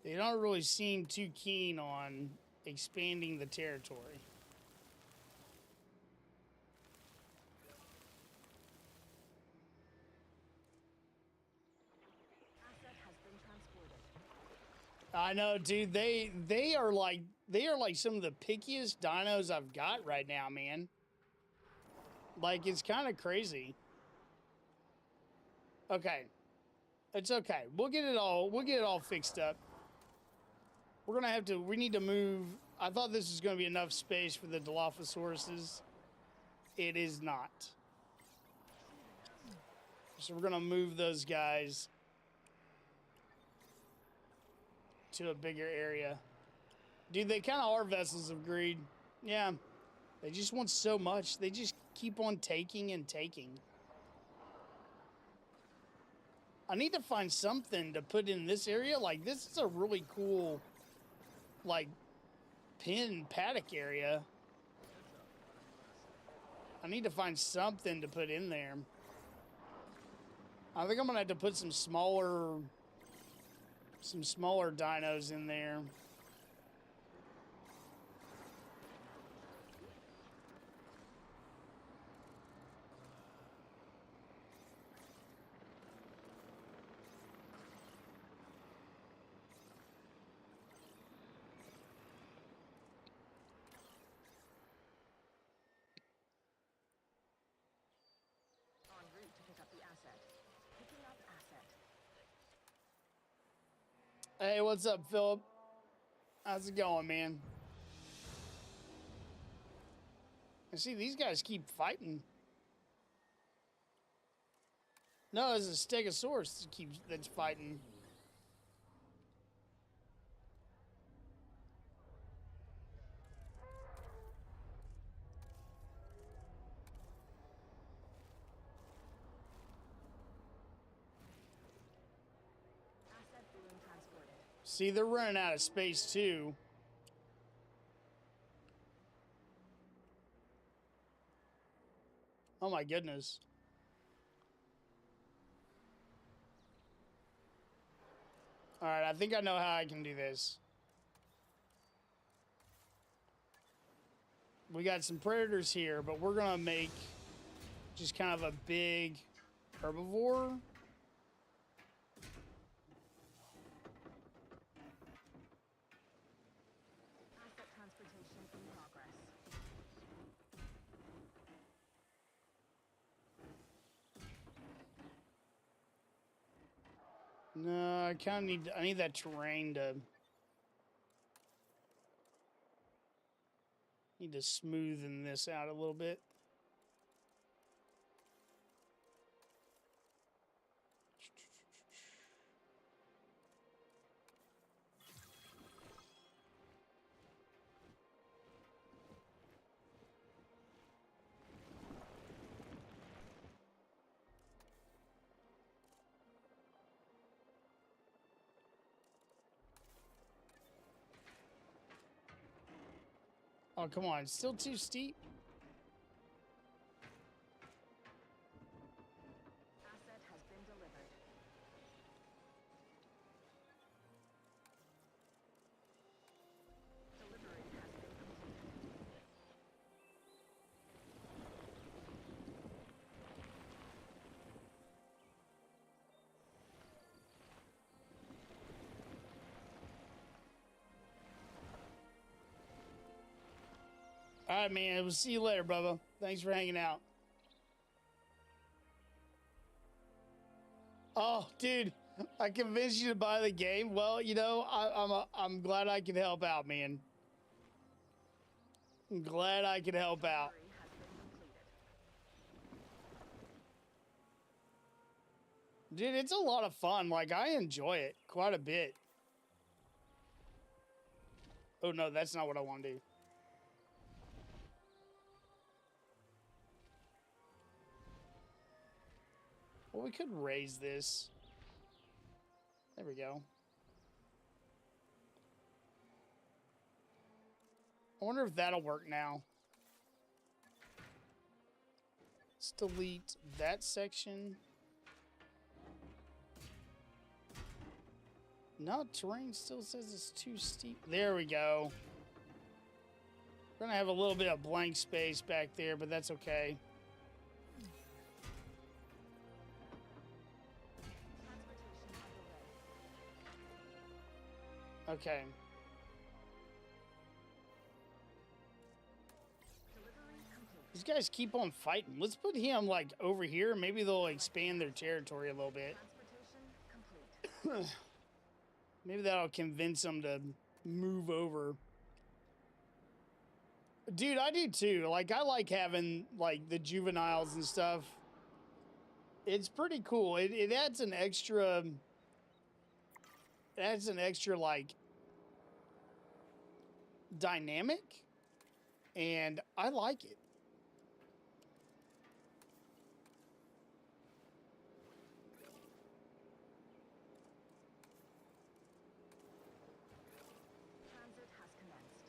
they don't really seem too keen on expanding the territory. Asset has been transported. I know, dude. They are like some of the pickiest dinos I've got right now, man. Like, it's kind of crazy. Okay. It's okay. We'll get it all fixed up. We need to move. I thought this was going to be enough space for the Dilophosauruses. It is not. So we're going to move those guys to a bigger area. Dude, they kind of are vessels of greed. Yeah. They just want so much. They just keep on taking and taking. I need to find something to put in this area. Like, this is a really cool, like, pen paddock area. I need to find something to put in there. I think I'm gonna have to put some smaller dinos in there. En route to pick up the asset. Picking up asset. Hey, what's up, Philip? How's it going, man? I see these guys keep fighting. No, it's a Stegosaurus that's fighting. Asset being transported. See, they're running out of space too. Oh my goodness. All right, I think I know how I can do this. We got some predators here, but we're gonna make just kind of a big herbivore. Asset transportation in progress. No, I kind of need. I need that terrain to. Need to smoothen this out a little bit. Oh, come on. It's still too steep. Asset has been delivered. Delivery has been completed. All right, man. We'll see you later, brother. Thanks for hanging out. Oh, dude, I convinced you to buy the game. Well, you know, I'm glad I could help out, man. I'm glad I could help out. Delivery has been completed. Dude, it's a lot of fun. Like, I enjoy it quite a bit. Oh, no, that's not what I want to do. Well, we could raise this. There we go. I wonder if that'll work now. Let's delete that section. No, terrain still says it's too steep. There we go. We're gonna have a little bit of blank space back there, but that's okay. Okay. These guys keep on fighting. Let's put him, like, over here. Maybe they'll expand their territory a little bit. Maybe that'll convince them to move over. Dude, I do too. Like, I like having, like, the juveniles and stuff. It's pretty cool. It adds an extra... It adds an extra, like... dynamic, and I like it. Transit has commenced.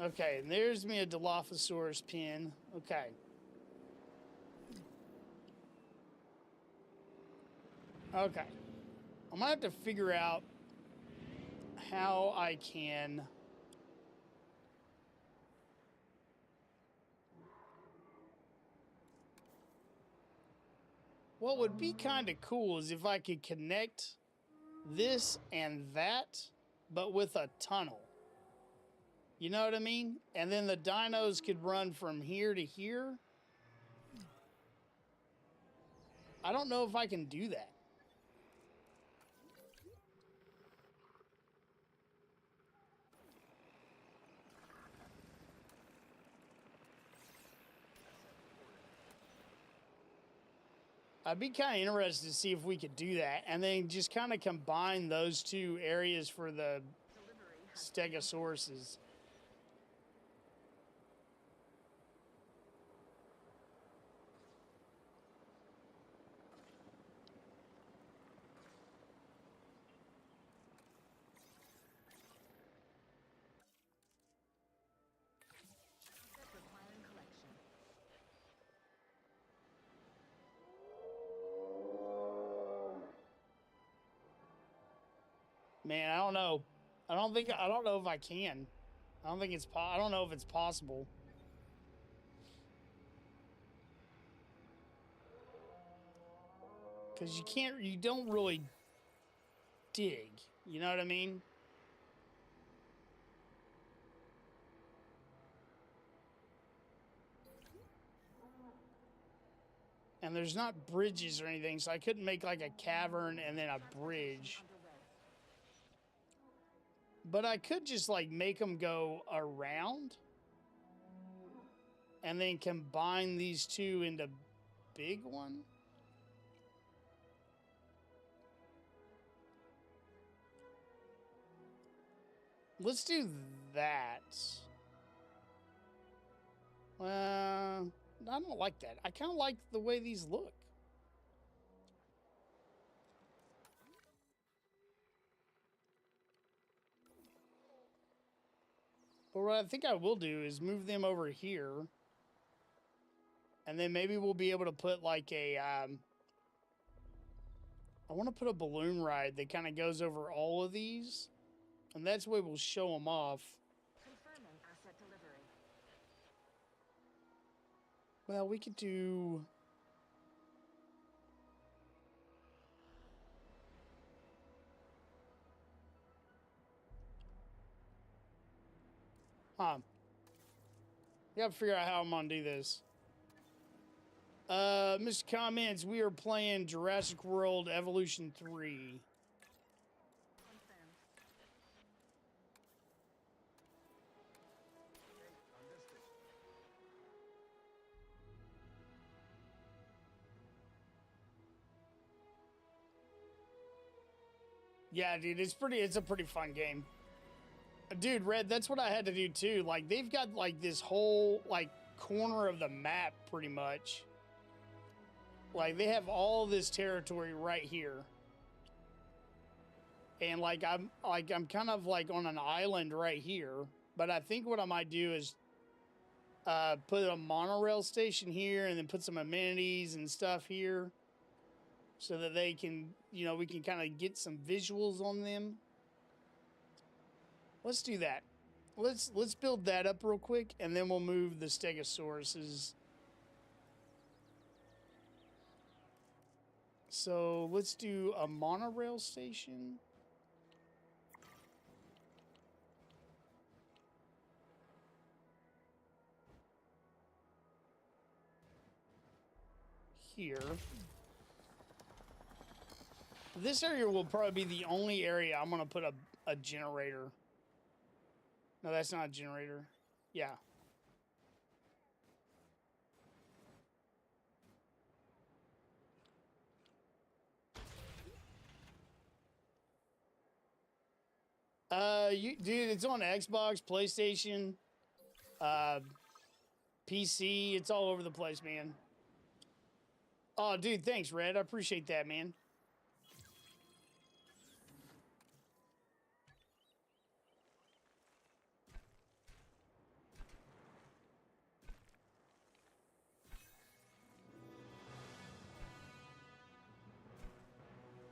Okay, and there's me a Dilophosaurus pin. Okay. Okay. I'm gonna have to figure out how I can... What would be kind of cool is if I could connect this and that, but with a tunnel. You know what I mean? And then the dinos could run from here to here. I don't know if I can do that. I'd be kind of interested to see if we could do that and then just kind of combine those two areas for the Stegosauruses. Asset requiring collection. Man, I don't know. I don't know if I can. I don't think it's I don't know if it's possible. Cuz you don't really dig. You know what I mean? And there's not bridges or anything, so I couldn't make like a cavern and then a bridge. But I could just like make them go around and then combine these two into big one. Let's do that. I don't like that. I kind of like the way these look. But what I think I will do is move them over here. And then maybe we'll be able to put like a... I want to put a balloon ride that kind of goes over all of these. And that's the way we'll show them off. Confirming asset delivery. Well, we could do... Huh. You gotta figure out how I'm gonna do this. Mr. Comments, we are playing Jurassic World Evolution 3. Yeah, dude, it's a pretty fun game. Dude, Red, that's what I had to do too. Like, they've got like this whole like corner of the map pretty much. Like, they have all this territory right here. And like I'm kind of like on an island right here. But I think what I might do is put a monorail station here and then put some amenities and stuff here. So that they can, you know, we can kind of get some visuals on them. Let's do that. Let's build that up real quick, and then we'll move the Stegosauruses. So let's do a monorail station. Here. This area will probably be the only area I'm going to put a generator. No, that's not a generator. Yeah. Dude, it's on Xbox, PlayStation, PC. It's all over the place, man. Oh, dude, thanks, Red. I appreciate that, man.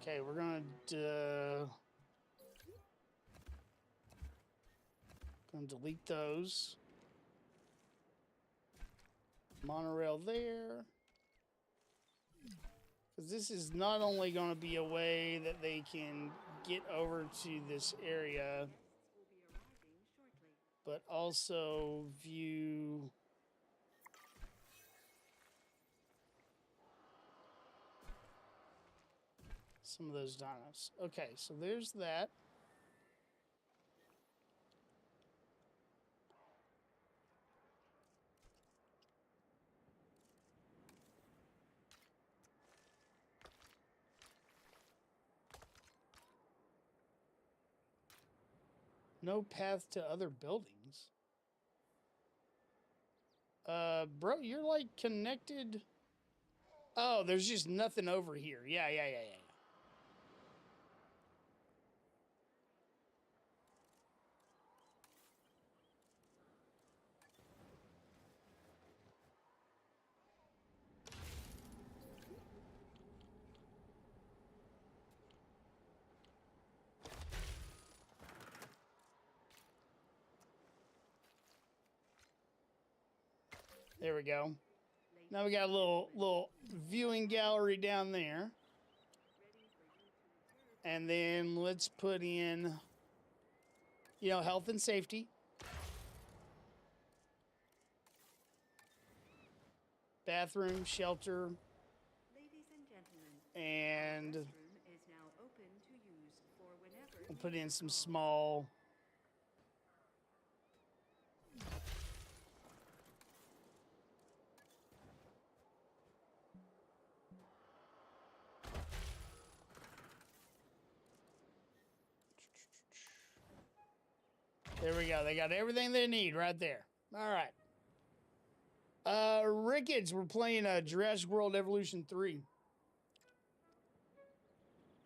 Okay, we're gonna delete those. Monorail there. Because this is not only going to be a way that they can get over to this area, but also view some of those dinos. Okay, so there's that. No path to other buildings. Bro, you're like connected. Oh, there's just nothing over here. Yeah. There we go. Now we got a little viewing gallery down there. And then let's put in, you know, health and safety. Bathroom, shelter. Ladies and gentlemen, And the restroom is now open to use for whenever we'll you put in so some call. small. There we go. They got everything they need right there. All right. Ricketts, we're playing Jurassic World Evolution 3.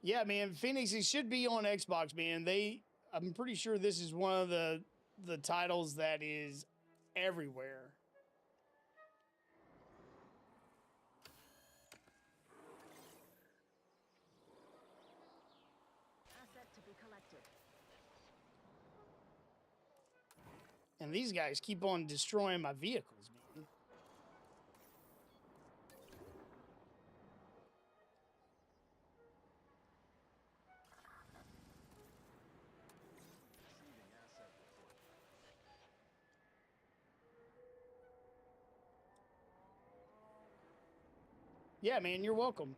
Yeah, man, Phoenix, it should be on Xbox, man. I'm pretty sure this is one of the titles that is everywhere. Asset to be collected. And these guys keep on destroying my vehicles, man. Yeah, man, you're welcome.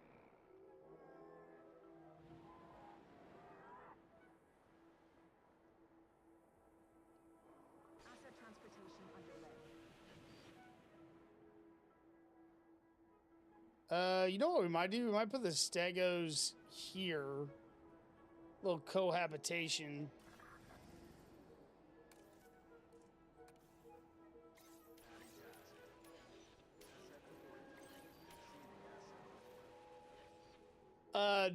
Asset transportation underway. You know what we might do? We might put the stegos here. Little cohabitation.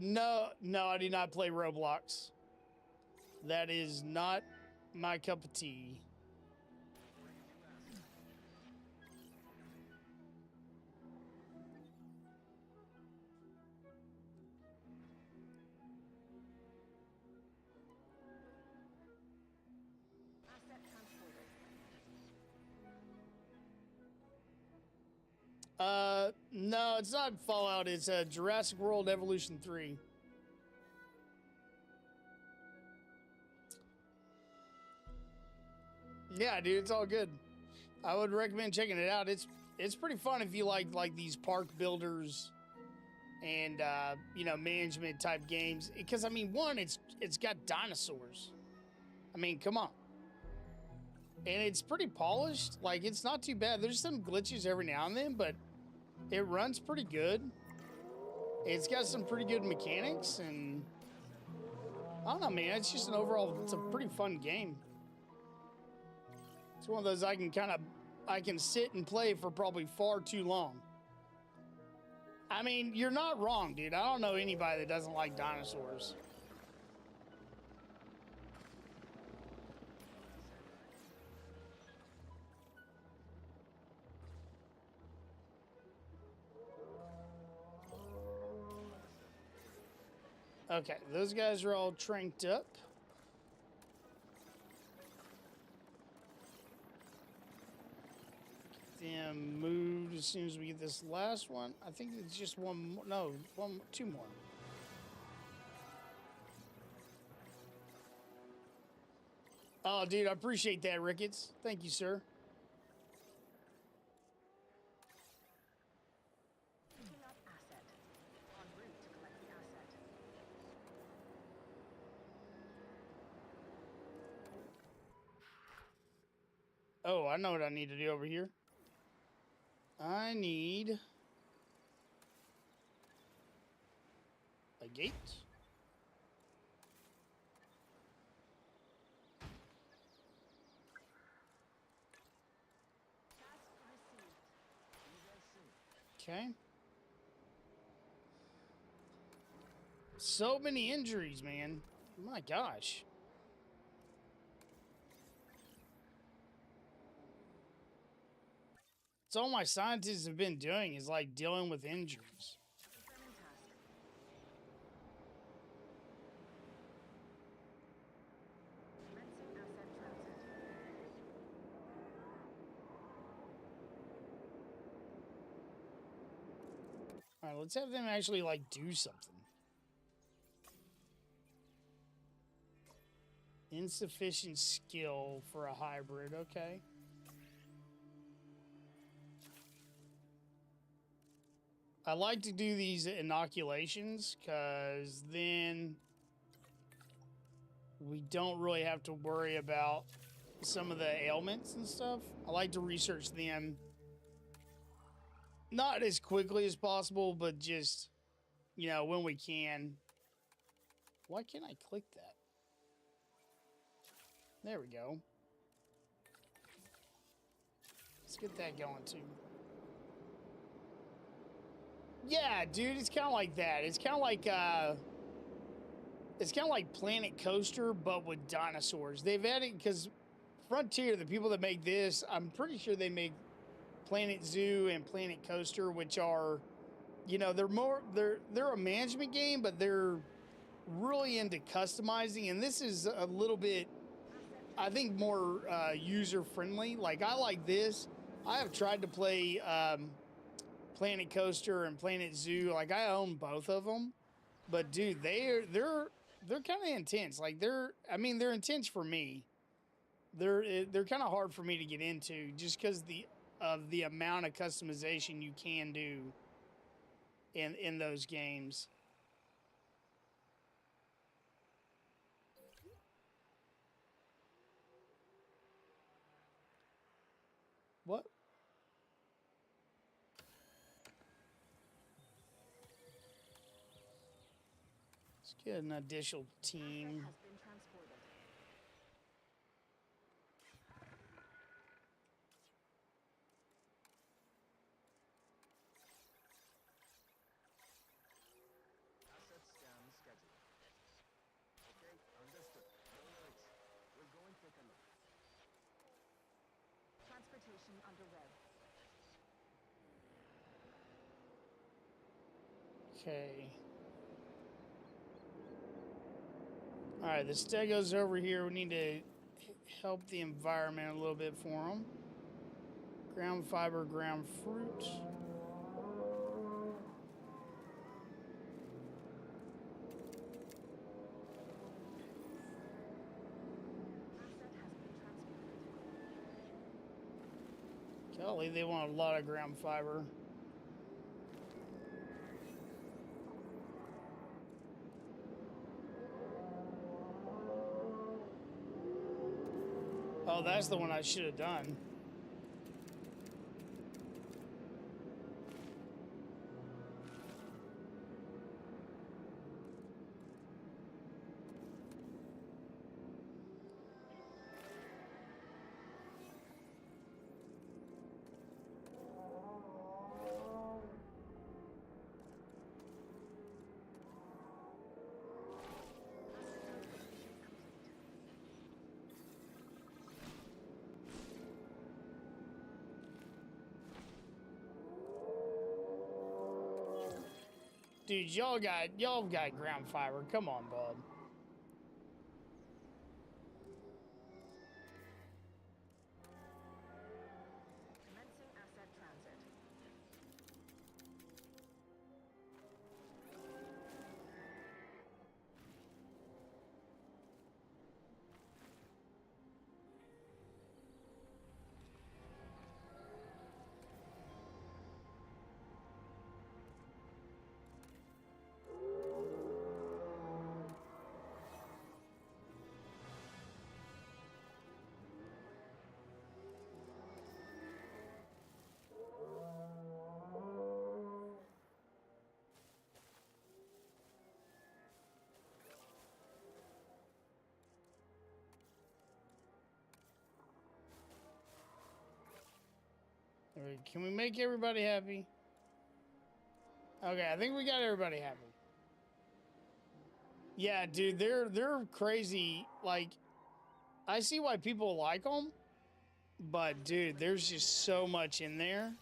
No, I do not play Roblox. That is not my cup of tea. Asset transported. No, it's not Fallout. It's Jurassic World Evolution 3. Yeah, dude, it's all good. I would recommend checking it out. It's pretty fun if you like these park builders and you know, management type games. Because I mean, one, it's got dinosaurs. I mean, come on. And it's pretty polished. Like, it's not too bad. There's some glitches every now and then, but it runs pretty good. It's got some pretty good mechanics, and I don't know, man. It's just it's a pretty fun game. It's one of those I can sit and play for probably far too long. I mean, you're not wrong, dude. I don't know anybody that doesn't like dinosaurs. Okay, those guys are all tranked up. Get them moved as soon as we get this last one. I think it's just one more. No, two more. Oh, dude, I appreciate that, Ricketts. Thank you, sir. Picking up asset. En route to collect the asset. Oh, I know what I need to do over here. I need a gate. Okay. So many injuries, man. My gosh. It's all my scientists have been doing is like dealing with injuries. Confirming task. Commencing asset transit. All right, let's have them actually like do something. Insufficient skill for a hybrid, okay. I like to do these inoculations because then we don't really have to worry about some of the ailments and stuff. I like to research them not as quickly as possible, but just, you know, when we can. Why can't I click that? There we go. Let's get that going too. Yeah, dude, it's kind of like that. It's kind of like Planet Coaster, but with dinosaurs. They've added, because Frontier, the people that make this, I'm pretty sure they make Planet Zoo and Planet Coaster, which are, you know, they're a management game, but they're really into customizing. And this is a little bit, I think, more user friendly. Like, I like this. I have tried to play Planet Coaster and Planet Zoo. Like, I own both of them, but dude, they're kind of intense. Like, they're intense for me. They're kind of hard for me to get into just because of the amount of customization you can do in those games. What? Let's get an additional team. Transportation under rev. Okay. All right, the Stego's over here. We need to help the environment a little bit for them. Ground fiber, ground fruit. Golly, they want a lot of ground fiber. Oh, that's the one I should have done. Dude, y'all got ground fiber. Come on, bud. Commencing asset transit. All right, can we make everybody happy? Okay, I think we got everybody happy. Yeah, dude, they're crazy. Like, I see why people like them, but dude, there's just so much in there.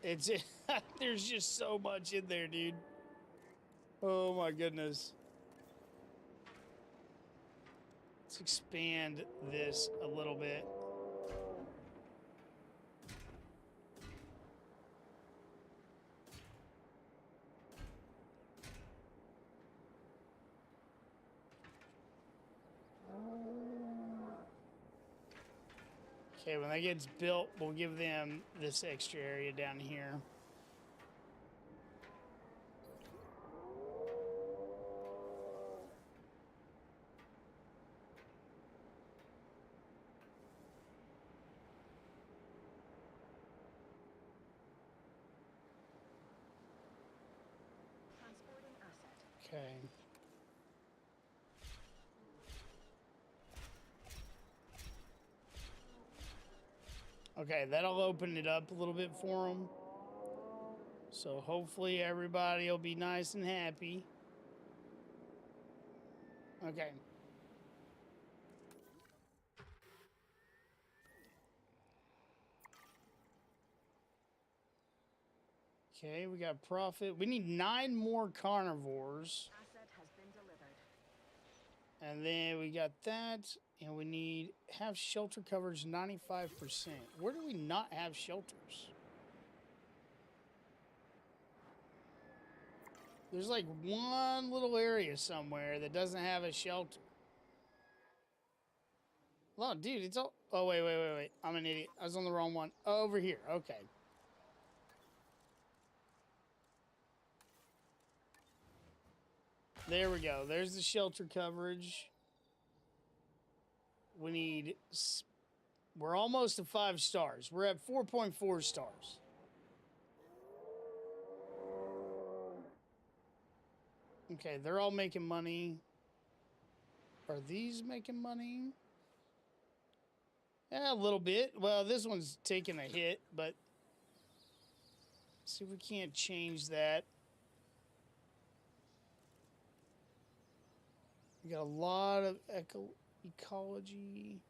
It's there's just so much in there, dude. Oh my goodness. Let's expand this a little bit. Okay, when that gets built, we'll give them this extra area down here. Transporting asset. Okay. Okay, that'll open it up a little bit for them. So hopefully everybody will be nice and happy. Okay. Okay, we got profit. We need 9 more carnivores. Asset has been delivered. And then we got that. And we need have shelter coverage 95%. Where do we not have shelters? There's like one little area somewhere that doesn't have a shelter. Oh, dude, it's all... Oh, wait. I'm an idiot. I was on the wrong one. Over here. Okay. There we go. There's the shelter coverage. We need... We're almost to 5 stars. We're at 4.4 stars. Okay, they're all making money. Are these making money? Yeah, a little bit. Well, this one's taking a hit, but... See if we can't change that. We got a lot of ecology.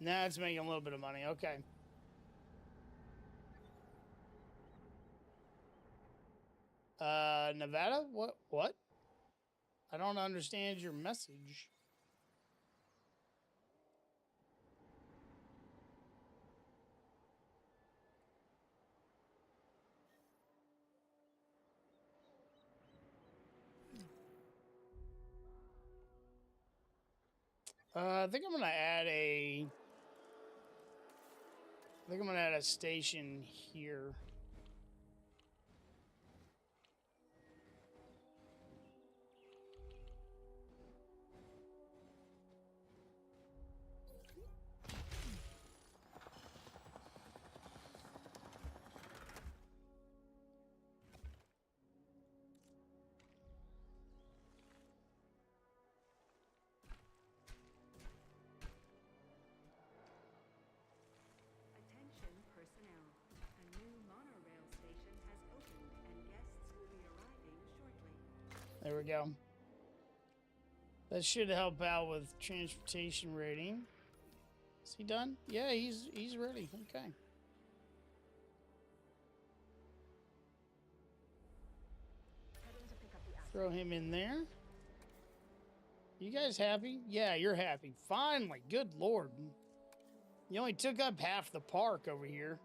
Now it's making a little bit of money. Okay. Nevada? What? I don't understand your message. I think I'm gonna add a... I think I'm gonna add a station here. Attention personnel. A new monorail station has opened and guests will be arriving shortly. There we go. That should help out with transportation rating. Is he done? Yeah, he's ready. Okay. Heading to pick up the asset. Throw him in there. You guys happy? Yeah, you're happy. Finally. Good Lord. You only took up half the park over here.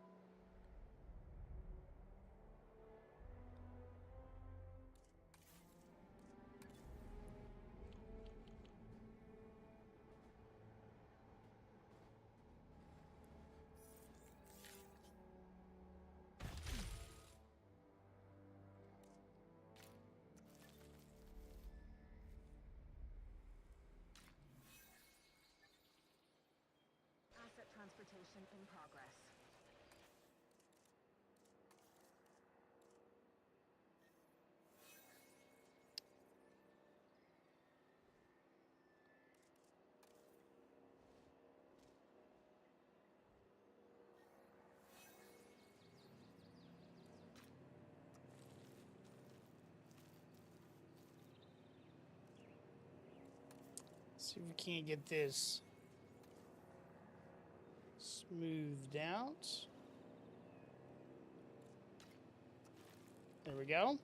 Asset transportation in progress. See if we can't get this smoothed out. There we go.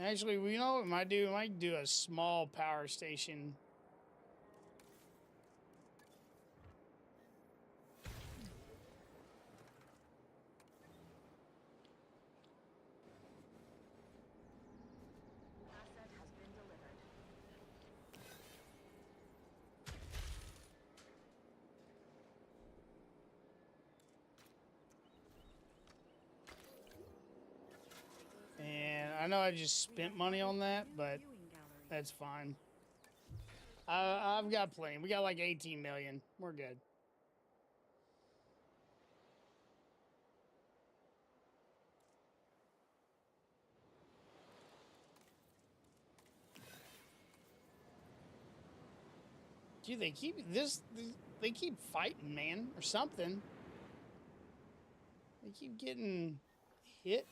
Actually, you know what we might do? We might do a small power station. Asset has been delivered. And I know I just spent money on that, but that's fine. I've got plenty. We got like 18 million. We're good. Dude, they keep they keep fighting, man, or something. They keep getting hit.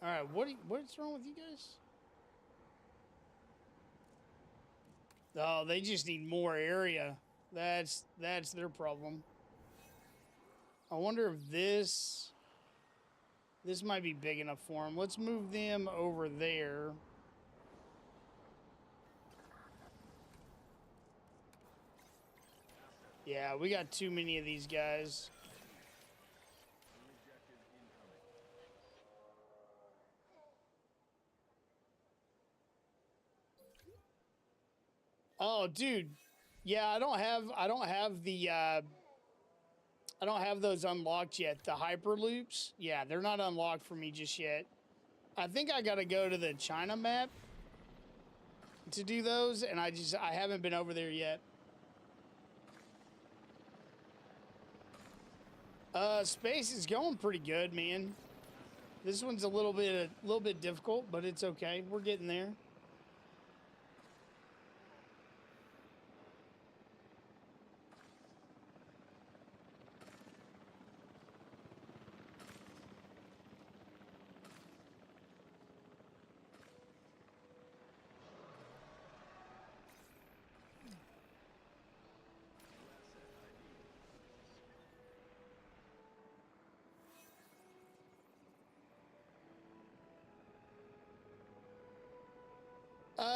All right, what's wrong with you guys? Oh, they just need more area. That's their problem. I wonder if this might be big enough for them. Let's move them over there. Yeah, we got too many of these guys. Oh, dude. Yeah, I don't have the I don't have those unlocked yet. The hyperloops. Yeah, they're not unlocked for me just yet. I think I got to go to the China map to do those, and I haven't been over there yet. Space is going pretty good, man. This one's a little bit difficult, but it's okay. We're getting there.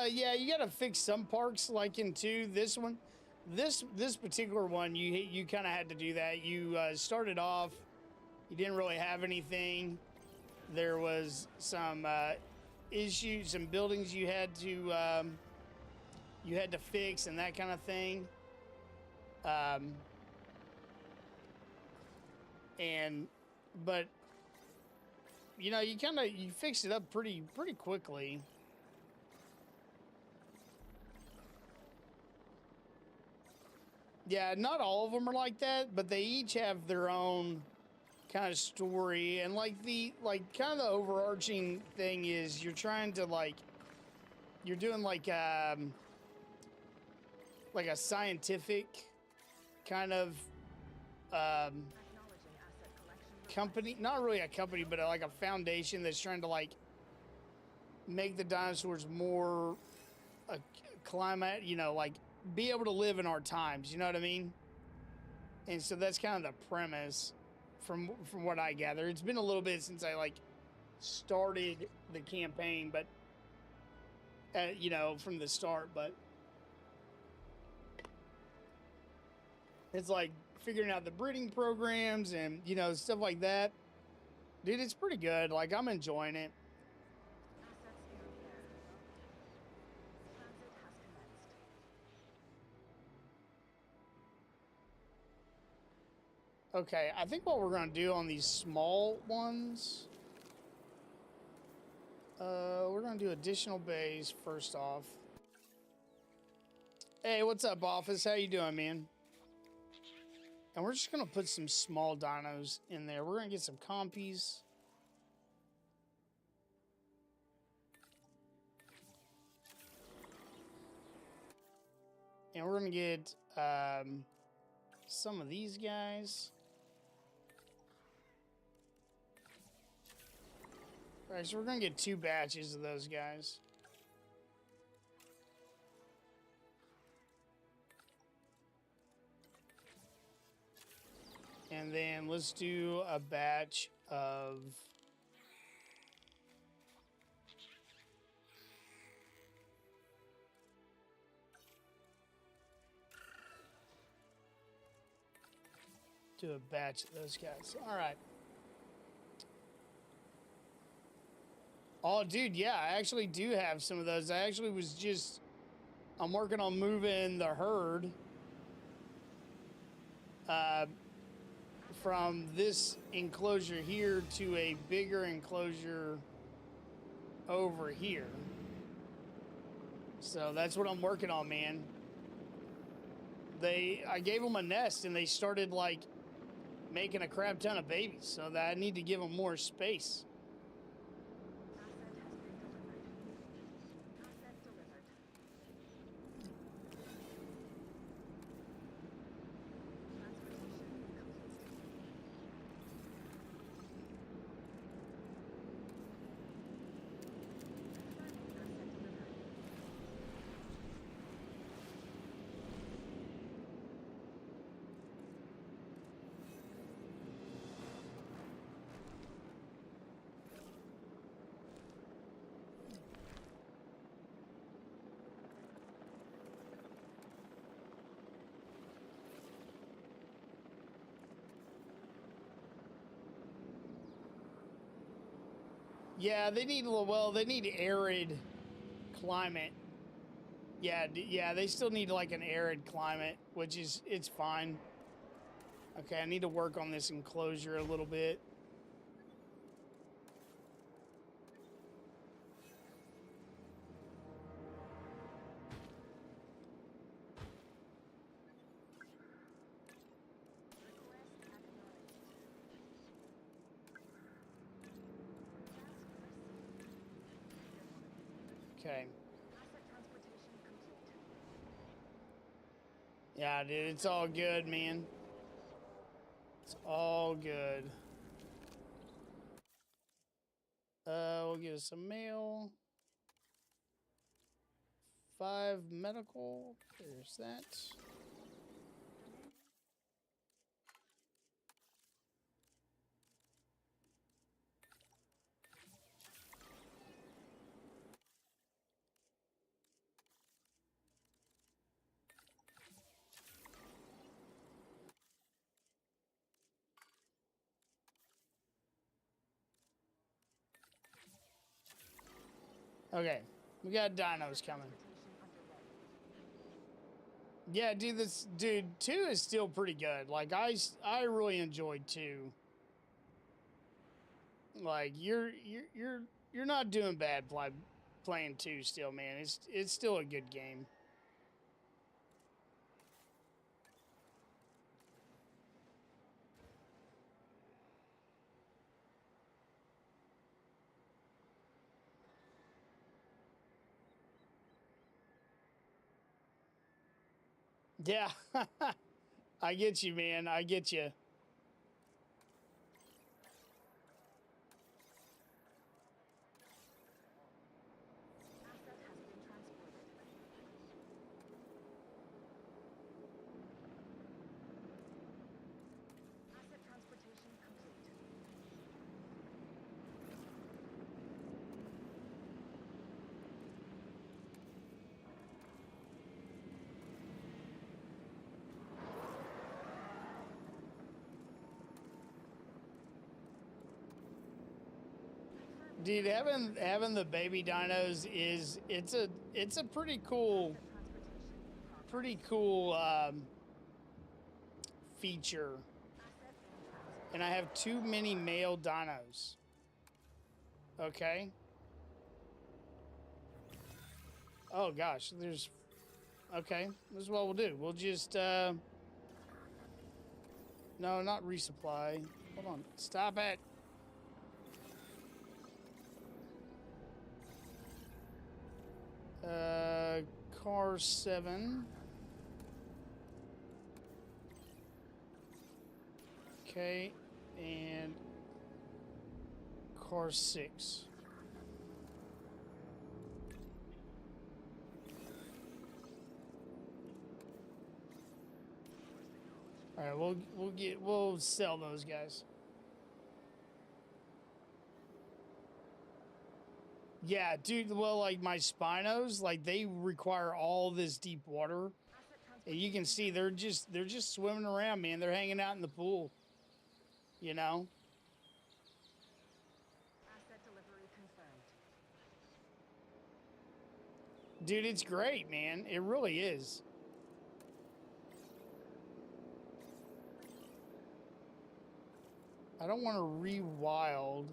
Yeah, you gotta fix some parks like in 2. This one, this particular one, you kind of had to do that. You started off, you didn't really have anything. There was some issues, some buildings you had to fix and that kind of thing. But you know, you fixed it up pretty quickly. Yeah, not all of them are like that, but they each have their own kind of story, and kind of the overarching thing is you're trying to you're doing like a scientific kind of company, not really a company, but like a foundation that's trying to make the dinosaurs more climate, be able to live in our times, you know what I mean? And so that's kind of the premise from what I gather. It's been a little bit since I started the campaign, but from the start, but it's like figuring out the breeding programs and stuff like that. Dude, it's pretty good. I'm enjoying it. Okay, I think what we're going to do on these small ones, we're going to do additional bays first off. Hey, what's up, office? How you doing, man? And we're just going to put some small dinos in there. We're going to get some compies. And we're going to get some of these guys. All right, so we're going to get 2 batches of those guys. And then let's do a batch of Do a batch of those guys. All right. Oh, dude, yeah, I actually do have some of those. I'm working on moving the herd from this enclosure here to a bigger enclosure over here. So that's what I'm working on, man. I gave them a nest and they started like making a crap ton of babies, so that I need to give them more space. Yeah, they need they need arid climate. Yeah, they still need like an arid climate, which is, it's fine. Okay, I need to work on this enclosure a little bit. Okay. Yeah, dude, it's all good, man. It's all good. We'll get us some mail. 5 medical. There's that. Okay, we got dinos coming. Yeah, dude, 2 is still pretty good. Like I really enjoyed 2. Like you're not doing bad playing 2 still, man. It's still a good game. Yeah. I get you, man. I get you. Dude, having the baby dinos it's a pretty cool feature. And I have too many male dinos. Okay. Oh gosh, okay, this is what we'll do. We'll just no, not resupply. Hold on. Stop it. Car 7. Okay, and car 6. All right, we'll sell those guys. Yeah, dude, well, like my Spinos, like they require all this deep water. And you can see they're just swimming around, man. They're hanging out in the pool. You know? Asset delivery confirmed. Dude, it's great, man. It really is. I don't want to rewild.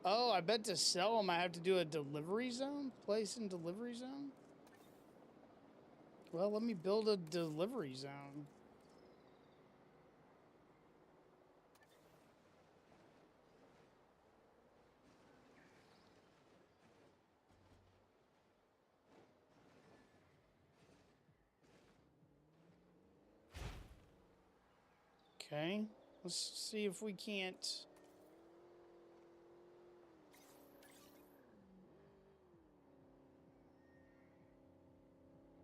Oh, I bet to sell them I have to do a delivery zone? Place in delivery zone? Well, let me build a delivery zone. Okay, let's see if we can't.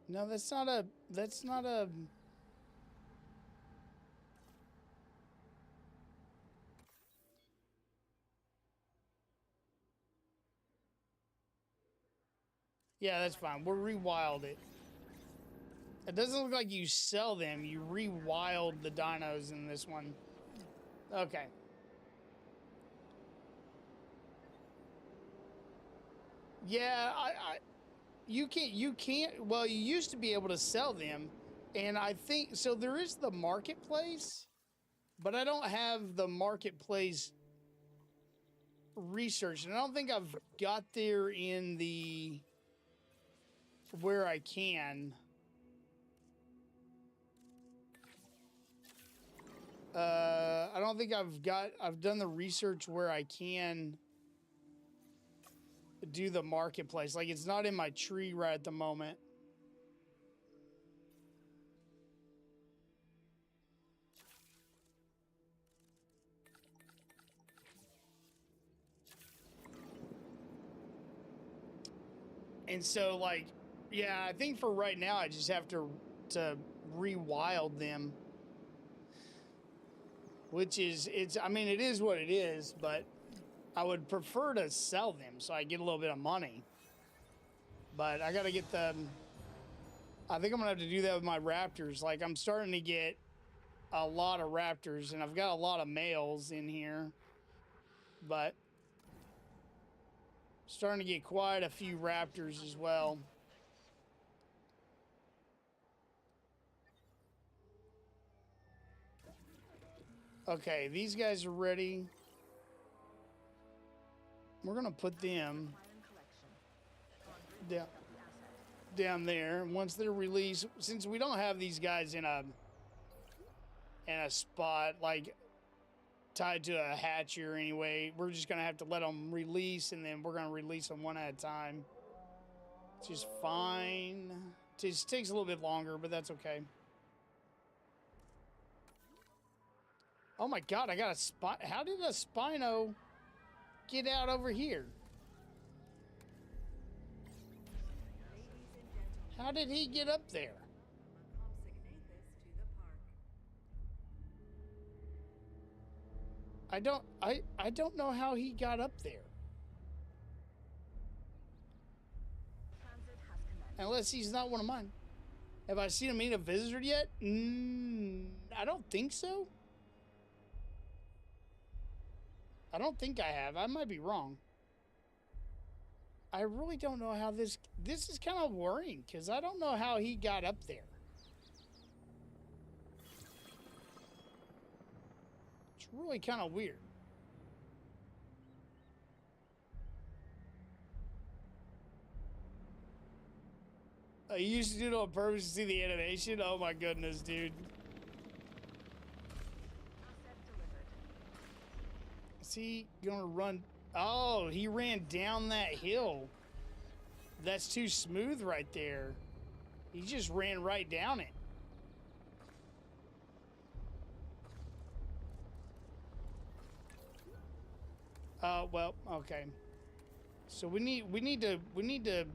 No, that's not a. Yeah, that's fine. We'll rewild it. It doesn't look like you sell them. You rewild the dinos in this one. Okay. Yeah, you can't, well, you used to be able to sell them, and I think, so there is the marketplace, but I don't have the marketplace research, and I don't think I've got there in the, where I can. I don't think I've done the research where I can do the marketplace. Like, it's not in my tree right at the moment. And so, like, yeah, I think for right now, I just have to rewild them. Which is, I mean, it is what it is, but I would prefer to sell them so I get a little bit of money. But I got to get the, I think I'm going to have to do that with my raptors. Like, I'm starting to get a lot of raptors, and I've got a lot of males in here. But starting to get quite a few raptors as well. Okay, these guys are ready. We're gonna put them down there. Once they're released, since we don't have these guys in a spot like tied to a hatchery anyway, we're just gonna have to let them release, and then we're gonna release them one at a time. It's just fine. It just takes a little bit longer, but that's okay. Oh my God, I got a spot. How did a Spino get out over here? How did he get up there? I don't know how he got up there. Unless he's not one of mine. Have I seen him meet a visitor yet? I don't think so. I don't think I have. I might be wrong. I really don't know how this is kind of worrying, because I don't know how he got up there. It's really kind of weird. I used to do it on purpose to see the animation. Oh my goodness, dude. Is he gonna run? Oh, he ran down that hill. That's too smooth right there. He just ran right down it. Well, okay. So we need to, okay. We need to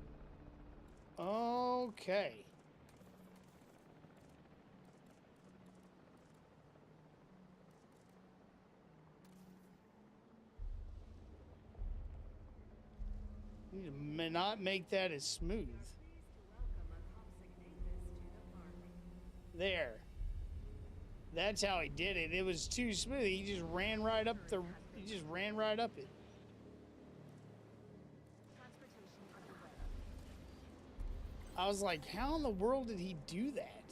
not make that as smooth. There. That's how he did it. It was too smooth. He just ran right up the. He just ran right up it. Transportation underway. I was like, how in the world did he do that?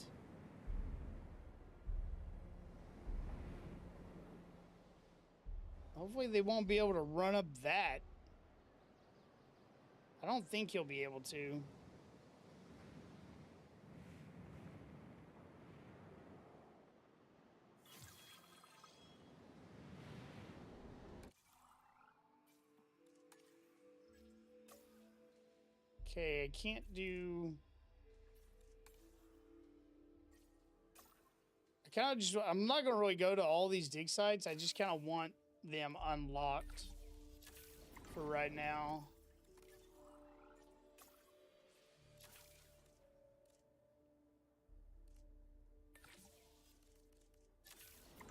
Hopefully they won't be able to run up that. I don't think he'll be able to. Okay, I can't do... I'm not going to really go to all these dig sites. I just kind of want them unlocked for right now.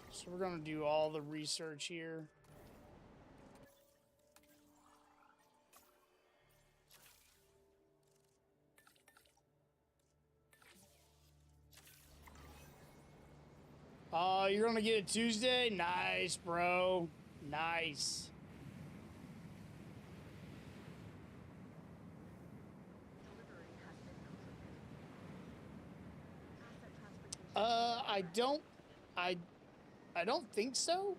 So we're going to do all the research here. Oh, you're going to get it Tuesday? Nice, bro. Nice. Delivery has been completed. Asset transportation. I don't think so.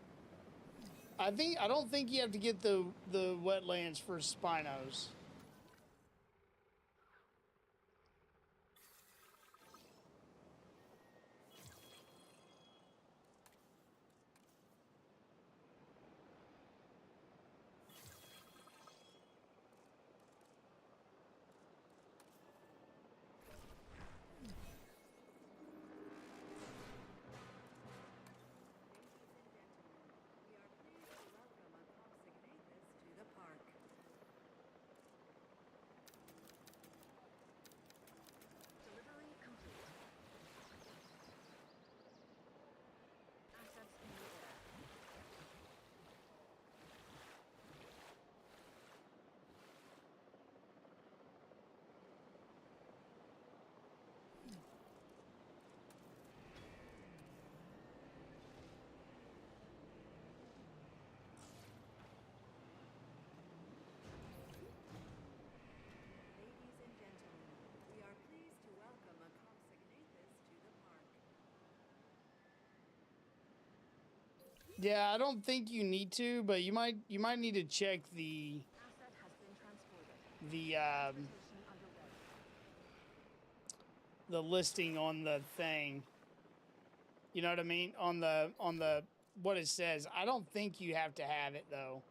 I don't think you have to get the wetlands for Spinos. Delivery complete. Assets in the air. Ladies and gentlemen, we are pleased to welcome a consignatus to the park. Yeah, I don't think you need to, but you might need to check the Asset has been transported. the Transportation underway. the listing on the thing. You know what I mean? On the what it says. I don't think you have to have it though.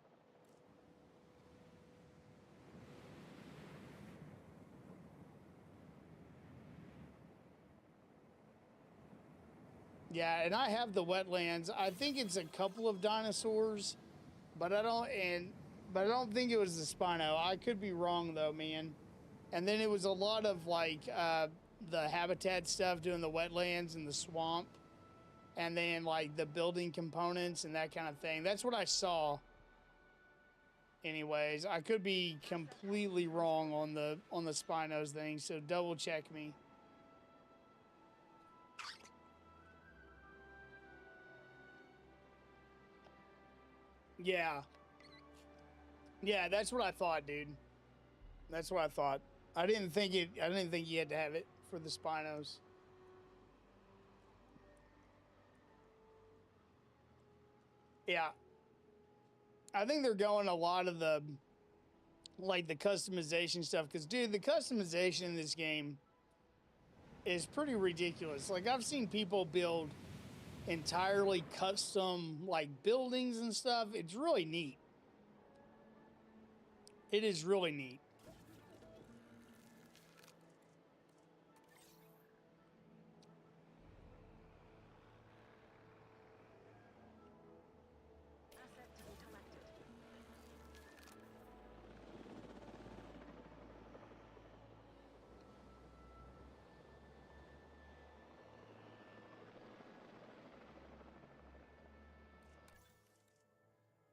Yeah, and I have the wetlands. I think it's a couple of dinosaurs, but I don't think it was the Spino. I could be wrong though, man. And then it was a lot of like the habitat stuff, doing the wetlands and the swamp, and then like the building components and that kind of thing. That's what I saw. Anyways, I could be completely wrong on the Spinos thing, so double check me. Yeah. Yeah, that's what I thought, dude. That's what I thought. I didn't think you had to have it for the Spinos. Yeah. I think they're going a lot of the like the customization stuff, because dude, the customization in this game is pretty ridiculous. Like, I've seen people build entirely custom like buildings and stuff. It's really neat. It is really neat. Asset to be collected.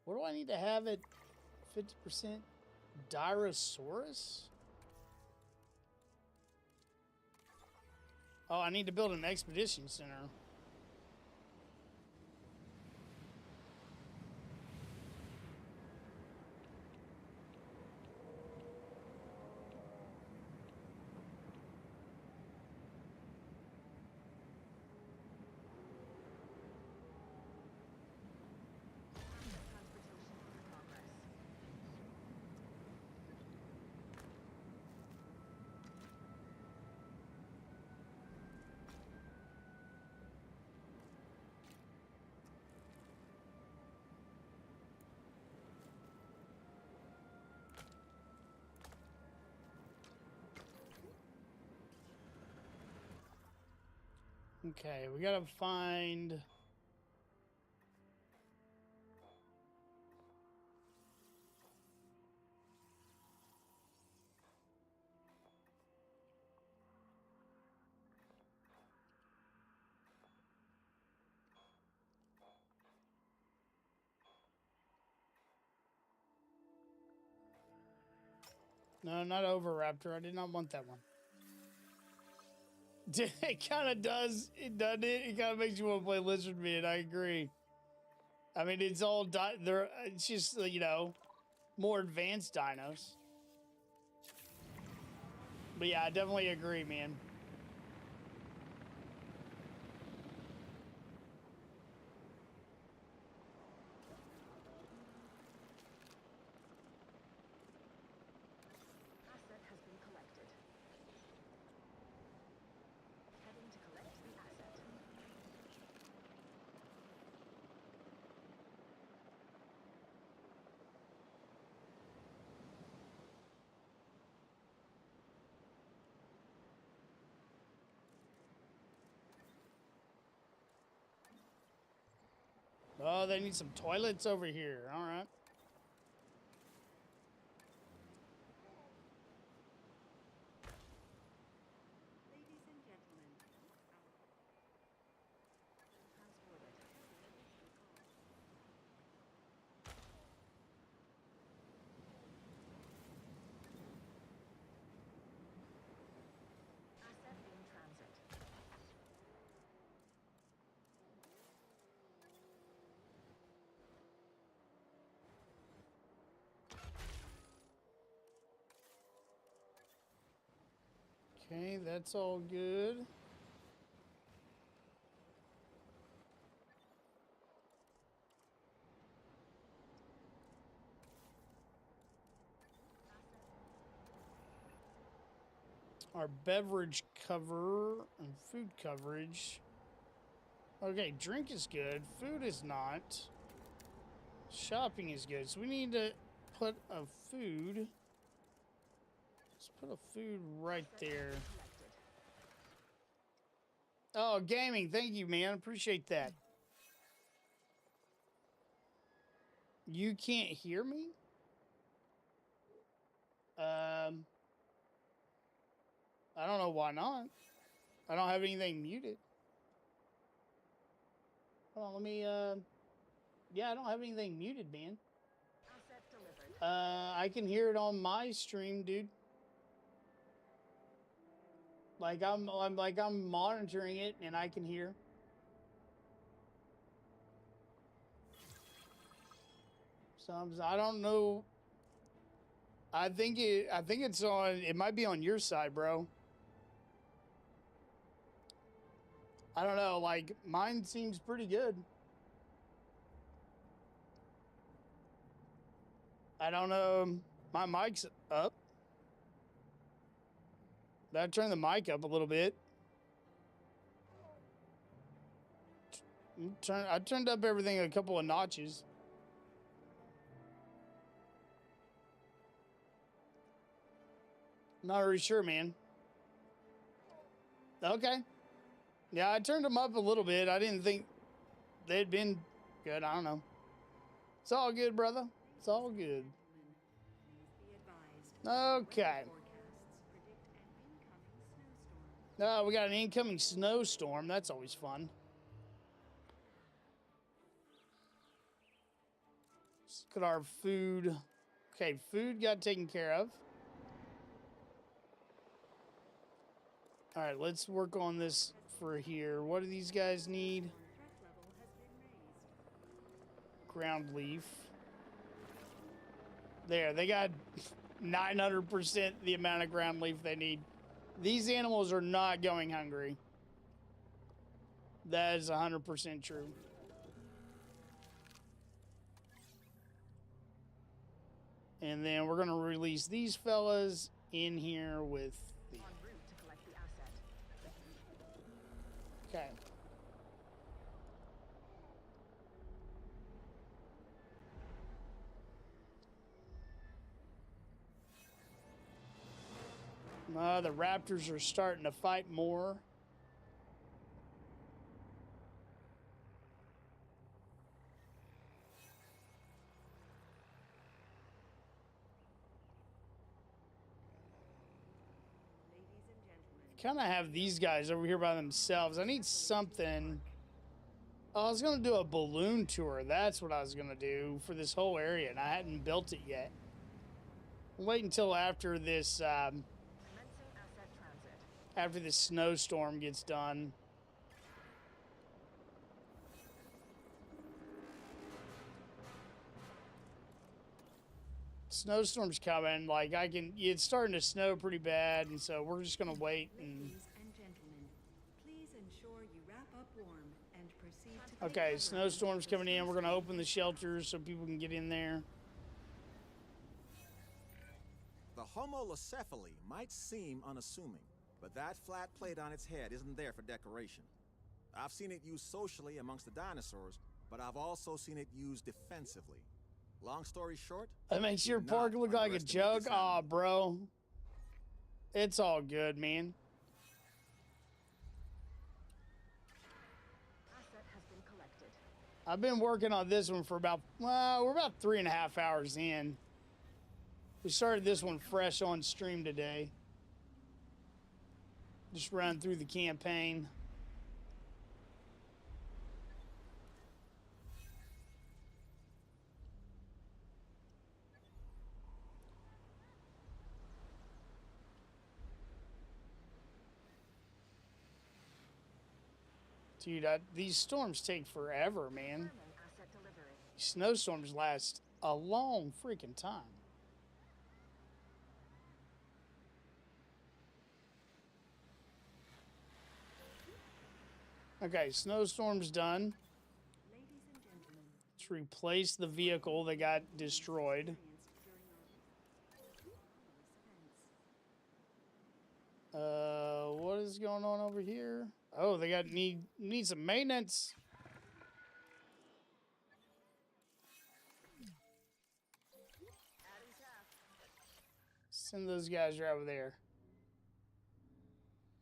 What do I need to have it? 50% Dinosaurus? Oh, I need to build an expedition center. Okay, we gotta find... No, not Overraptor. I did not want that one. It kind of does. It doesn't it? It kind of makes you want to play Lizardman. I agree. I mean, it's all they're. It's just you know, more advanced dinos. But yeah, I definitely agree, man. Asset has been collected. Heading to collect the asset. Oh, they need some toilets over here. All right. Ladies and gentlemen, Transported. Asset in transit. Okay, that's all good. Our beverage cover and food coverage. Okay, drink is good. Food is not. Shopping is good. So we need to put a food. Let's put a food right there. Oh, gaming. Thank you, man. Appreciate that. You can't hear me? I don't know why not. I don't have anything muted. Hold on, let me, yeah, I don't have anything muted, man. Asset delivered. I can hear it on my stream, dude. Like I'm monitoring it and I can hear. I don't know. I think it's on, it might be on your side, bro. I don't know, like mine seems pretty good. I don't know. My mic's up. I turned the mic up a little bit. I turned up everything a couple of notches. Not really sure, man. Okay. Yeah, I turned them up a little bit. I didn't think they'd been good. I don't know. It's all good, brother. It's all good. Okay. Oh, we got an incoming snowstorm. That's always fun. Let's look at our food. Okay, food got taken care of. All right, let's work on this for here. What do these guys need? Ground leaf. There, they got 900% the amount of ground leaf they need. These animals are not going hungry. That is 100% true. And then we're going to release these fellas in here with the... En route to collect the asset. Okay. The raptors are starting to fight more. Kind of have these guys over here by themselves. I need something. Oh, I was going to do a balloon tour. That's what I was going to do for this whole area, and I hadn't built it yet. Wait until after this, Commencing asset transit. after this snowstorm gets done. Snowstorm's coming. Like, it's starting to snow pretty bad, and so we're just going to wait. And Ladies and gentlemen, please ensure you wrap up warm and proceed to take okay, cover snowstorm's until coming in. We're going to open the shelters so people can get in there. The Homolocephali might seem unassuming, but that flat plate on its head isn't there for decoration. I've seen it used socially amongst the dinosaurs, but I've also seen it used defensively. Long story short, That makes your do park not look like a underestimate joke? this Aw, animal. bro. It's all good, man. Asset has been collected. I've been working on this one for about, well, we're about 3.5 hours in. We started this one fresh on stream today. Just run through the campaign. Dude, these storms take forever, man. Confirming asset delivery. Snowstorms last a long freaking time. Okay, snowstorm's done. Ladies and gentlemen, Let's replace the vehicle that got destroyed. What is going on over here? Oh, they need some maintenance. Send those guys right over there.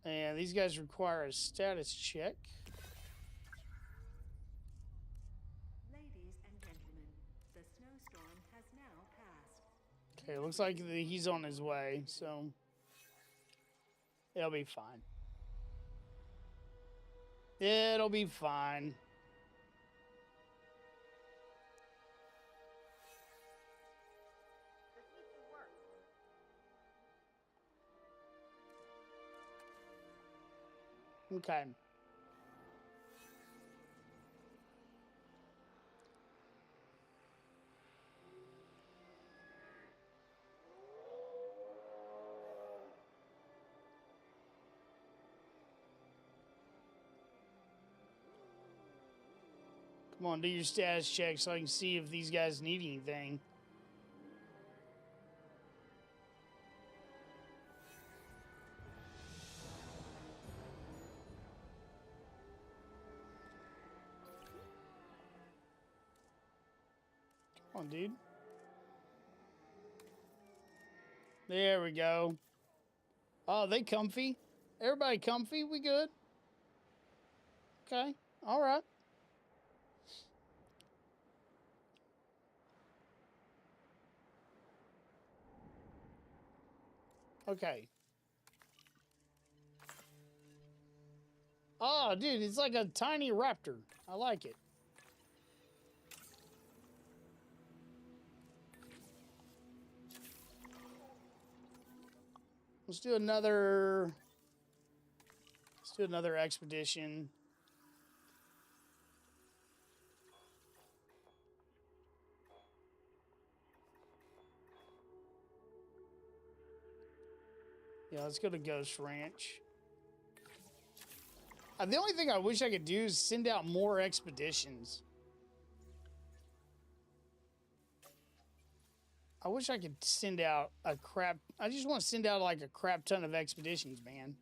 And these guys require a status check. ladies and gentlemen, the snowstorm has now passed. Okay, looks like he's on his way, so it'll be fine. It'll be fine. Okay. Come on, do your status check so I can see if these guys need anything. Come on, dude. There we go. Oh, they comfy? Everybody comfy? We good? Okay. All right. Okay. Oh, dude, it's like a tiny raptor. I like it. Let's do another do another expedition. Yeah, let's go to Ghost Ranch. The only thing I wish I could do is send out more expeditions. I wish I could send out a crap... I just want to send out like a crap ton of expeditions, man.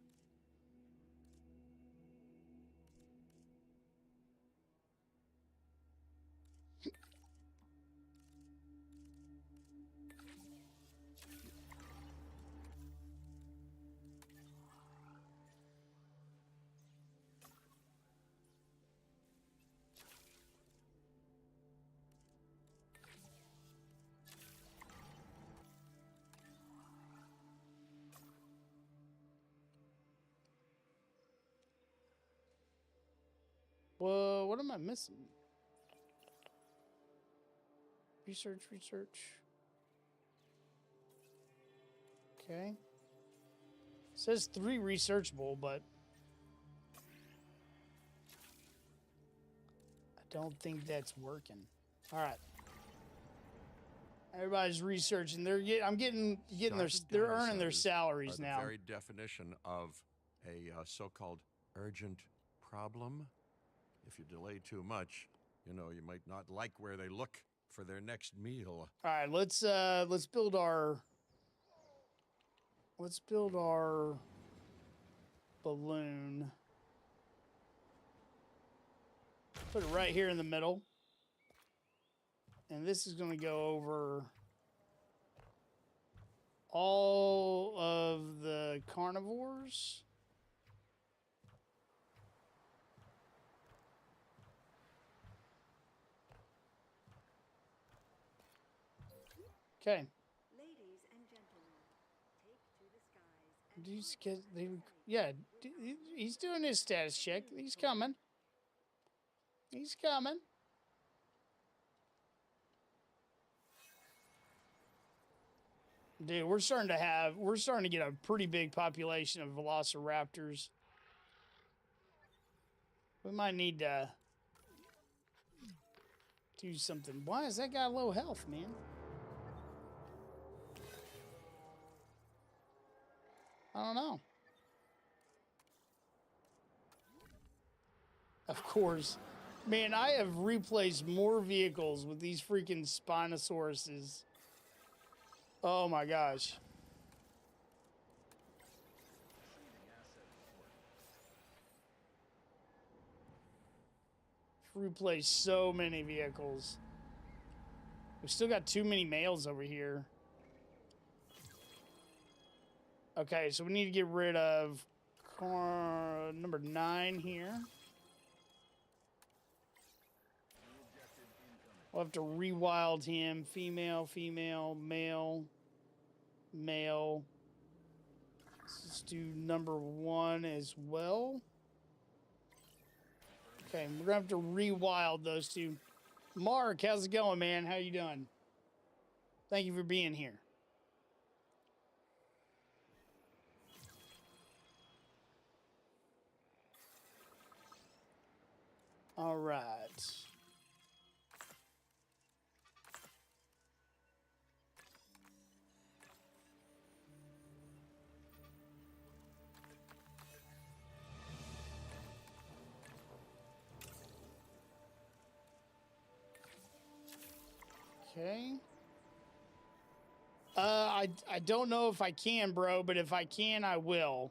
Whoa, what am I missing? Research. Okay. It says 3 researchable, but I don't think that's working. All right. Everybody's researching. I'm getting they're earning their salaries now. The very definition of a so-called urgent problem. If you delay too much, you know, you might not like where they look for their next meal. All right, let's build our balloon. Put it right here in the middle. And this is going to go over all of the carnivores. Okay. Ladies and gentlemen, take to the skies and These kids, yeah, he's doing his status check. He's coming. He's coming. Dude, we're starting to get a pretty big population of velociraptors. We might need to do something. Why is that guy low health, man? I don't know. Of course. Man, I have replaced more vehicles with these freaking Spinosauruses. Oh my gosh. Replaced so many vehicles. We've still got too many males over here. Okay, so we need to get rid of car number 9 here. We'll have to rewild him. Female, male, male. Let's do number 1 as well. Okay, we're gonna have to rewild those two. Mark, how's it going, man? How you doing? Thank you for being here. All right. Okay. I don't know if I can, bro, but if I can, I will.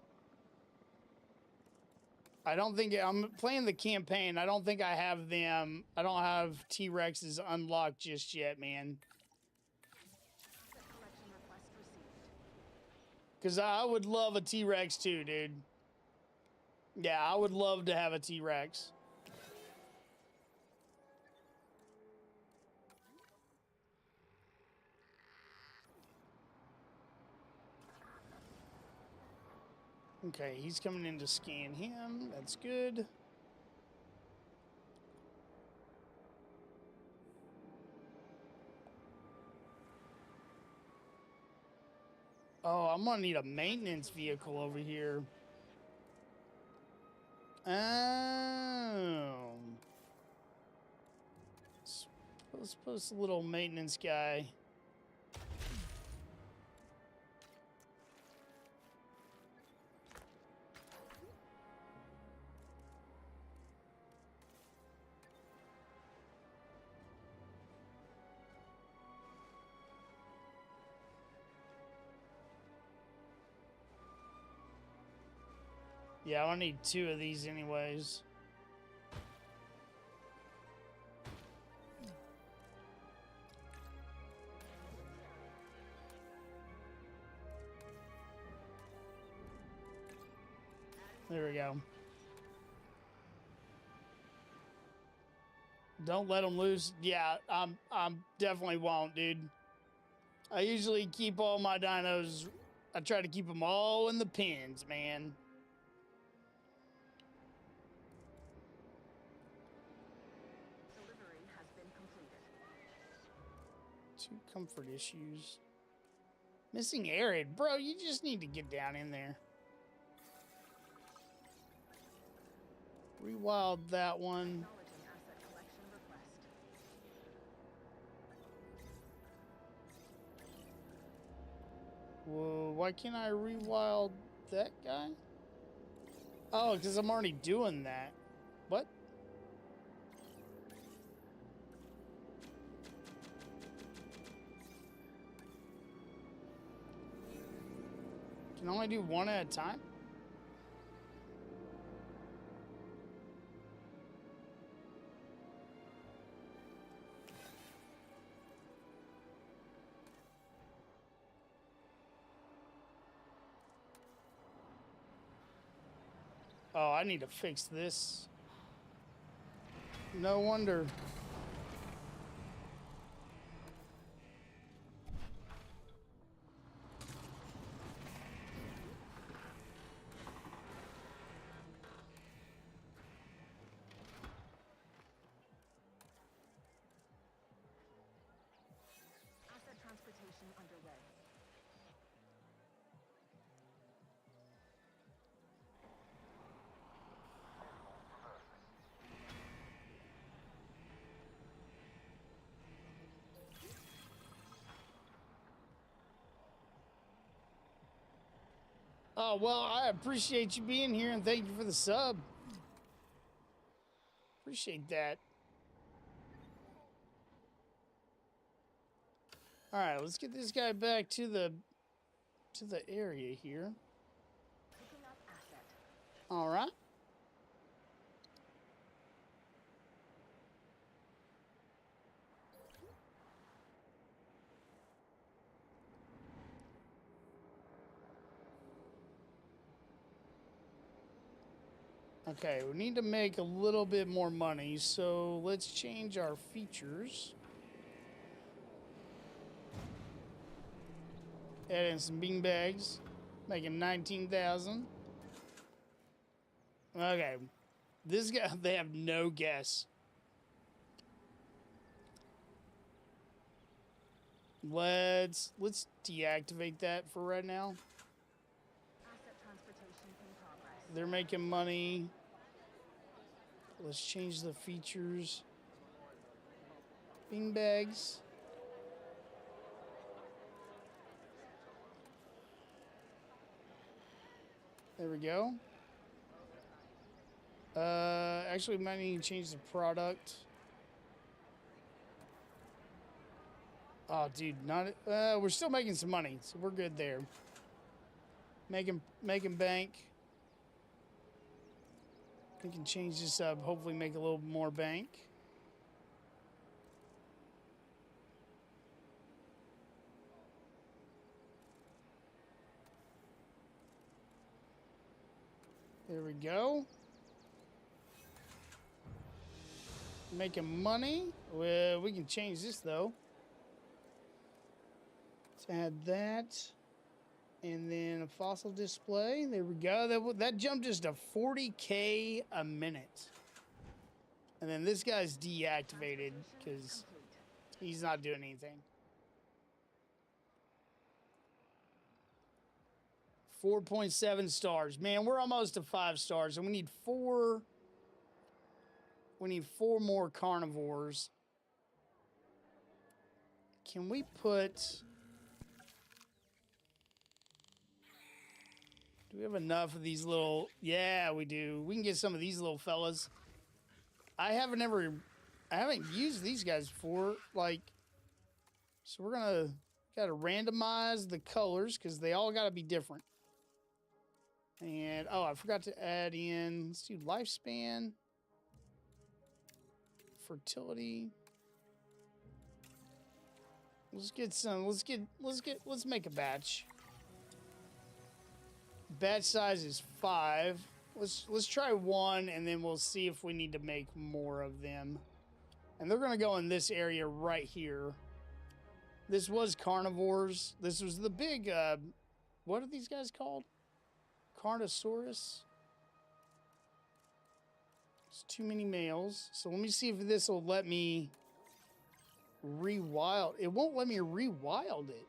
I don't think I'm playing the campaign. I don't think I have them. I don't have T-Rexes unlocked just yet, man. Because I would love a T-Rex too, dude. Yeah, I would love to have a T-Rex. Okay, he's coming in to scan him. That's good. Oh, I'm gonna need a maintenance vehicle over here. Oh. Let's post a little maintenance guy. Yeah, I need 2 of these anyways. There we go. Don't let them loose. Yeah, I'm definitely won't, dude. I usually keep all my dinos. I try to keep them all in the pens, man. Delivery has been completed. 2 comfort issues. Missing arid. Bro, you just need to get down in there. Rewild that one. Acknowledging asset collection request. Whoa, why can't I rewild that guy? Oh, because I'm already doing that. What? Can only do 1 at a time? Oh, I need to fix this. No wonder. Asset transportation underway. Oh, well, I appreciate you being here and thank you for the sub. Appreciate that. All right, let's get this guy back to the area here. Picking up asset. All right. Okay, we need to make a little bit more money, so let's change our features. Add in some bean bags, making 19,000. Okay, this guy, they have no guess. Let's deactivate that for right now. Asset transportation in progress. They're making money. Let's change the features. Bean bags. There we go. Actually, we might need to change the product. Oh, dude, not. We're still making some money, so we're good there. Making bank. We can change this up. Hopefully, make a little more bank. There we go. Making money. Well, we can change this though. Let's add that. And then a fossil display. There we go. That jumped just to 40K a minute. And then this guy's deactivated because he's not doing anything. 4.7 stars. Man, we're almost to 5 stars, and we need 4. We need 4 more carnivores. Can we put... Do we have enough of these little... Yeah, we do. We can get some of these little fellas. I haven't used these guys before. Like, so we're gotta randomize the colors because they all gotta be different. And, oh, I forgot to add in... Let's do lifespan. Fertility. Let's make a batch. Batch size is 5. Let's try 1, and then we'll see if we need to make more of them. And they're gonna go in this area right here. This was carnivores. This was the big, what are these guys called? Carnosaurus. It's too many males. So let me see if this will let me rewild. It won't let me rewild it.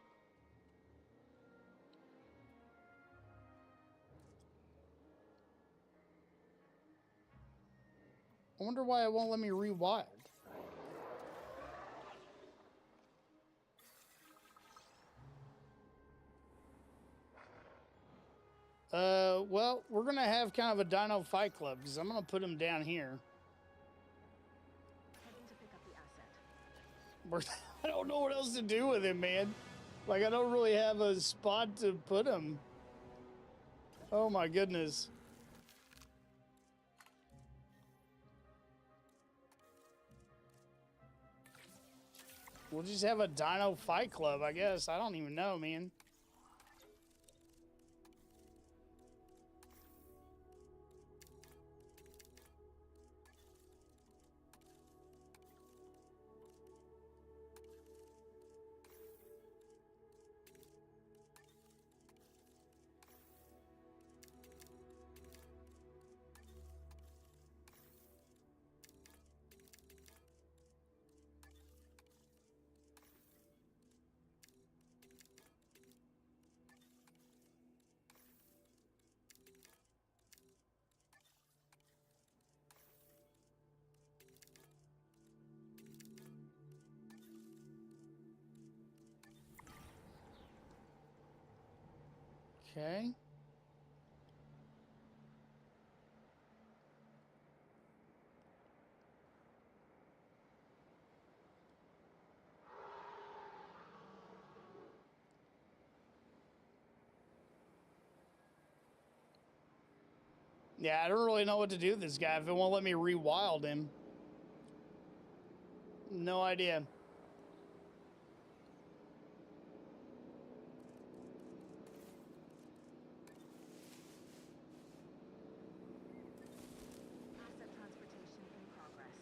I wonder why it won't let me rewild. Well, we're gonna have kind of a dino fight club because I'm gonna put him down here. Heading to pick up the asset. I don't know what else to do with him, man. Like, I don't really have a spot to put him. Oh my goodness. We'll just have a dino fight club, I guess. I don't even know, man. Okay. Yeah, I don't really know what to do with this guy if it won't let me rewild him. No idea. Asset transportation in progress.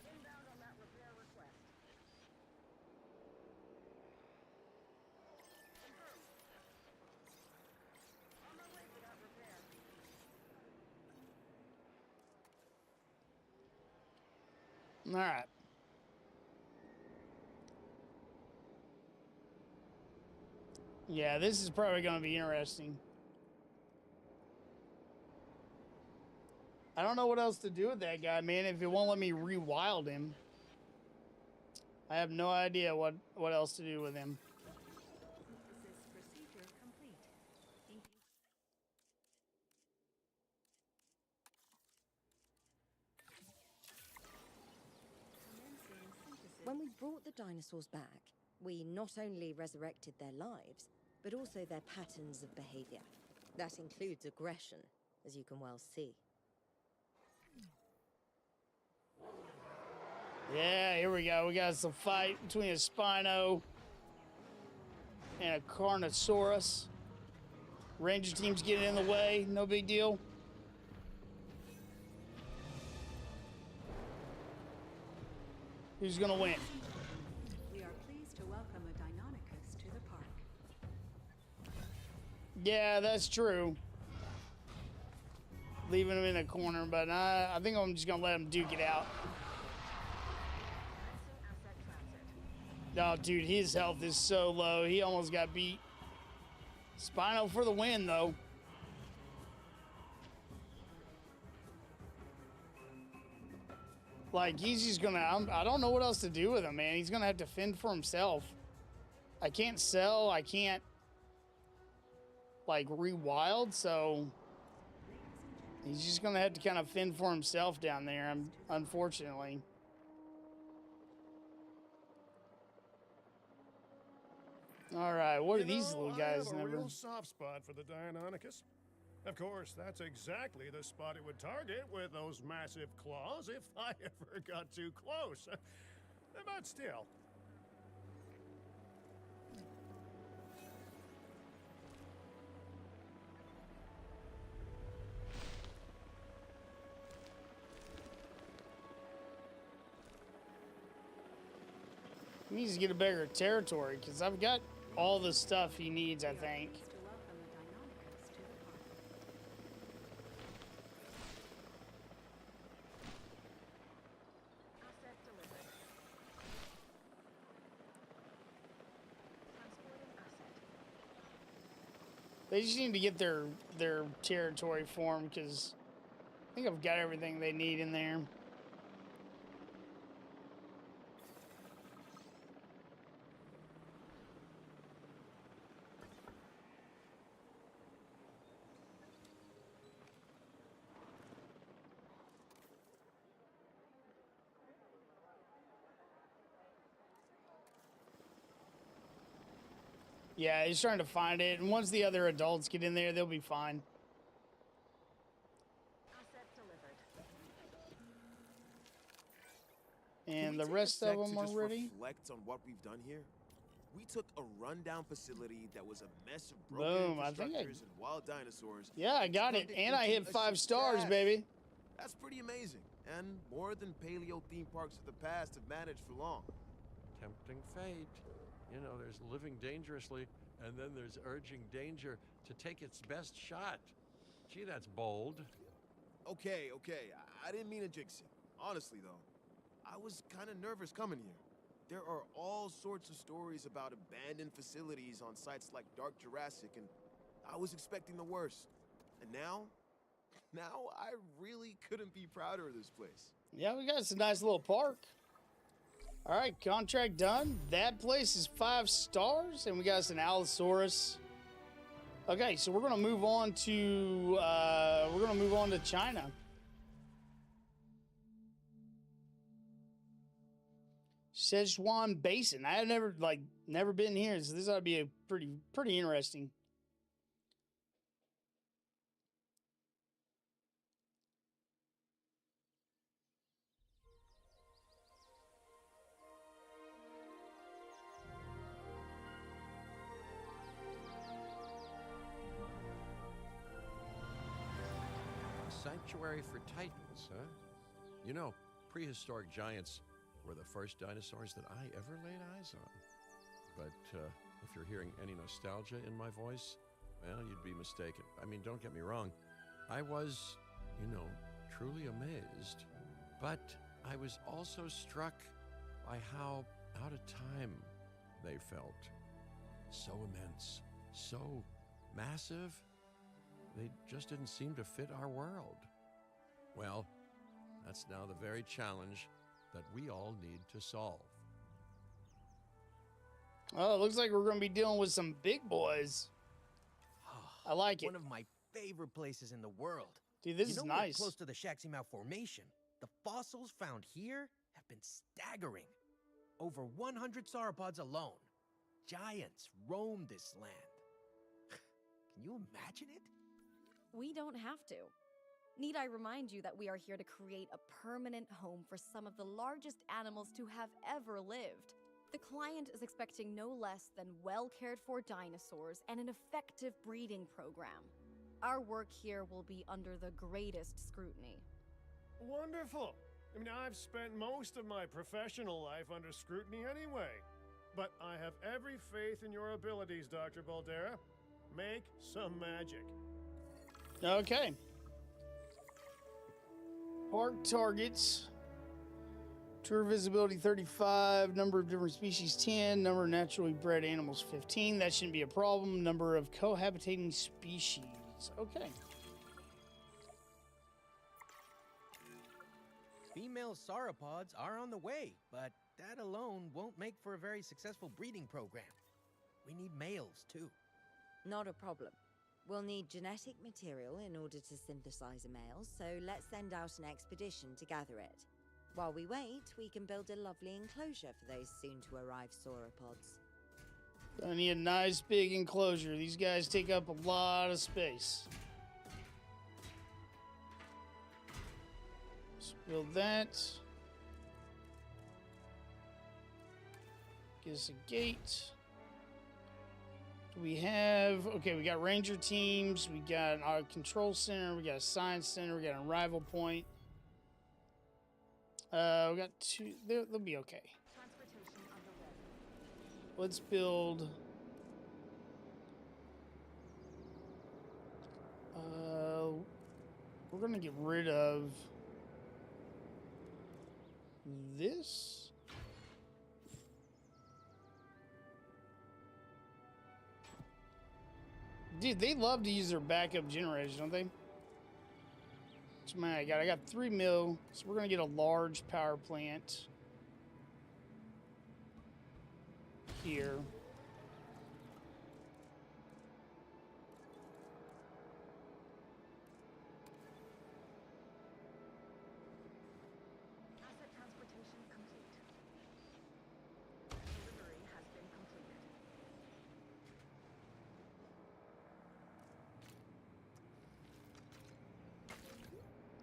Inbound on that repair request. Confirmed. On my way for that repair. All right. Yeah, this is probably going to be interesting. I don't know what else to do with that guy, man, if it won't let me rewild him. I have no idea what else to do with him. Synthesis procedure complete. Commencing synthesis. When we brought the dinosaurs back, we not only resurrected their lives, but also their patterns of behavior. That includes aggression, as you can well see. Yeah, here we go. We got some fight between a Spino and a Carnosaurus. Ranger team's getting in the way. No big deal. Who's gonna win? We are pleased to welcome a Deinonychus to the park. Yeah, that's true. Leaving him in a corner, but I think I'm just gonna let him duke it out. No, dude, his health is so low. He almost got beat. Spino for the win, though. Like, he's just gonna... I don't know what else to do with him, man. He's gonna have to fend for himself. I can't sell. I can't, like, rewild, so... He's just gonna have to kind of fend for himself down there, unfortunately. All right, what are these little guys? I have a real soft spot for the Deinonychus. Of course, that's exactly the spot it would target with those massive claws if I ever got too close. But still. He needs to get a bigger territory because I've got all the stuff he needs, I think. They just need to get their territory formed because I think I've got everything they need in there. Yeah, he's trying to find it, and once the other adults get in there, they'll be fine. And the rest of them are ready. Reflect on what we've done here. We took a rundown facility that was a mess of broken infrastructures and wild dinosaurs. Yeah, I got it, and I hit 5 stars, baby. That's pretty amazing, and more than paleo theme parks of the past have managed for long. Tempting fate. You know, there's living dangerously, and then there's urging danger to take its best shot. Gee, that's bold. Okay. I didn't mean to jinx it. Honestly, though, I was kind of nervous coming here. There are all sorts of stories about abandoned facilities on sites like Dark Jurassic, and I was expecting the worst. And now I really couldn't be prouder of this place. Yeah, we got us a nice little park. All right, contract done. That place is 5 stars, and we got us an Allosaurus. Okay, so we're gonna move on to China. Sichuan Basin. I have never been here, so this ought to be a pretty interesting. Sanctuary for Titans, huh? You know, prehistoric giants were the first dinosaurs that I ever laid eyes on. But if you're hearing any nostalgia in my voice, well, you'd be mistaken. I mean, don't get me wrong. I was, truly amazed. But I was also struck by how out of time they felt. So immense, so massive. They just didn't seem to fit our world. Well, that's now the very challenge that we all need to solve. Oh, it looks like we're going to be dealing with some big boys. I like it. One of my favorite places in the world. Dude, this is nice. We're close to the Shaximau Formation. The fossils found here have been staggering. Over 100 sauropods alone. Giants roam this land. Can you imagine it? We don't have to. Need I remind you that we are here to create a permanent home for some of the largest animals to have ever lived? The client is expecting no less than well-cared-for dinosaurs and an effective breeding program. Our work here will be under the greatest scrutiny. Wonderful. I mean, I've spent most of my professional life under scrutiny anyway. But I have every faith in your abilities, Dr. Baldera. Make some magic. Okay. Park targets. Tour visibility 35, number of different species 10, number of naturally bred animals 15. That shouldn't be a problem. Number of cohabitating species. Okay. Female sauropods are on the way, but that alone won't make for a very successful breeding program. We need males, too. Not a problem. We'll need genetic material in order to synthesize a male, so let's send out an expedition to gather it. While we wait, we can build a lovely enclosure for those soon-to-arrive sauropods. I need a nice big enclosure. These guys take up a lot of space. Let's build that. Get us a gate. Do we have... Okay, we got ranger teams. We got our control center. We got a science center. We got an arrival point. We got two. They'll be okay. Transportation underway. Let's build. We're gonna get rid of this. Dude, they love to use their backup generators, don't they? So man, I got 3 mil, so we're gonna get a large power plant here. Asset transportation complete. Delivery has been completed.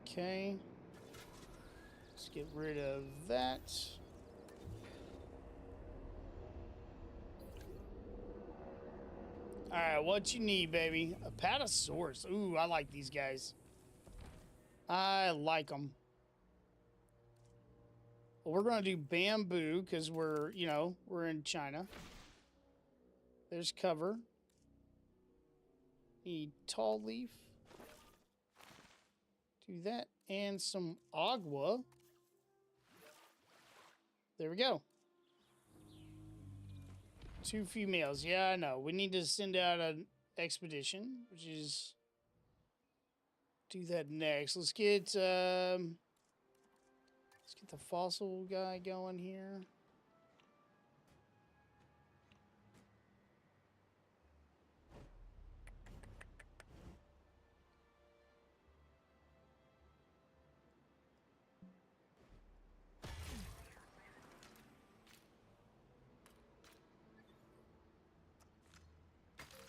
Okay. Let's get rid of that. Alright, what you need, baby? A Apatosaurus. Ooh, I like these guys. I like them. Well, we're going to do bamboo because we're in China. There's cover. Need tall leaf. Do that and some agua. There we go. 2 females. Yeah, I know. We need to send out an expedition, which is do that next. Let's get the fossil guy going here.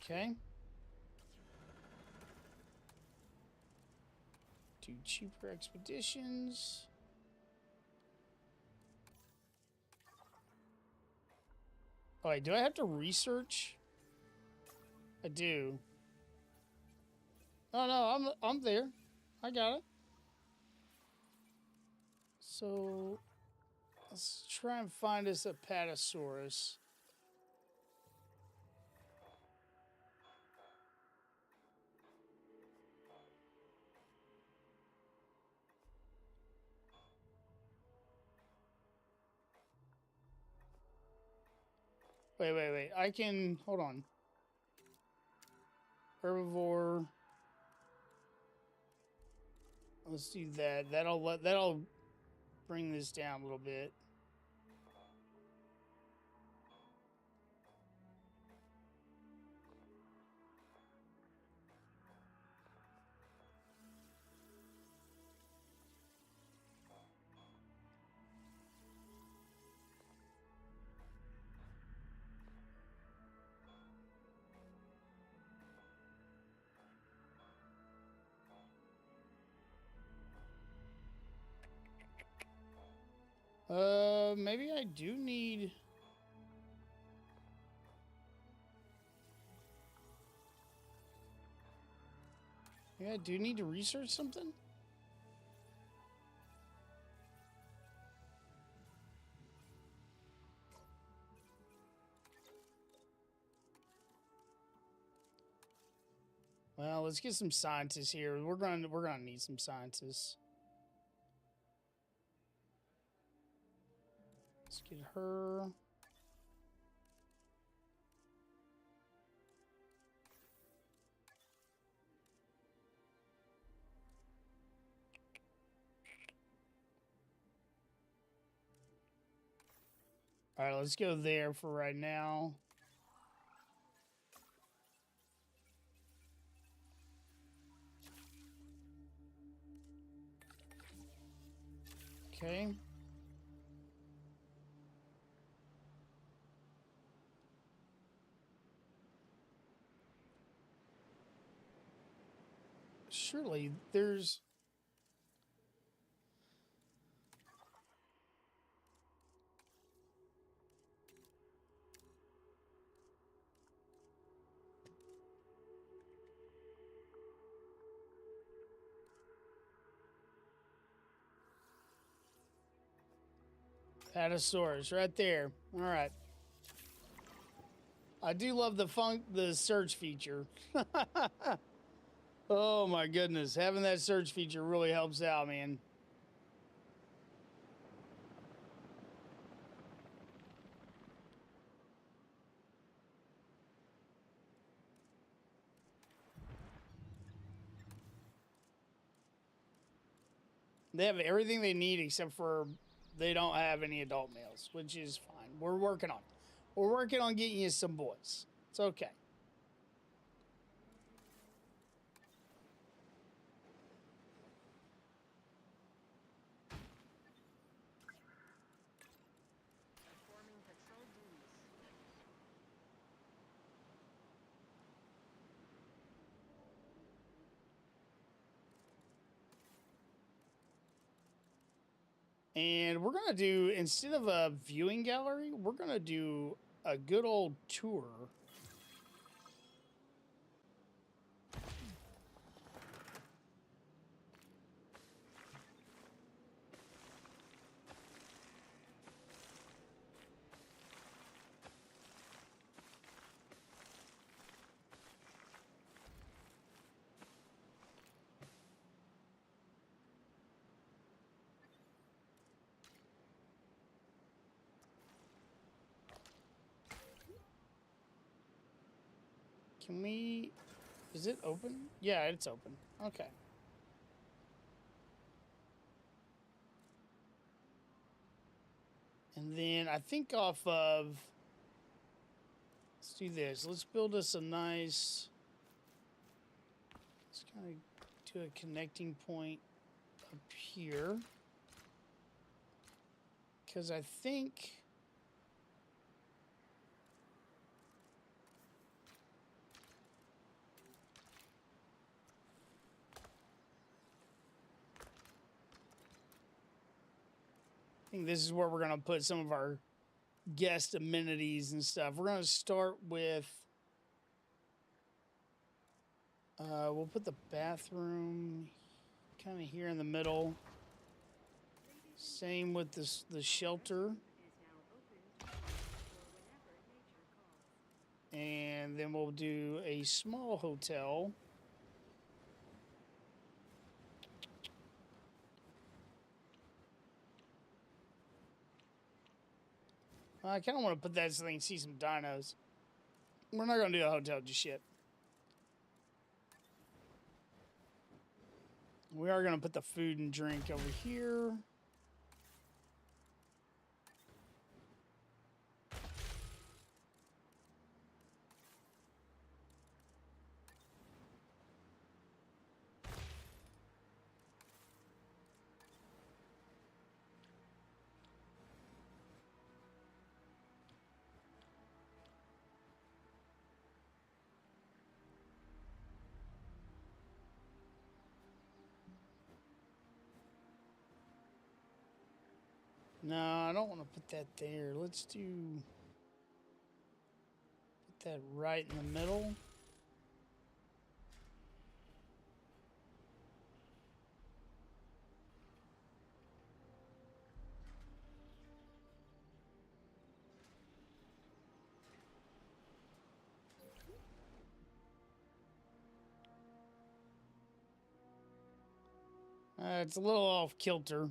Okay. Do cheaper expeditions. Oh, wait, do I have to research? I do. Oh no, I'm there. I got it. So let's try and find us a Apatosaurus. Wait. I can... Hold on. Herbivore. Let's do that. That'll bring this down a little bit. Maybe I do need... Yeah, do you need to research something? Well, let's get some scientists here. We're gonna need some scientists. Let's get her. All right, let's go there for right now. Okay. Surely there's... Dinosaurs right there. All right. I do love the search feature. Oh my goodness, having that search feature really helps out, man. They have everything they need except for they don't have any adult males, which is fine. We're working on it. We're working on getting you some boys. It's okay. Performing patrol duties. And we're going to do, instead of a viewing gallery, we're going to do a good old tour. Can we... Is it open? Yeah, it's open. Okay. And then I think off of... Let's do this. Let's build us a nice... Let's kind of do a connecting point up here. Because I think... I think this is where we're going to put some of our guest amenities and stuff. We're going to start with... we'll put the bathroom kind of here in the middle. Same with this, the shelter. And then we'll do a small hotel. I kind of want to put that so they can see some dinos. We're not going to do a hotel just yet. We are going to put the food and drink over here. No, I don't want to put that there. Let's do... Put that right in the middle. It's a little off kilter.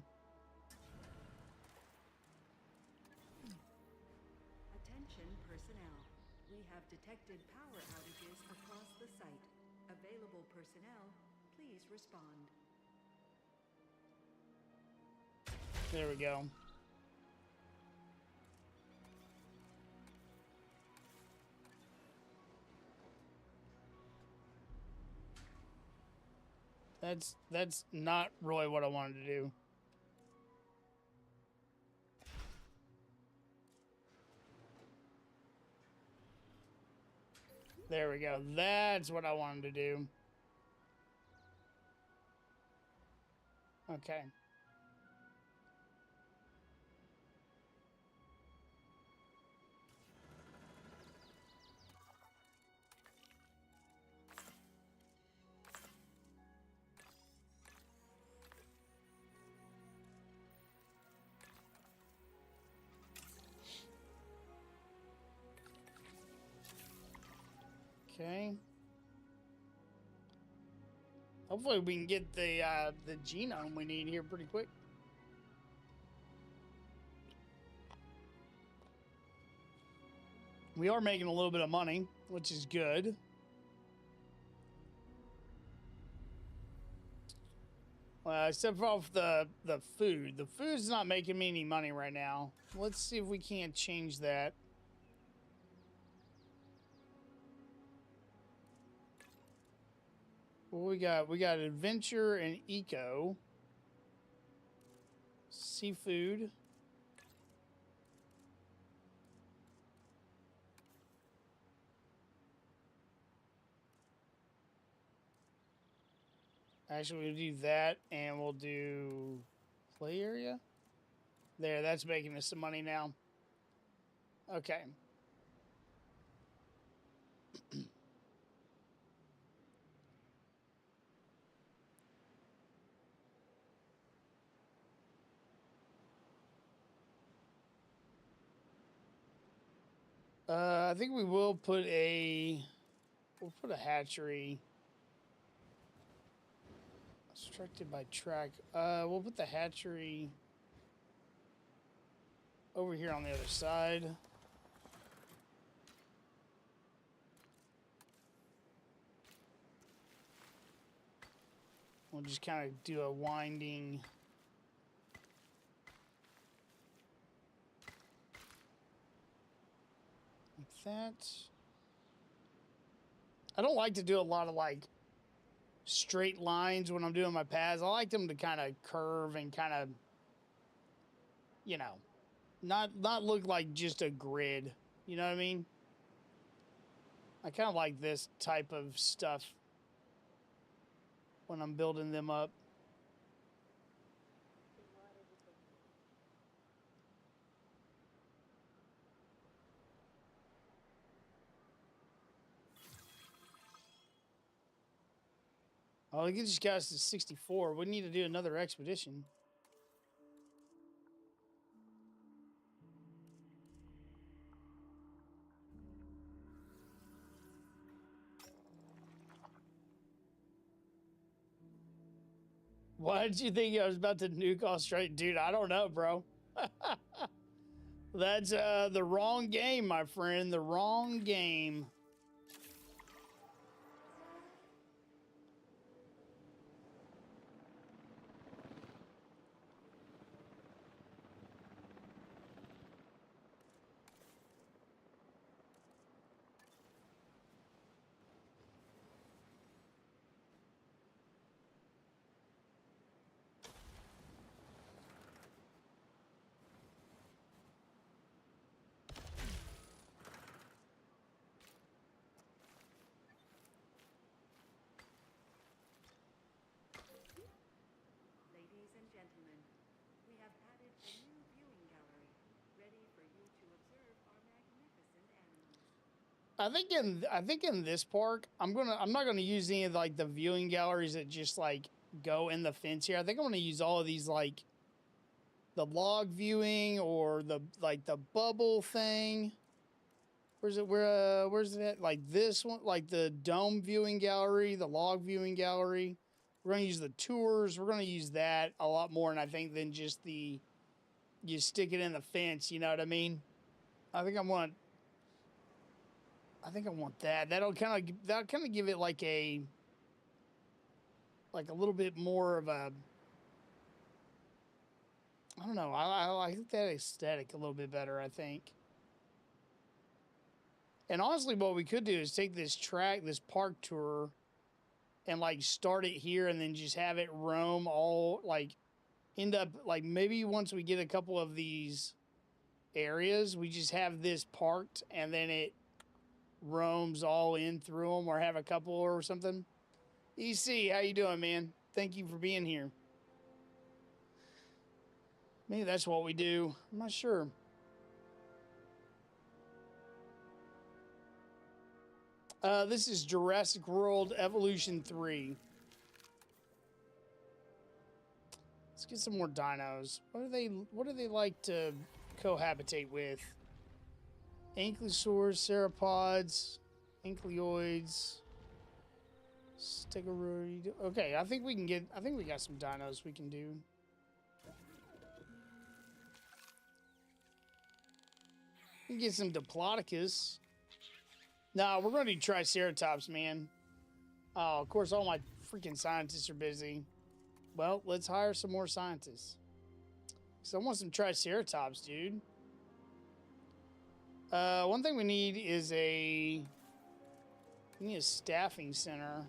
Attention personnel. We have detected power outages across the site. Available personnel, please respond. There we go. That's not really what I wanted to do. There we go. That's what I wanted to do. Okay. Okay. Hopefully we can get the genome we need here pretty quick. We are making a little bit of money, which is good. Except for off the food. The food's not making me any money right now. Let's see if we can't change that. What we got? We got adventure and eco. Seafood. Actually, we'll do that, and we'll do play area. There, that's making us some money now. Okay. I think we will put we'll put a hatchery. Obstructed by track. We'll put the hatchery over here on the other side. We'll just kind of do a winding. Like that. I don't like to do a lot of like straight lines when I'm doing my paths. I like them to kind of curve and kind of, you know, not look like just a grid. You know what I mean? I kind of like this type of stuff when I'm building them up. Oh, it just got us to 64. We need to do another expedition. Why did you think I was about to nuke Australia? Dude, I don't know, bro. That's the wrong game, my friend. The wrong game. Ladies and gentlemen, we have added a new viewing gallery, ready for you to observe our magnificent animals. I think in this park, I'm not gonna use any of like the viewing galleries that just like go in the fence here. I think I'm gonna use all of these like the log viewing or the bubble thing. Where's it? Where's it at? Like this one, like the dome viewing gallery, the log viewing gallery. We're going to use the tours. We're going to use that a lot more, and I think, than just the you stick it in the fence. You know what I mean? I think I want that. That'll kind of give it like a little bit more of a. I don't know. I like that aesthetic a little bit better, I think. And honestly, what we could do is take this park tour, and like start it here and then just have it roam all like end up like maybe once we get a couple of these areas, we just have this parked and then it roams all in through them, or have a couple or something. EC, how you doing, man? Thank you for being here. Maybe that's what we do. I'm not sure. This is Jurassic World Evolution 3. Let's get some more dinos. What do they like to cohabitate with? Ankylosaurs, sauropods, ankyloids, stegosaurus. Okay, I think we got some dinos we can do. We can get some Diplodocus. No, we're going to do Triceratops, man. Oh, of course, all my freaking scientists are busy. Well, let's hire some more scientists. So I want some Triceratops, dude. One thing we need is we need a staffing center.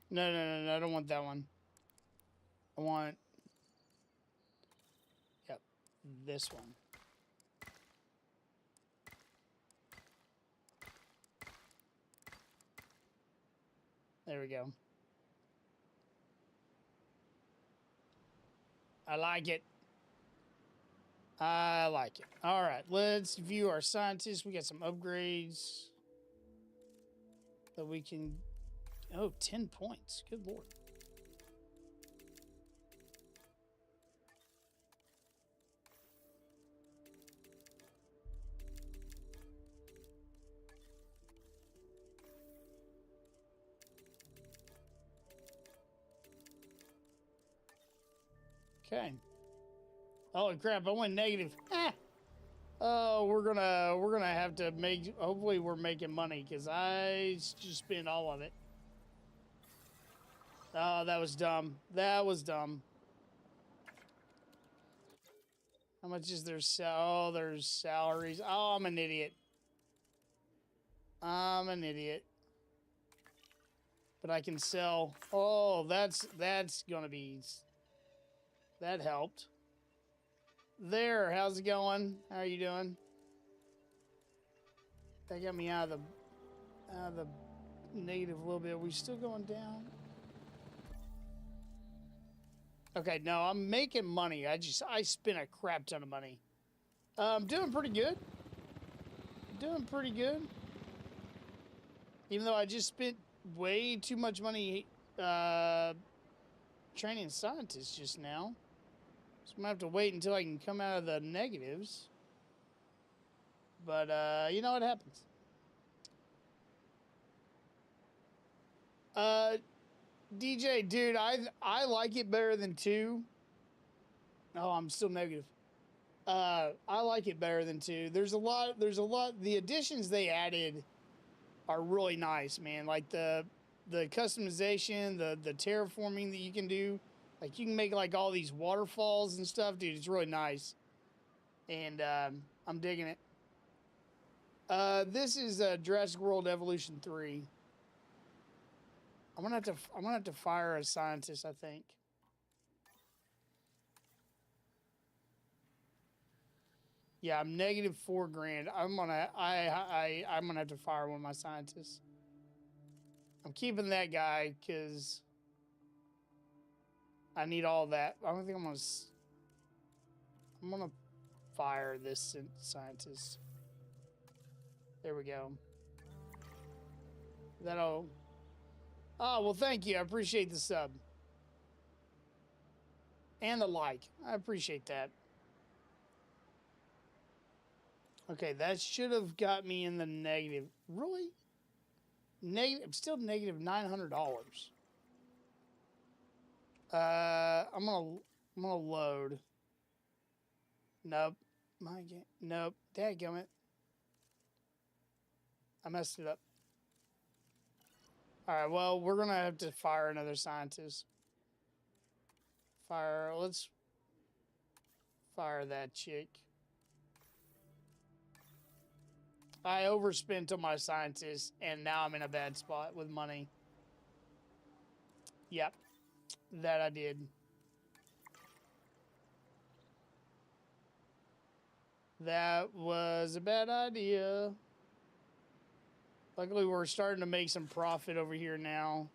No, I don't want that one. I want, yep, this one. There we go. I like it. I like it. All right, let's view our scientists. We got some upgrades that we can... Oh, 10 points. Good lord. Okay. Oh crap, I went negative. Ah! Oh, we're gonna have to make, hopefully we're making money, because I just spent all of it. Oh, that was dumb. That was dumb. How much is their oh, there's salaries. Oh, I'm an idiot. I'm an idiot. But I can sell. Oh, that's gonna be... That helped. There, how's it going? How are you doing? That got me out of the negative a little bit. Are we still going down? Okay, no, I'm making money. I spent a crap ton of money. I'm doing pretty good. Doing pretty good. Even though I just spent way too much money training scientists just now. So I'm gonna have to wait until I can come out of the negatives. But you know what happens. DJ, dude, I like it better than 2. Oh, I'm still negative. I like it better than 2. There's a lot. The additions they added are really nice, man. Like the customization, the terraforming that you can do. Like, you can make, like, all these waterfalls and stuff. Dude, it's really nice. And I'm digging it. This is Jurassic World Evolution 3. I'm gonna have to fire a scientist, I think. Yeah, I'm negative $4 grand. I'm gonna have to fire one of my scientists. I'm keeping that guy because I need all that. I don't think I'm gonna fire this scientist. There we go. That'll. Oh well, thank you. I appreciate the sub and the like. I appreciate that. Okay, that should have got me in the negative. Really? Negative. Still negative $900. I'm gonna load. Nope. My game. Nope. Dadgummit. I messed it up. All right. Well, we're gonna have to fire another scientist. Let's fire that chick. I overspent on my scientist, and now I'm in a bad spot with money. Yep, that I did. That was a bad idea. Luckily, we're starting to make some profit over here now.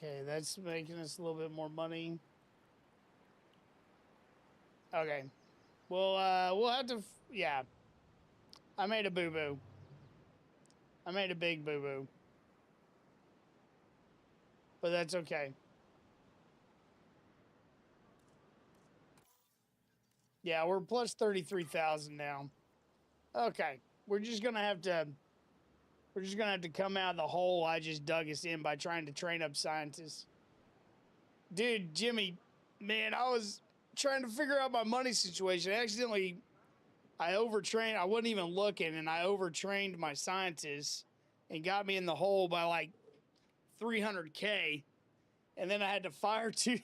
Okay, that's making us a little bit more money. Okay. Well, we'll have to... Yeah. I made a boo-boo. I made a big boo-boo. But that's okay. Yeah, we're plus 33,000 now. Okay. We're just going to have to... We're just going to have to come out of the hole I just dug us in by trying to train up scientists. Dude, Jimmy, man, I was trying to figure out my money situation. I overtrained. I wasn't even looking, and I overtrained my scientists and got me in the hole by like 300K. And then I had to fire two.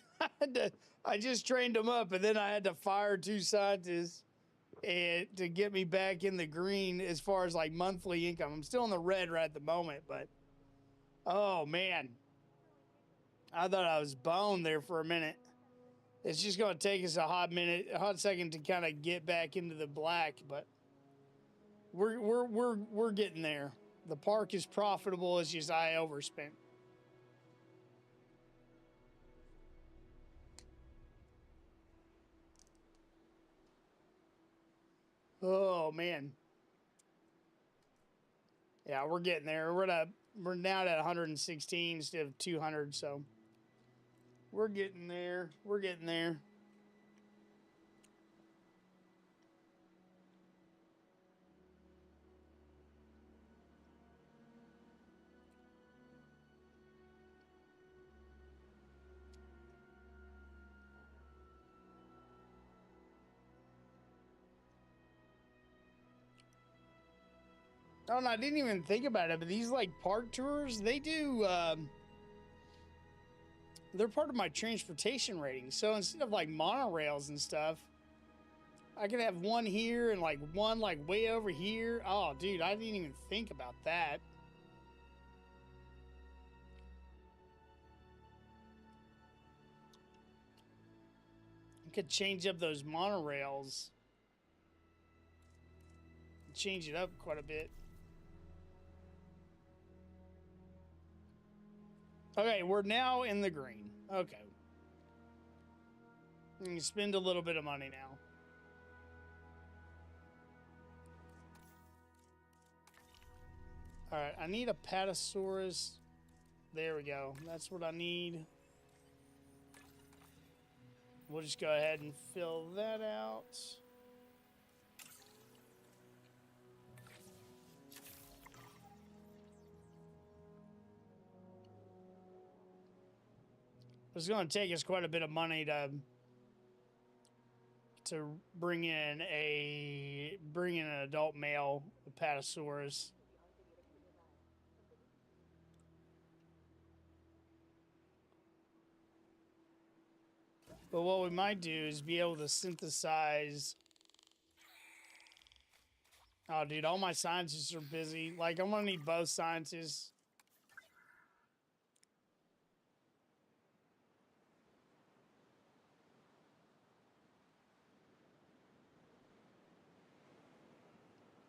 I just trained them up, and then I had to fire two scientists and to get me back in the green as far as like monthly income. I'm still in the red right at the moment, but oh man, I thought I was boned there for a minute. It's just going to take us a hot second to kind of get back into the black, but we're getting there. The park is profitable. It's just I overspent. Oh man. Yeah, we're getting there. We're now at 116 instead of 200, so we're getting there. We're getting there. Oh, and I didn't even think about it, but these like park tours, they do, they're part of my transportation rating. So instead of like monorails and stuff, I could have one here and like one like way over here. Oh, dude, I didn't even think about that. I could change up those monorails. Change it up quite a bit. Okay, we're now in the green. Okay. You can spend a little bit of money now. Alright, I need a Patasaurus. There we go. That's what I need. We'll just go ahead and fill that out. It's going to take us quite a bit of money to to bring in an adult male Apatosaurus. But what we might do is be able to synthesize. Oh, dude, all my scientists are busy. Like, I'm gonna need both scientists.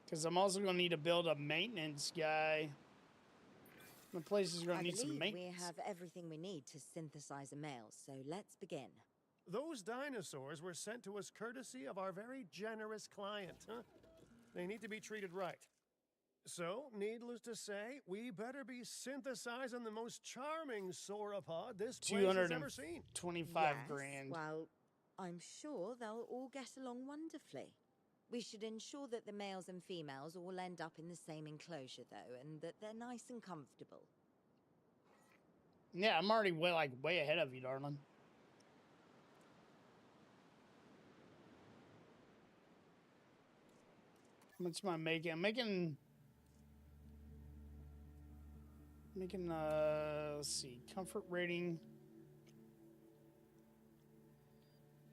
Because I'm also gonna need to build a maintenance guy. The place is gonna need some maintenance. We have everything we need to synthesize a male, so let's begin. Those dinosaurs were sent to us courtesy of our very generous client, huh? They need to be treated right. So, needless to say, we better be synthesizing the most charming sauropod this place has ever seen. 25 grand. Well, I'm sure they'll all get along wonderfully. We should ensure that the males and females all end up in the same enclosure, though, and that they're nice and comfortable. Yeah, I'm already way ahead of you, darling. How much am I making? I'm making let's see, comfort rating.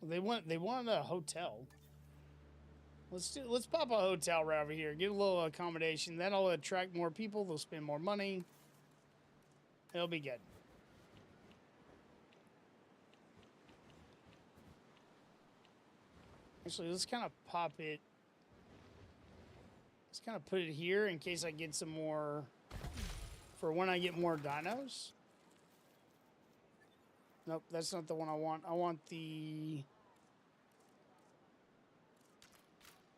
Well, they wanted a hotel. Let's pop a hotel right over here. Get a little accommodation. That'll attract more people. They'll spend more money. It'll be good. Actually, let's kind of pop it. Let's kind of put it here in case I get some more. For when I get more dinos. Nope, that's not the one I want. I want the.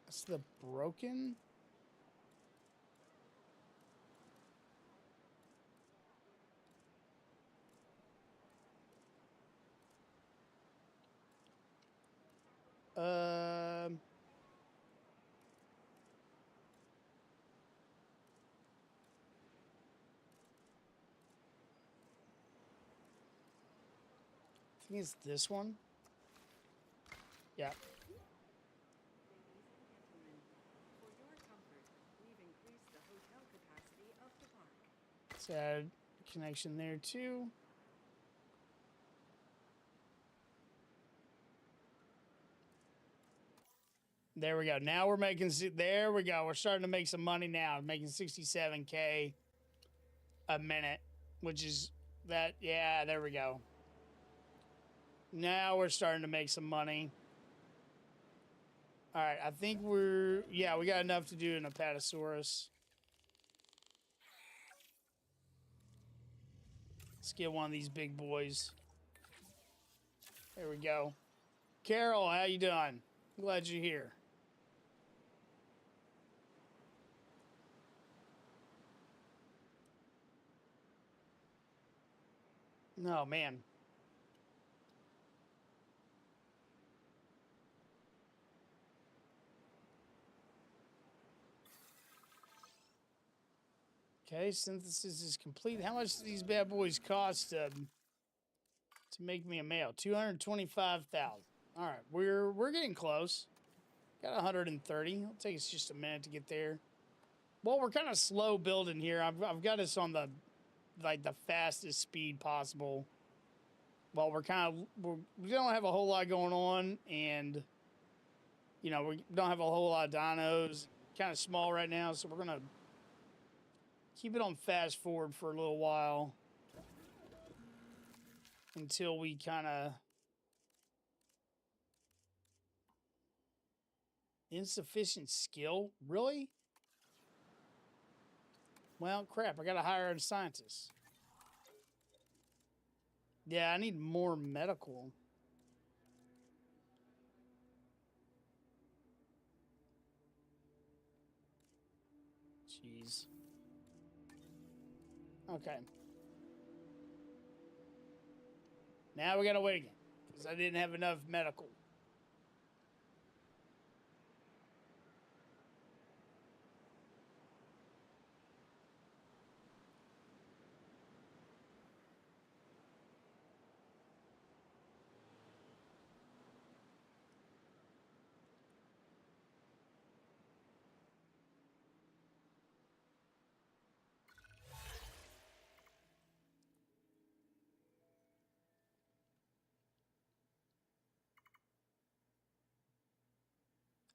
That's the broken. I think it's this one. Yeah. Let's add a connection there too. There we go. Now we're making. There we go. We're starting to make some money now. Making 67K a minute, which is that. Yeah, there we go. Now we're starting to make some money. All right, I think we got enough to do an Apatosaurus. Let's get one of these big boys. There we go. Carol, how you doing? Glad you're here. No, man. Okay, synthesis is complete. How much do these bad boys cost to make me a male? 225,000. All right, we're getting close. Got 130. It'll take us just a minute to get there. Well, we're kind of slow building here. I've got us on the fastest speed possible. Well, we don't have a whole lot going on, and we don't have a whole lot of dinos. Kind of small right now, so we're gonna keep it on fast forward for a little while until we kind of insufficient skill. Really? Well, crap. I gotta hire a scientist. Yeah, I need more medical. Jeez. Okay. Now we gotta wait again, because I didn't have enough medical.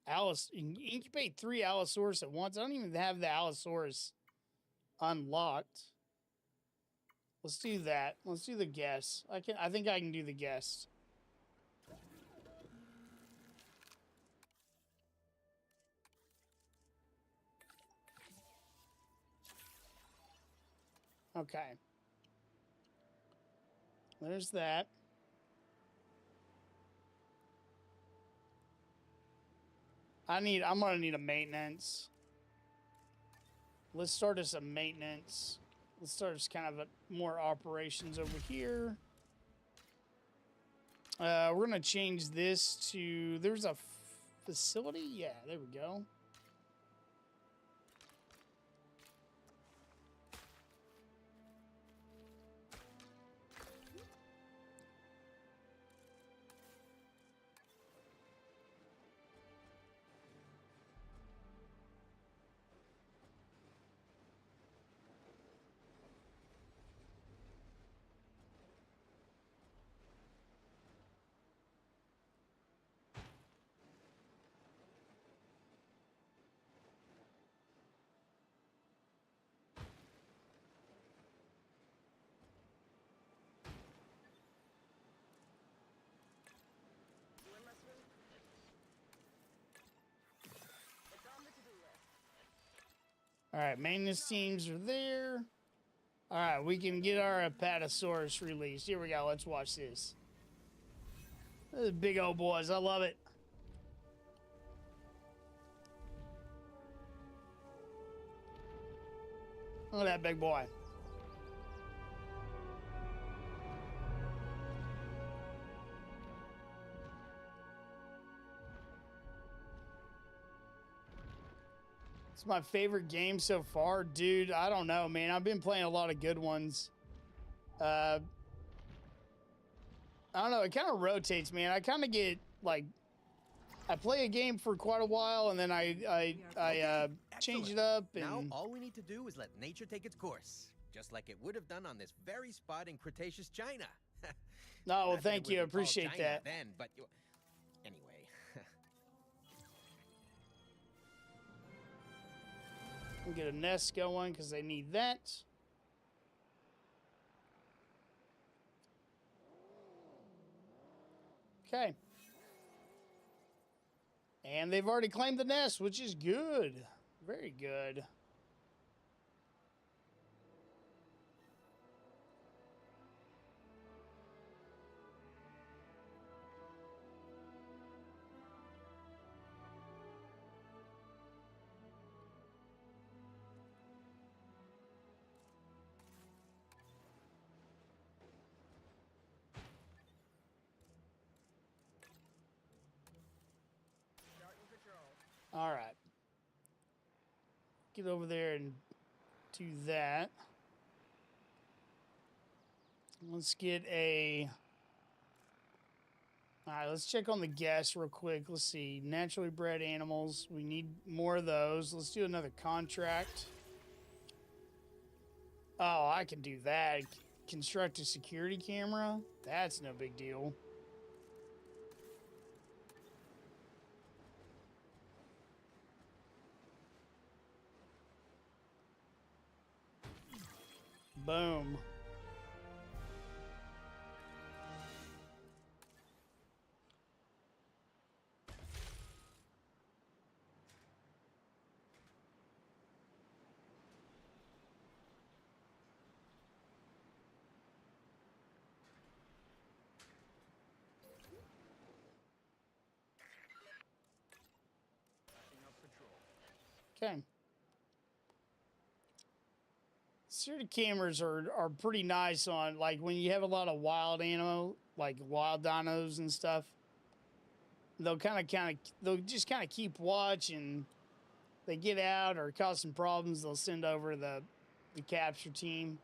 Incubate 3 Allosaurus at once. I don't even have the Allosaurus unlocked. Let's do that. Let's do the guess. I think I can do the guess. Okay. There's that. I'm gonna need a maintenance. Let's start us a maintenance. Let's start us kind of more operations over here. We're gonna change this to, there's a facility? Yeah, there we go. All right, maintenance teams are there. All right, we can get our Apatosaurus released. Here we go. Let's watch this. This is big old boys. I love it. Look at that big boy. It's my favorite game so far. Dude, I don't know, man. I've been playing a lot of good ones. I don't know. It kind of rotates, man. I kind of get, like, I play a game for quite a while, and then I change it up. And now all we need to do is let nature take its course, just like it would have done on this very spot in Cretaceous China. No, well, thank you. I appreciate that. Then, but anyway. We'll get a nest going because they need that. Okay. And they've already claimed the nest, which is good. Very good. All right. Get over there and do that. Let's get a... All right, let's check on the guests real quick. Let's see. Naturally bred animals. We need more of those. Let's do another contract. Oh, I can do that. Construct a security camera. That's no big deal. Boom. Okay. Security cameras are pretty nice on, like, when you have a lot of wild animal, like wild dinos and stuff. They'll they'll just kind of keep watch, and they get out or cause some problems, they'll send over the capture team.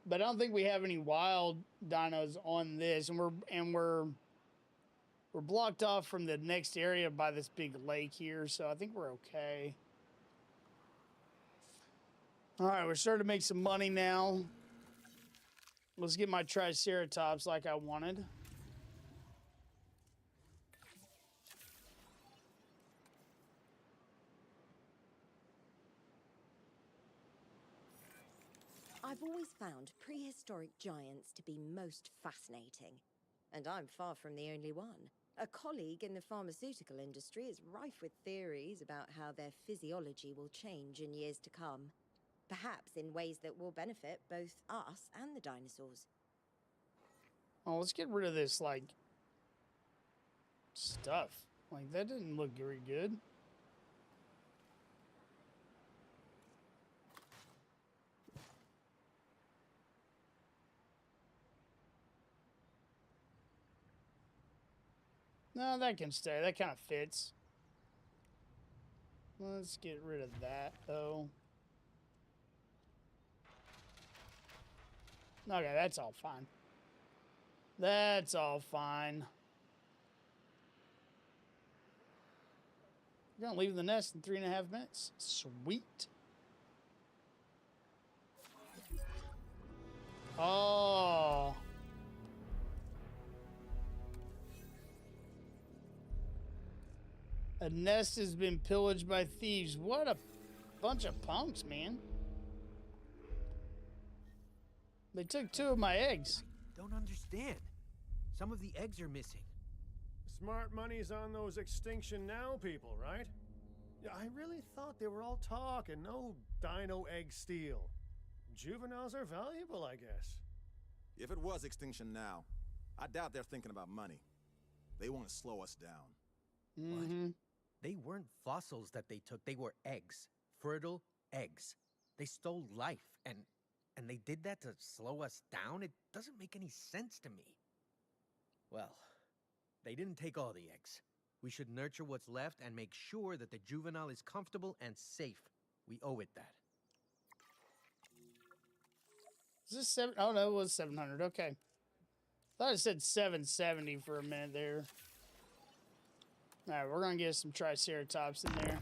But I don't think we have any wild dinos on this, and we're blocked off from the next area by this big lake here, so I think we're okay. All right, we're starting to make some money now. Let's get my Triceratops like I wanted. I've always found prehistoric giants to be most fascinating. And I'm far from the only one. A colleague in the pharmaceutical industry is rife with theories about how their physiology will change in years to come. Perhaps in ways that will benefit both us and the dinosaurs. Oh, let's get rid of this, like, stuff. Like, that didn't look very good. No, that can stay. That kind of fits. Let's get rid of that, though. Okay, that's all fine. That's all fine. We're gonna leave the nest in 3.5 minutes. Sweet. Oh. A nest has been pillaged by thieves. What a bunch of punks, man. They took 2 of my eggs. I don't understand. Some of the eggs are missing. Smart money's on those Extinction Now people, right? Yeah, I really thought they were all talk and no dino egg steal. Juveniles are valuable, I guess. If it was Extinction Now, I doubt they're thinking about money. They want to slow us down. Mm-hmm. They weren't fossils that they took. They were eggs. Fertile eggs. They stole life, and they did that to slow us down? It doesn't make any sense to me. Well, they didn't take all the eggs. We should nurture what's left and make sure that the juvenile is comfortable and safe. We owe it that. Is this 7? Oh, no, it was 700. Okay. Thought it said 770 for a minute there. All right, we're going to get some Triceratops in there.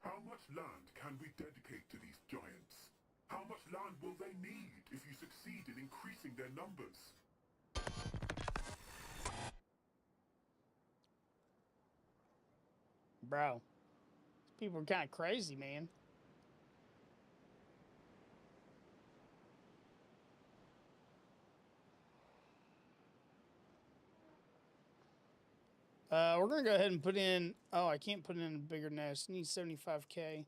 How much land can we dedicate to these giants? How much land will they need if you succeed in increasing their numbers? Bro, people are kind of crazy, man. We're going to go ahead and put in... Oh, I can't put in a bigger nest. Need 75K.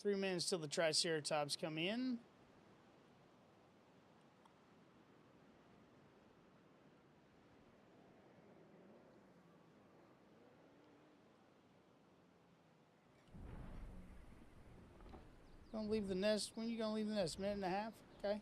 3 minutes till the Triceratops come in. Gonna leave the nest. When you gonna leave the nest? 1.5 minutes? Okay.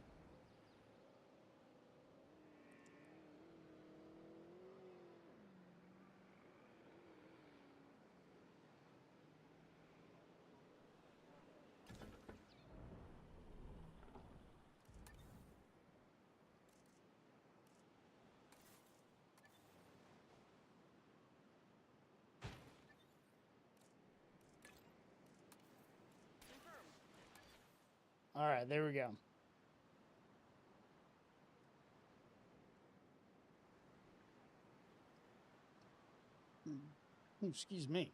All right, there we go. Excuse me.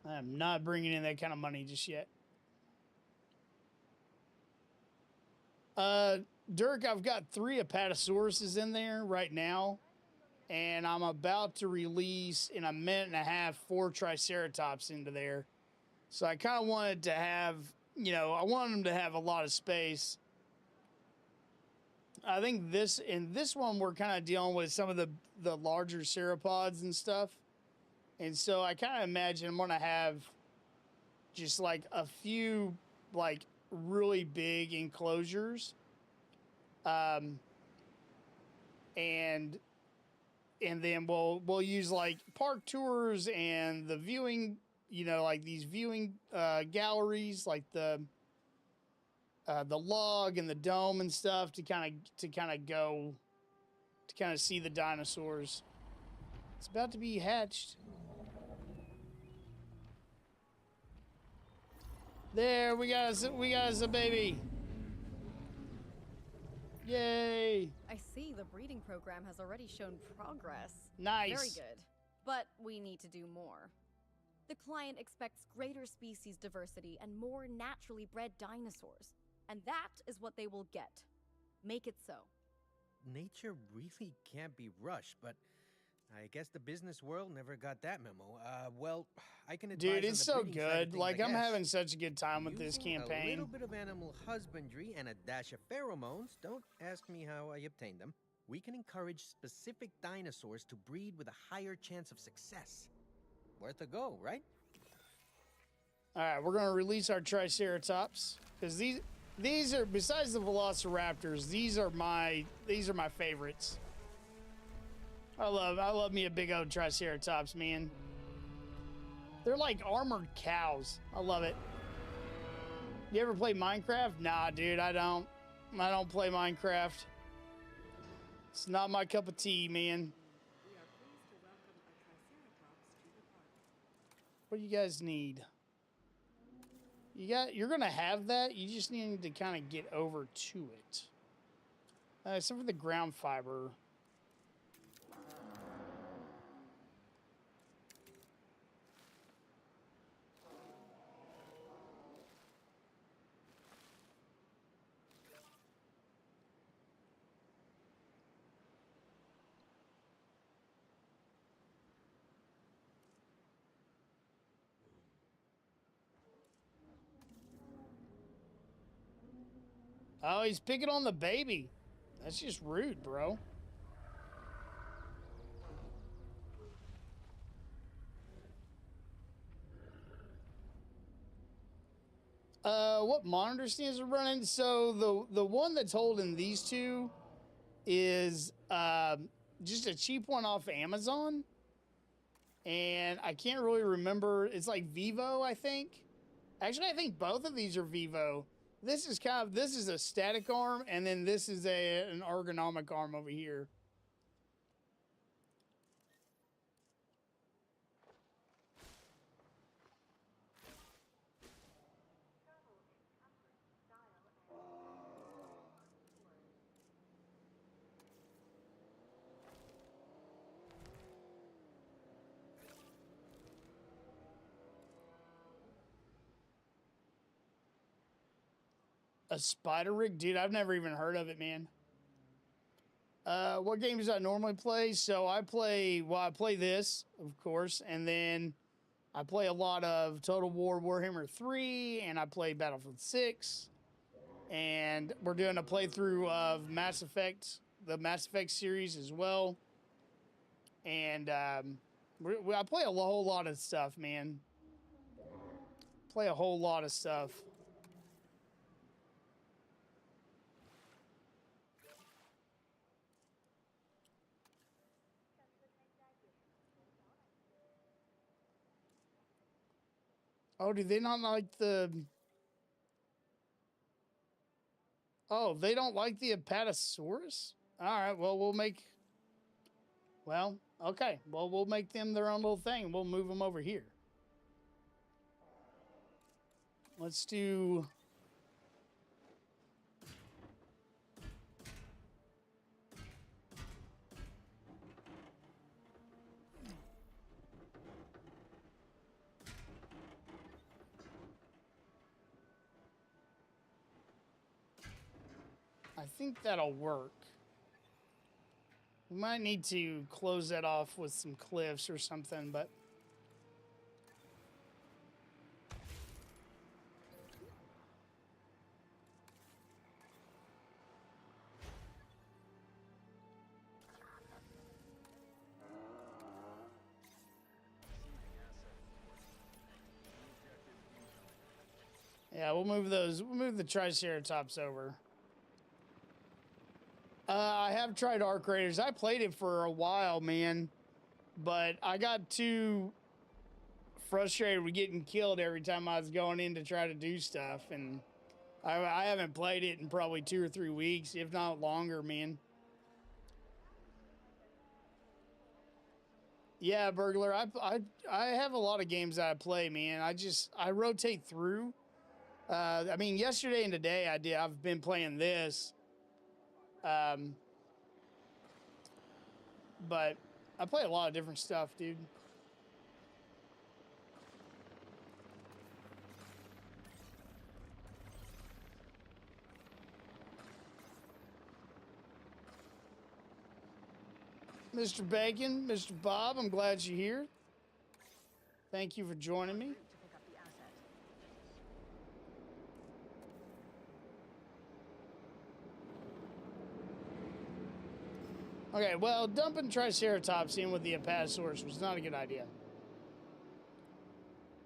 I am not bringing in that kind of money just yet. Dirk, I've got 3 Apatosauruses in there right now. And I'm about to release in 1.5 minutes 4 Triceratops into there. So I kind of wanted to have, you know, I wanted them to have a lot of space. I think in this one, we're kind of dealing with some of the larger sauropods and stuff. And so I kind of imagine I'm going to have just like a few like really big enclosures. And then we'll use like park tours and the viewing, you know, like these viewing galleries, like the log and the dome and stuff to kind of see the dinosaurs. It's about to be hatched. There, we got us a baby. Yay! I see the breeding program has already shown progress. Nice. Very good. But we need to do more. The client expects greater species diversity and more naturally bred dinosaurs. And that is what they will get. Make it so. Nature really can't be rushed, but I guess the business world never got that memo. Well, I can advise Dude, on it's the so breeding side of good. things, Like, I I'm guess. having such a good time with this Using campaign. a little bit of animal husbandry and a dash of pheromones, don't ask me how I obtained them, we can encourage specific dinosaurs to breed with a higher chance of success. Worth a go, right? All right, we're gonna release our Triceratops because these are, besides the Velociraptors, these are my favorites. I love me a big old Triceratops, man. They're like armored cows. I love it. You ever play Minecraft? Nah, dude, I don't. I don't play Minecraft. It's not my cup of tea, man. We are pleased to welcome a Triceratops to the park. What do you guys need? You're gonna have that. You just need to kind of get over to it. Except for the ground fiber. Oh, he's picking on the baby. That's just rude, bro. What monitor stands are running? So the one that's holding these two is just a cheap one off Amazon. And I can't really remember. It's like Vivo, I think. Actually, I think both of these are Vivo. This is a static arm, and then this is an ergonomic arm over here. A spider rig? Dude, I've never even heard of it, man. What games do I normally play? So I play this, of course, and then I play a lot of Total War Warhammer 3, and I play Battlefield 6, and we're doing a playthrough of Mass Effect, the Mass Effect series as well. And I play a whole lot of stuff, man. Play a whole lot of stuff. Oh, do they not like the... Oh, they don't like the Apatosaurus? All right, well, we'll make... Well, okay. Well, we'll make them their own little thing. We'll move them over here. Let's do... I think that'll work. We might need to close that off with some cliffs or something, but... Yeah, we'll move the Triceratops over. I have tried Arc Raiders. I played it for a while, man. But I got too frustrated with getting killed every time I was going in to try to do stuff. And I haven't played it in probably 2 or 3 weeks, if not longer, man. Yeah, Burglar. I have a lot of games that I play, man. I rotate through. I mean, yesterday and today I've been playing this. But I play a lot of different stuff, dude. Mr. Bacon, Mr. Bob, I'm glad you're here. Thank you for joining me. To pick up the asset. Okay, well, dumping Triceratops in with the Apatosaurus was not a good idea.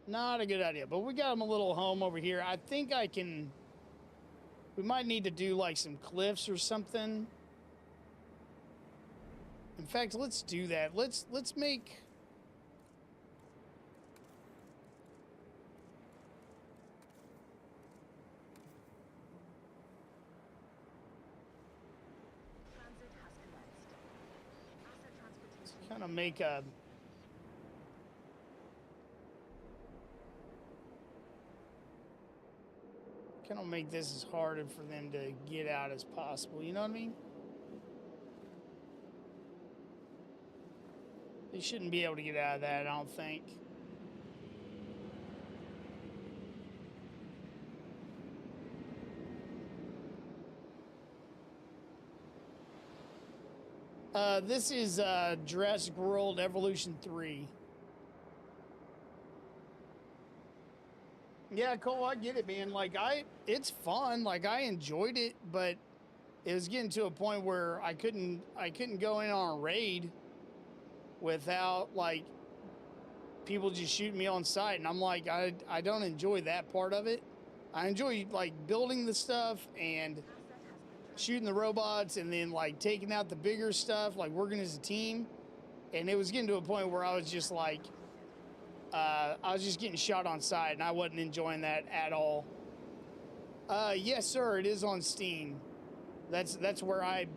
Not a good idea, but we got him a little home over here. I think I can... We might need to do, like, some cliffs or something. In fact, let's do that. Let's make... Transit has commenced. Asset transportation. Kind of make a... Kind of make this as hard for them to get out as possible. You know what I mean? They shouldn't be able to get out of that, I don't think. This is Jurassic World Evolution 3. Yeah, Cole, I get it, man. Like, it's fun. Like, I enjoyed it, but it was getting to a point where I couldn't go in on a raid without, like, people just shooting me on sight. And I'm like, I don't enjoy that part of it. I enjoy, like, building the stuff and shooting the robots and then, like, taking out the bigger stuff, like, working as a team. And it was getting to a point where I was just, like, I was just getting shot on sight, and I wasn't enjoying that at all. Yes, sir, it is on Steam. That's where I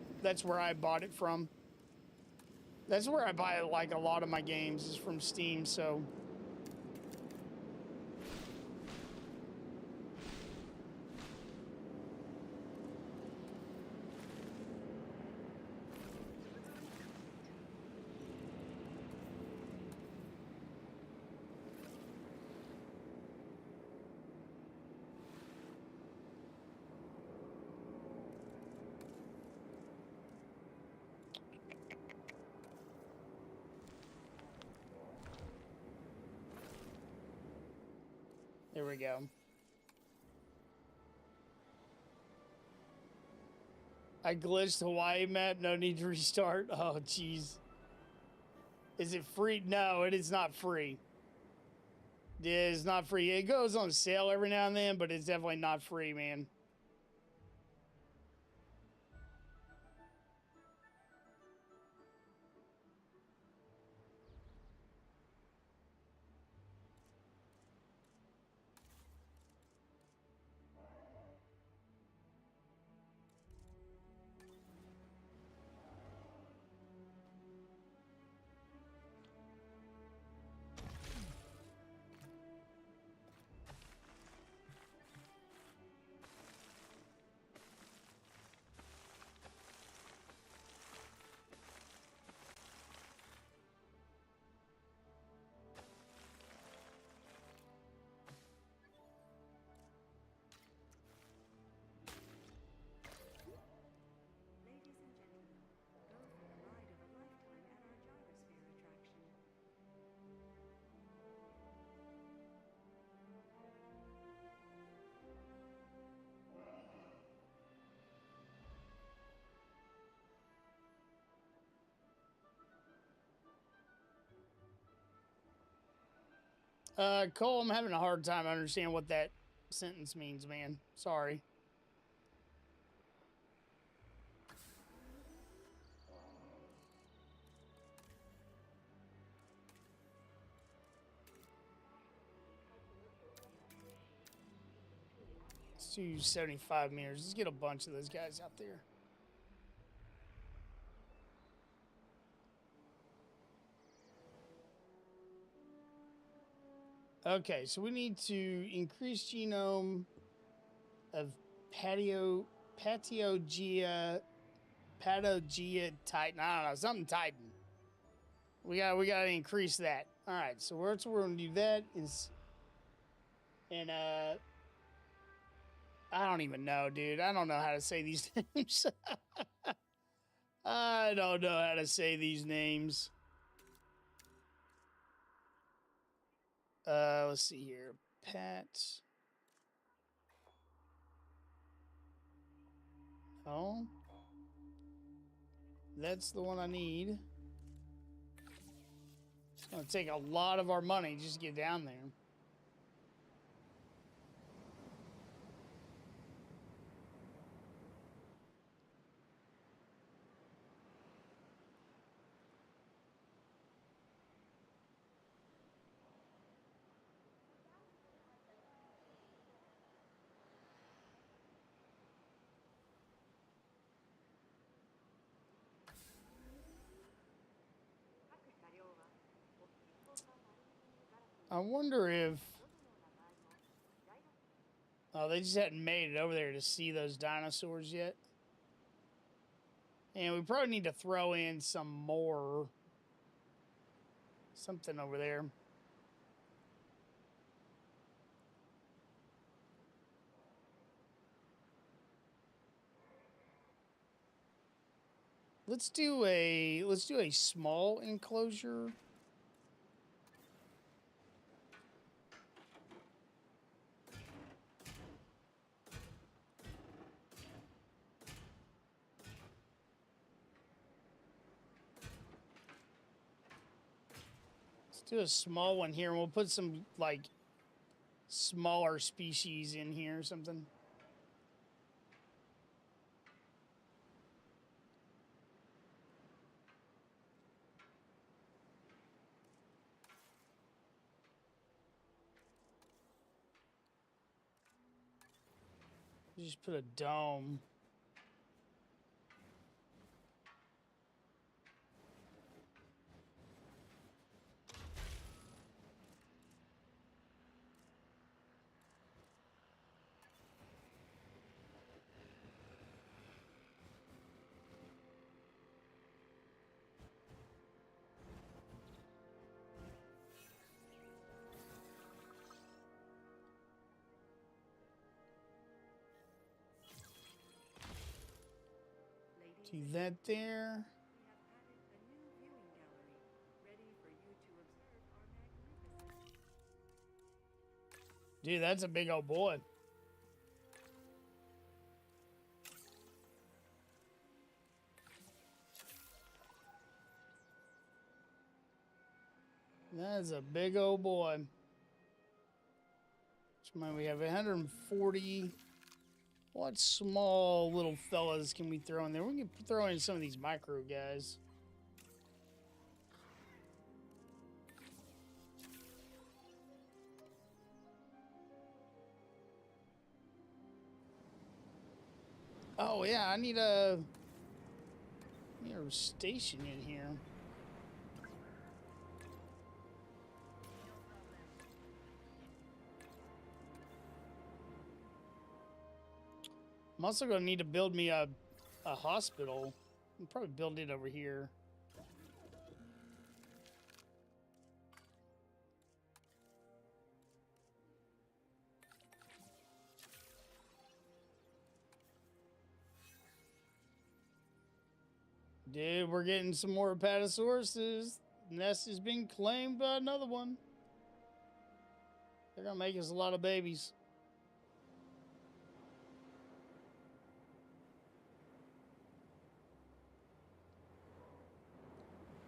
bought it from. That's where I buy, like, a lot of my games is from Steam, so... There we go. I glitched Hawaii map. No need to restart. Oh, jeez. Is it free? No, it is not free. It is not free. It goes on sale every now and then, but it's definitely not free, man. Ladies and gentlemen, go for the ride of a lifetime at our gyrosphere attraction. Cole, I'm having a hard time understanding what that sentence means, man. Sorry. Let's do 75 meters. Let's get a bunch of those guys out there. Okay, so we need to increase genome of Patiogia Patagia Titan. I don't know, something Titan. We gotta increase that. All right, so we're gonna do that and I don't even know, dude. I don't know how to say these names. I don't know how to say these names. Let's see here. Pat. Oh. That's the one I need. It's gonna take a lot of our money just to get down there. I wonder if... Oh, they just hadn't made it over there to see those dinosaurs yet. And we probably need to throw in some more... something over there. Let's do a small enclosure. Let's do a small one here, and we'll put some like smaller species in here or something. Just put a dome. Do that there. Dude, that's a big old boy. That is a big old boy. Which means we have 140. What small little fellas can we throw in there? We can throw in some of these micro guys. Oh yeah, I need a station in here. I'm also going to need to build me a hospital. I'll probably build it over here. Dude, we're getting some more Apatosauruses. Nest is being claimed by another one. They're going to make us a lot of babies.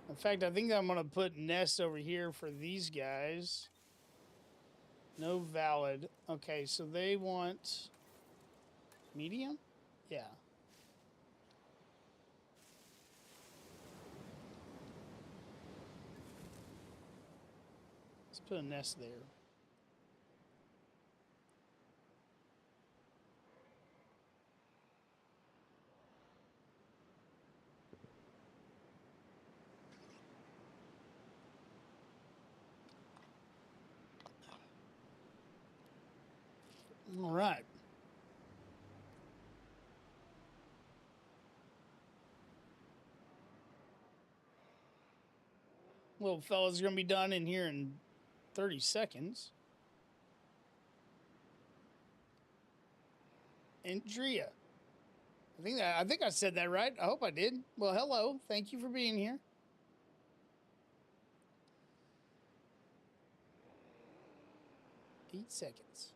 In fact, I think I'm going to put nests over here for these guys. No valid. Okay, so they want medium? Yeah. Let's put a nest there. All right. Little fella's gonna be done in here in 30 seconds. Andrea. I think I said that right. I hope I did. Well, hello. Thank you for being here. Eight seconds.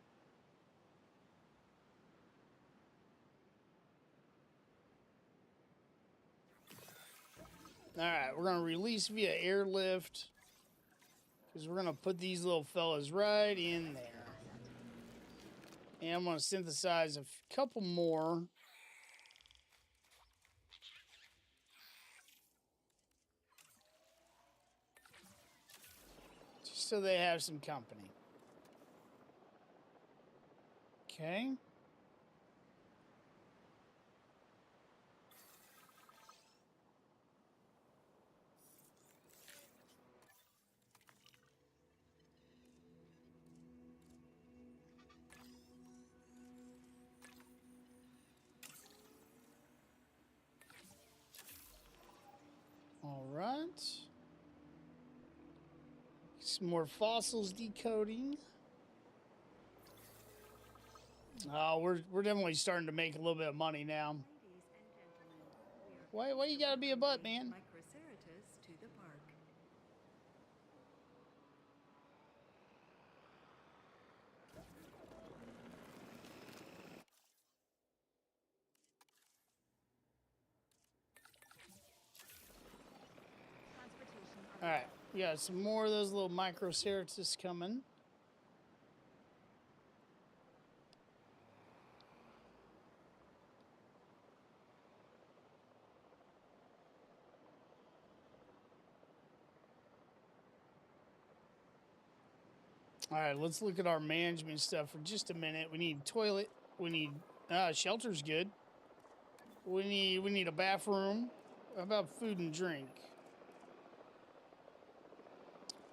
All right, we're gonna release via airlift because we're gonna put these little fellas right in there. And I'm gonna synthesize a couple more. Just so they have some company. Okay. All right. Some more fossils decoding. Oh, we're definitely starting to make a little bit of money now. Why you gotta be a butt, man? Microceratops to the park. All right, we got some more of those little microceratops coming. All right, let's look at our management stuff for just a minute. We need toilet. We need shelter's good. We need a bathroom. How about food and drink?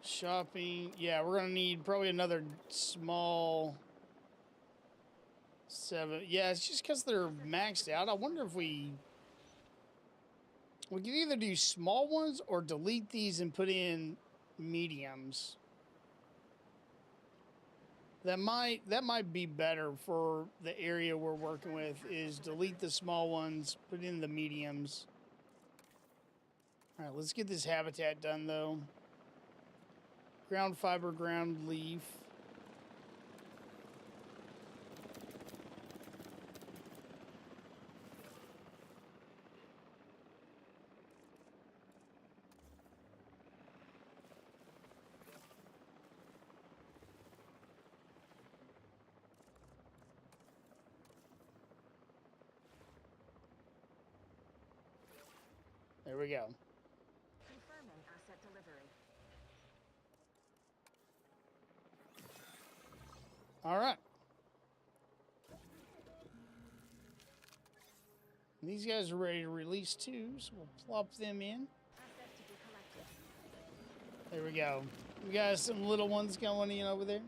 Shopping. Yeah, we're gonna need probably another small 7. Yeah, it's just because they're maxed out. I wonder if we could either do small ones or delete these and put in mediums. That might be better for the area we're working with, is delete the small ones, put in the mediums. All right, let's get this habitat done though. Ground fiber, ground leaf. There we go. Confirming asset delivery. All right. And these guys are ready to release too, so we'll plop them in. Asset to be collected. There we go. We got some little ones going in over there.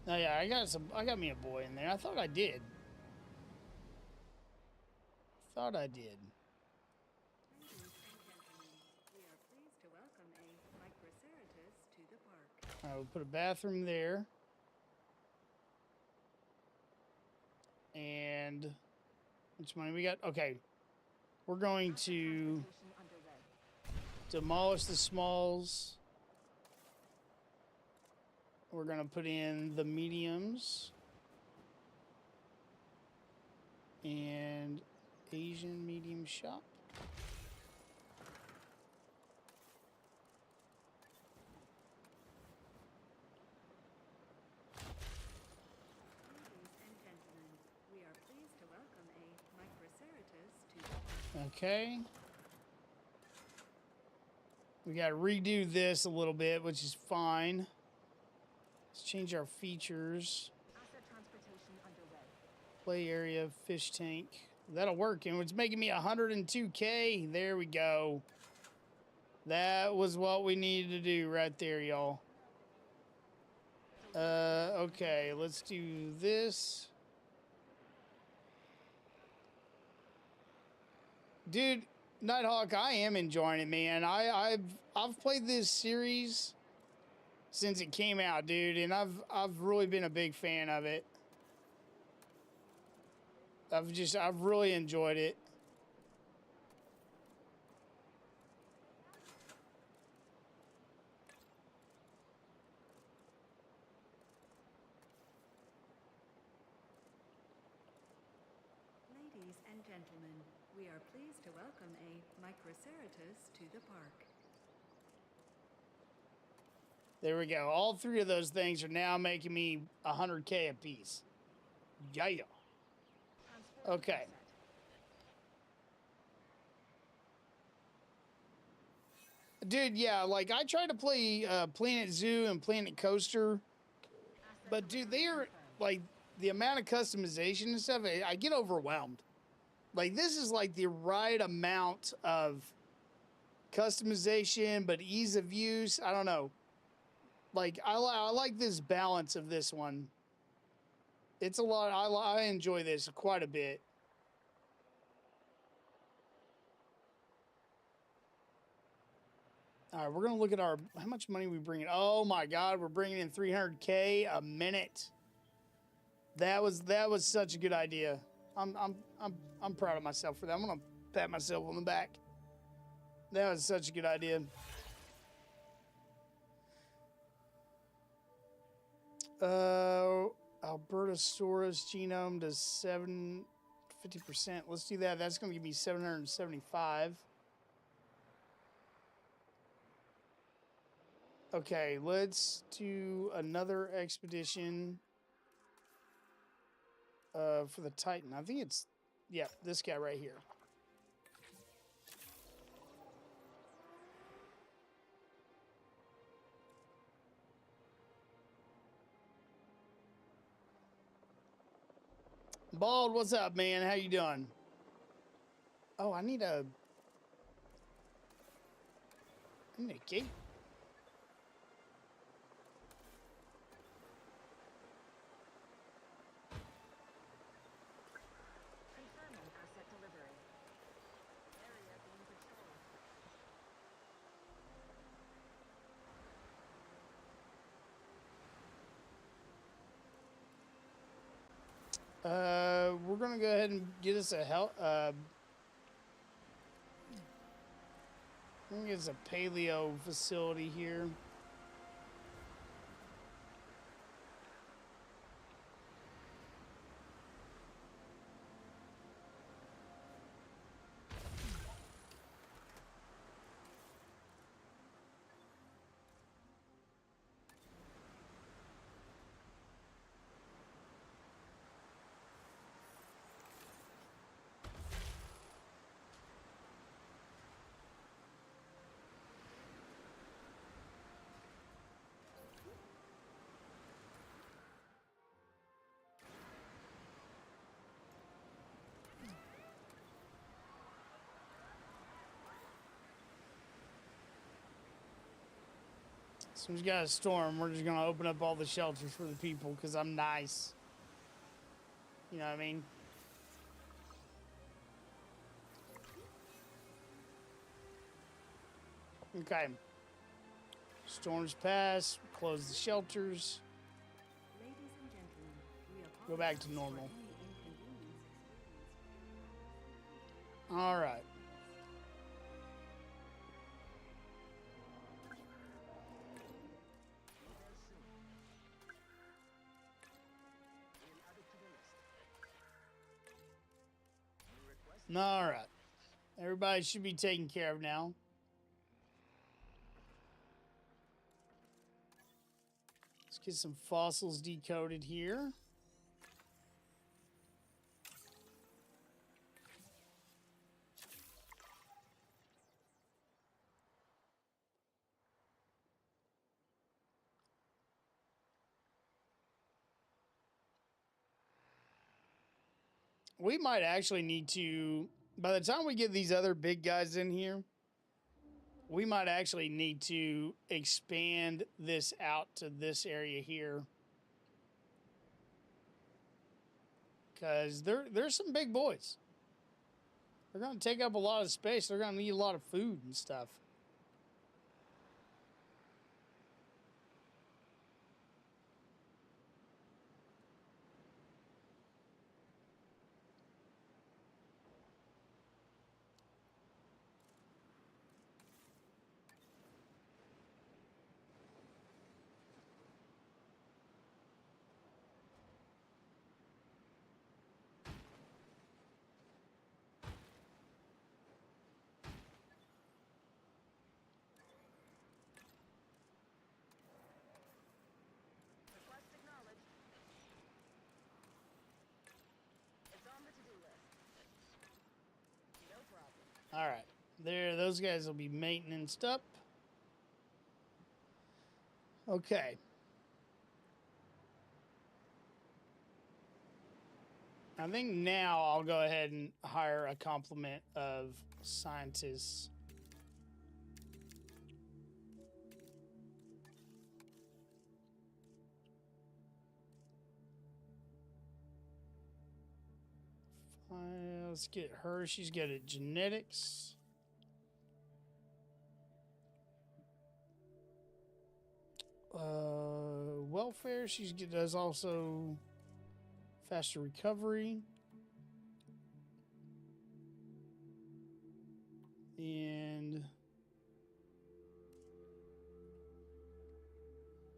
Oh yeah, I got me a boy in there. I thought I did. Thought I did. Ladies and gentlemen, we are pleased to welcome a Microceratops to the park. All right, we'll put a bathroom there. And how much money we got? Okay. We're going to demolish the smalls. We're going to put in the mediums. And Asian medium shop. Ladies and gentlemen, we are pleased to welcome a Microceratops to the park. Okay. We got to redo this a little bit, which is fine. Let's change our features. Asset transportation underway. Play area, fish tank. That'll work. And it's making me 102K. There we go. That was what we needed to do right there, y'all. Okay, let's do this. Dude, Nighthawk, I am enjoying it, man. I've played this series since it came out, dude, and I've really been a big fan of it. I've really enjoyed it. Ladies and gentlemen, we are pleased to welcome a Microceratus to the park. There we go. All three of those things are now making me 100K a piece. Yeah. Okay. Dude, yeah, like I tried to play Planet Zoo and Planet Coaster, but dude, they are like the amount of customization and stuff, I get overwhelmed. Like this is like the right amount of customization, but ease of use. I don't know. Like I like this balance of this one. It's a lot. I enjoy this quite a bit. All right, we're gonna look at how much money we bring in. Oh my God, we're bringing in 300K a minute. That was such a good idea. I'm proud of myself for that. I'm gonna pat myself on the back. That was such a good idea. Albertosaurus genome does 50%. Let's do that. That's gonna give me 775. Okay, let's do another expedition for the Titan. I think it's, yeah, this guy right here. Bald, what's up, man? How you doing? Oh, I need a gate. Confirming asset delivery. Area being patrolled. We're gonna go ahead and get us a I think it's a paleo facility here. So we've got a storm. We're just gonna open up all the shelters for the people because I'm nice. You know what I mean? Okay. Storms pass. Close the shelters. Ladies and gentlemen, we Go back to apologize normal. for any inconvenience experienced. All right. All right. Everybody should be taken care of now. Let's get some fossils decoded here. We might actually need to, by the time we get these other big guys in here, we might actually need to expand this out to this area here. Because there's some big boys. They're going to take up a lot of space. They're going to need a lot of food and stuff. Request acknowledged. It's on the to-do list. No problem. All right. There, those guys will be maintenanced up. Okay. I think now I'll go ahead and hire a complement of scientists. Let's get her. She's good at genetics. Welfare. She's good. Does also faster recovery. And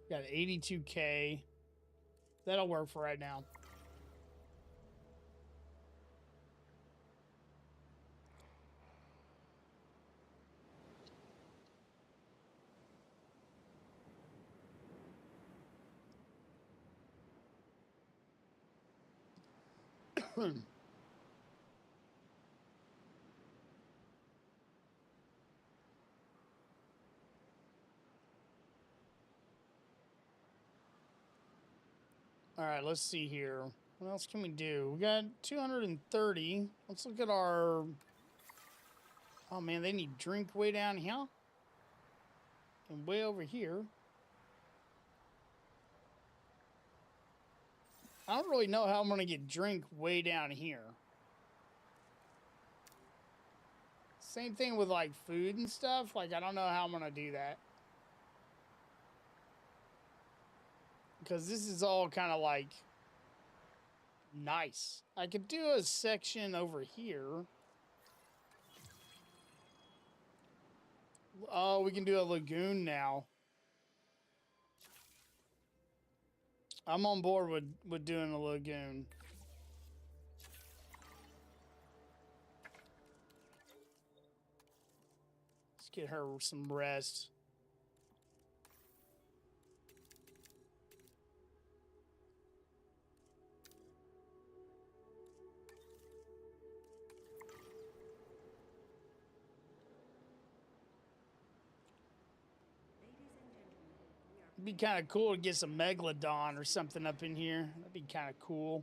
got 82K. That'll work for right now. All right, let's see here. What else can we do? We got 230. Let's look at our... Oh, man, they need drink way down here. And way over here. I don't really know how I'm going to get drink way down here. Same thing with, like, food and stuff. Like, I don't know how I'm going to do that. Because this is all kind of, like, nice. I could do a section over here. Oh, we can do a lagoon now. I'm on board with doing a lagoon. Let's get her some rest. It'd be kind of cool to get some megalodon or something up in here. That'd be kind of cool.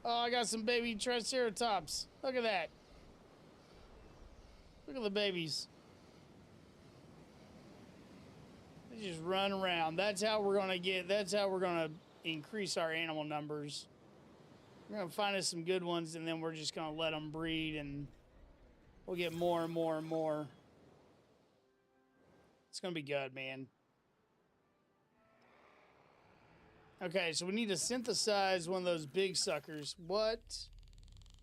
Oh, I got some baby triceratops. Look at that. Look at the babies. They just run around. That's how we're gonna increase our animal numbers. We're gonna find us some good ones, and then we're just gonna let them breed, and we'll get more and more and more. It's gonna be good, man. Okay, so we need to synthesize one of those big suckers. What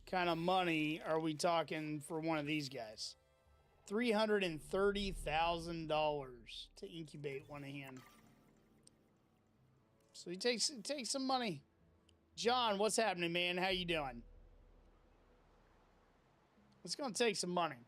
kind of money are we talking for one of these guys? $330,000 to incubate one of him. So he takes some money. John, what's happening, man? How you doing? It's gonna take some money.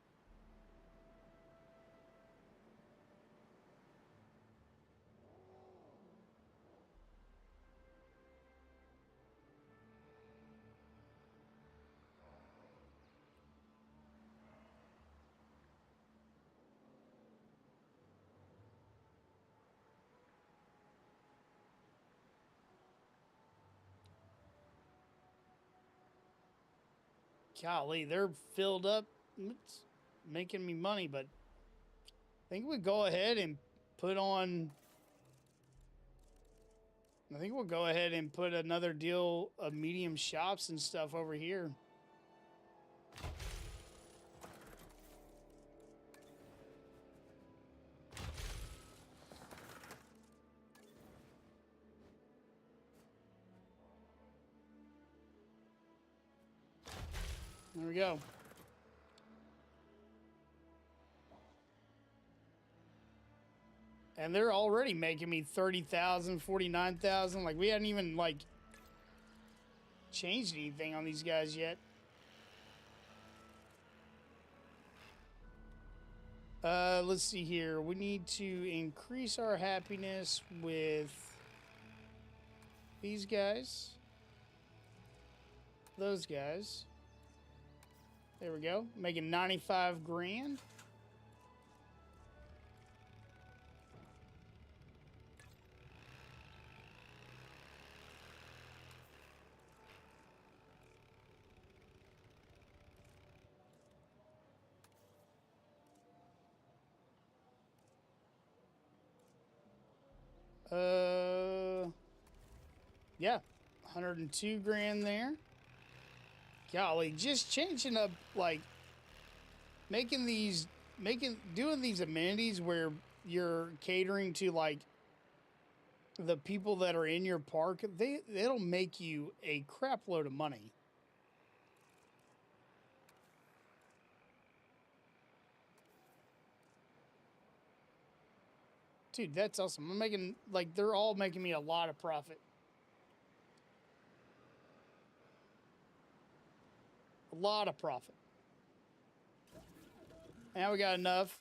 Golly, they're filled up. It's making me money, but think we go ahead and put on... I think we'll go ahead and put another deal of medium shops and stuff over here. There we go. And they're already making me 30,000, 49,000. Like, we hadn't even, like, changed anything on these guys yet. Let's see here. We need to increase our happiness with these guys. Those guys. There we go. Making 95 grand. Yeah, 102 grand there. Golly, just changing up, like, doing these amenities where you're catering to, like, the people that are in your park, it'll make you a crap load of money. Dude, that's awesome. I'm making, like, they're all making me a lot of profit. A lot of profit. Now we got enough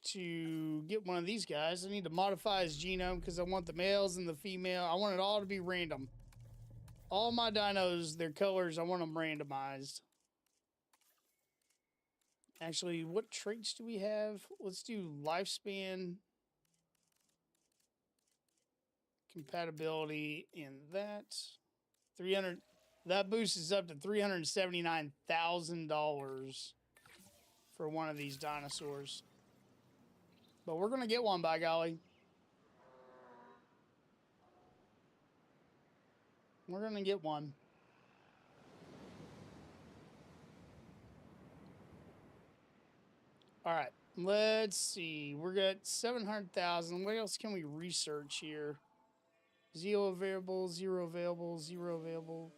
to get one of these guys. I need to modify his genome because I want the males and the female. I want it all to be random. All my dinos, their colors, I want them randomized. Actually, what traits do we have? Let's do lifespan, compatibility in that. 300. That boosts up to $379,000 for one of these dinosaurs. But we're going to get one, by golly. We're going to get one. All right. Let's see. We're at 700,000. What else can we research here? Zero available, zero available, zero available.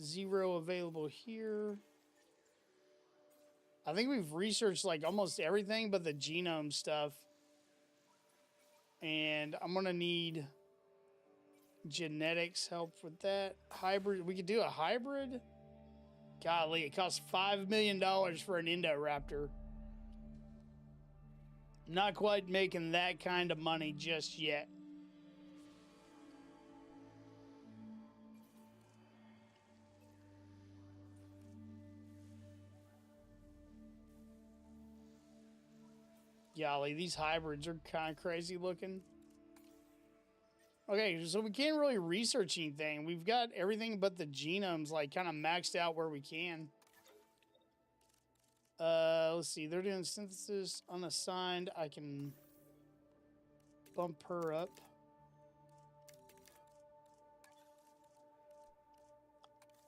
Zero available here. I think we've researched like almost everything but the genome stuff. And I'm going to need genetics help with that. Hybrid. We could do a hybrid. Golly, it costs $5 million for an Indoraptor. Not quite making that kind of money just yet. Golly, these hybrids are kind of crazy looking. Okay, so we can't really research anything. We've got everything but the genomes like kind of maxed out where we can. Let's see. They're doing synthesis unassigned. I can bump her up.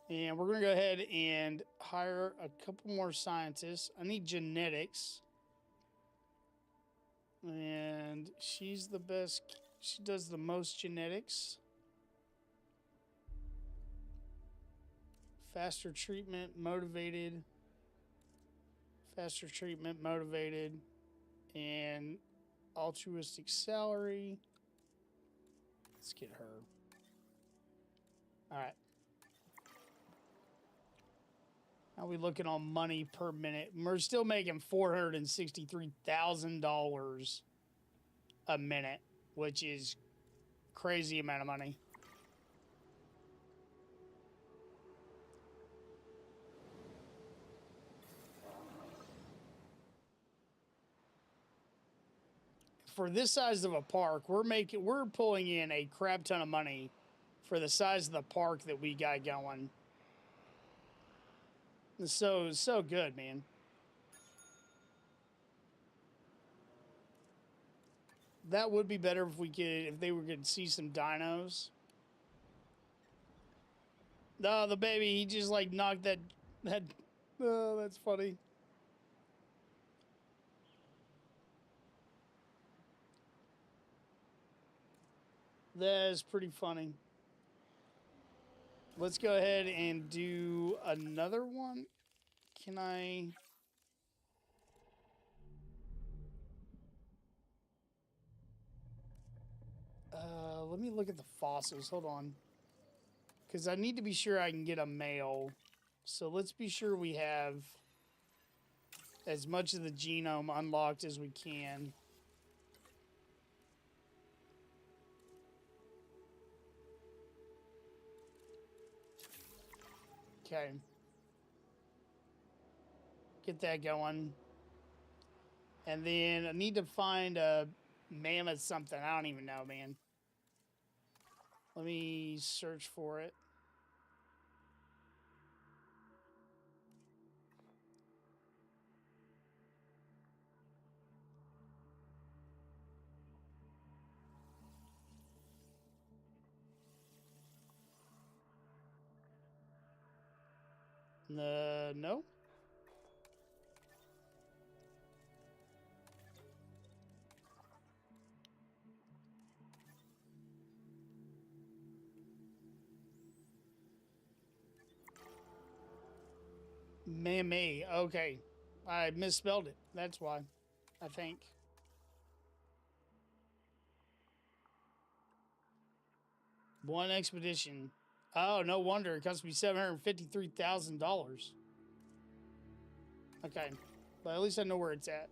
And we're going to go ahead and hire a couple more scientists. I need genetics. And she's the best. She does the most genetics. Faster treatment, motivated. Faster treatment, motivated. And altruistic salary. Let's get her. All right. How are we looking on money per minute? We're still making $463,000 a minute, which is crazy amount of money. For this size of a park, we're pulling in a crap ton of money for the size of the park that we got going. So good, man. that would be better if we could, if they were could see some dinos. No, the baby, he just like knocked that. Oh, that's funny. That is pretty funny. Let's go ahead and do another one. Can I? Let me look at the fossils. Hold on. Because I need to be sure I can get a male. So let's be sure we have as much of the genome unlocked as we can. Okay. Get that going. And then I need to find a mammoth something. I don't even know, man. Let me search for it. No. Mammy. Okay. I misspelled it. That's why. I think. One expedition. Oh, no wonder. It cost me $753,000. Okay. But at least I know where it's at.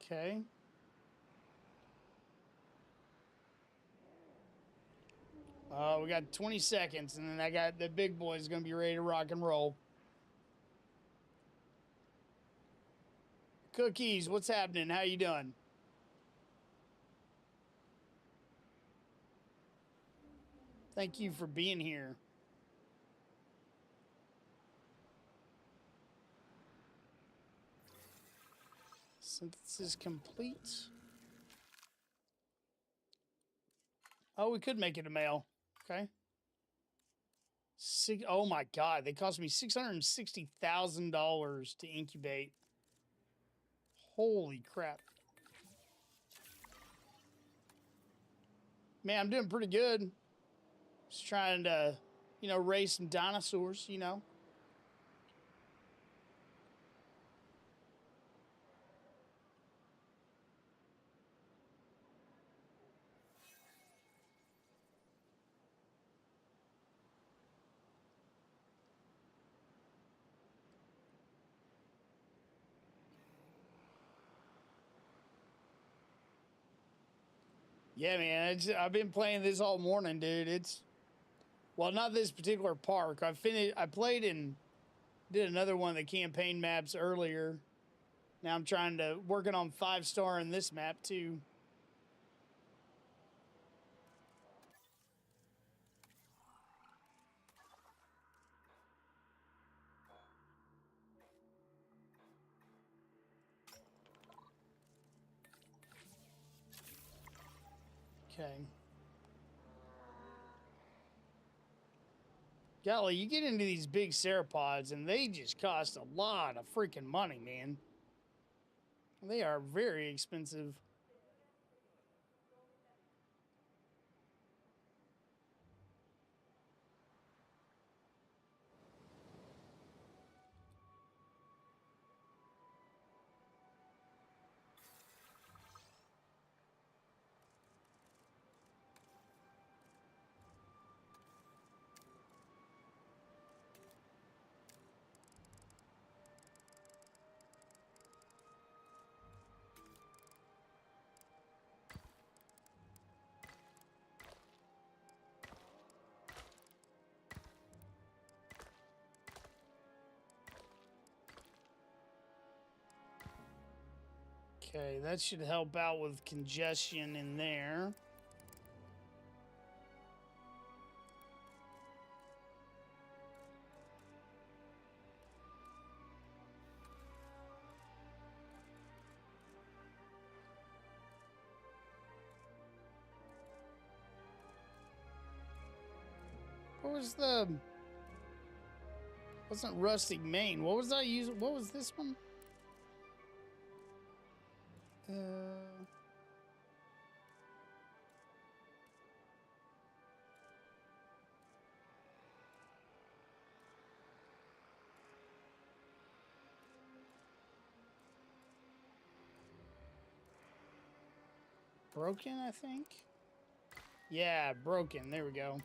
Okay. We got 20 seconds, and then I got the big boy's gonna be ready to rock and roll. Cookies, what's happening? How you doing? Thank you for being here. Synthesis complete. Oh, we could make it a male. Okay. Oh my God, they cost me $660,000 to incubate. Holy crap. Man, I'm doing pretty good. Just trying to, raise some dinosaurs, Yeah, man. I've been playing this all morning, dude. Well, not this particular park. I played and did another one of the campaign maps earlier. Now I'm working on 5-star in this map too. Okay. Golly, you get into these big sauropods and they just cost a lot of freaking money, man. They are very expensive. Okay, that should help out with congestion in there. What was the... Wasn't rustic main. What was I using? What was this one? Broken, I think. Yeah, broken. There we go.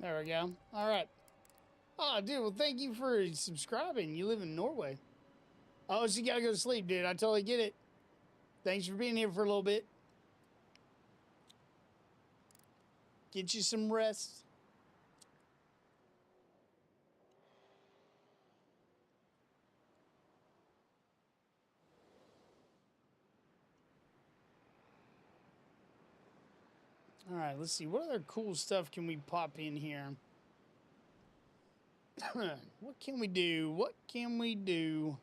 There we go. All right. Oh, dude, well, thank you for subscribing. You live in Norway. Oh, so you gotta go to sleep, dude. I totally get it. Thanks for being here for a little bit. Get you some rest. All right, let's see. What other cool stuff can we pop in here? What can we do? What can we do?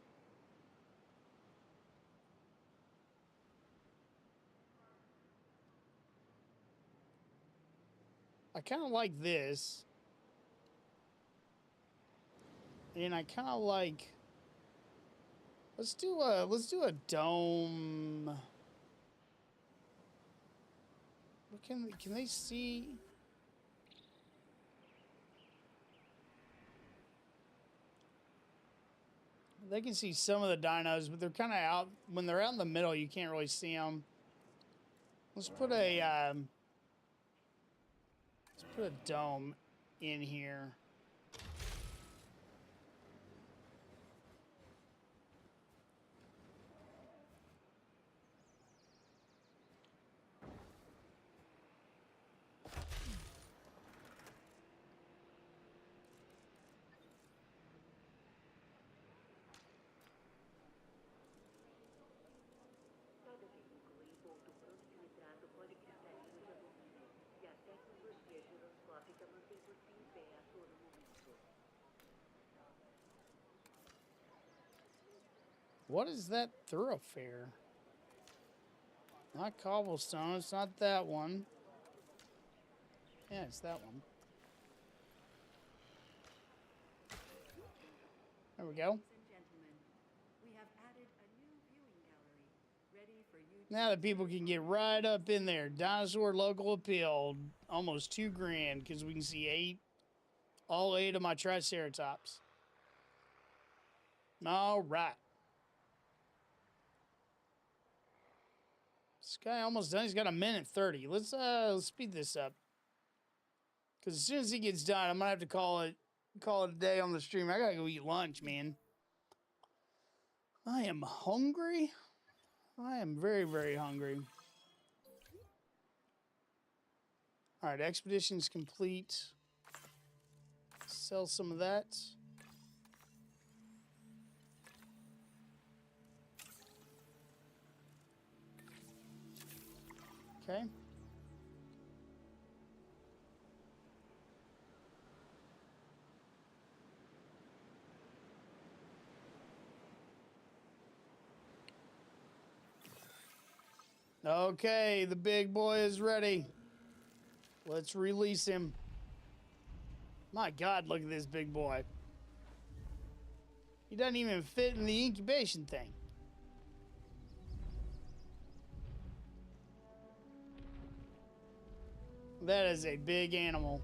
I kind of like this. And I kind of like... Let's do a dome. What can they see? They can see some of the dinos, but they're kind of out. When they're out in the middle, you can't really see them. Let's put a dome in here. What is that thoroughfare? Not cobblestone. It's not that one. Yeah, it's that one. There we go. Now that people can get right up in there. Dinosaur local appeal. Almost $2,000 because we can see all 8 of my Triceratops. All right. This guy almost done. He's got 1:30. Let's speed this up. Because as soon as he gets done, I'm gonna have to call it a day on the stream. I gotta go eat lunch, man. I am hungry. I am very, very hungry. All right, expedition's complete. Sell some of that. Okay. Okay, the big boy is ready. Let's release him. My God, look at this big boy. He doesn't even fit in the incubation thing. That is a big animal.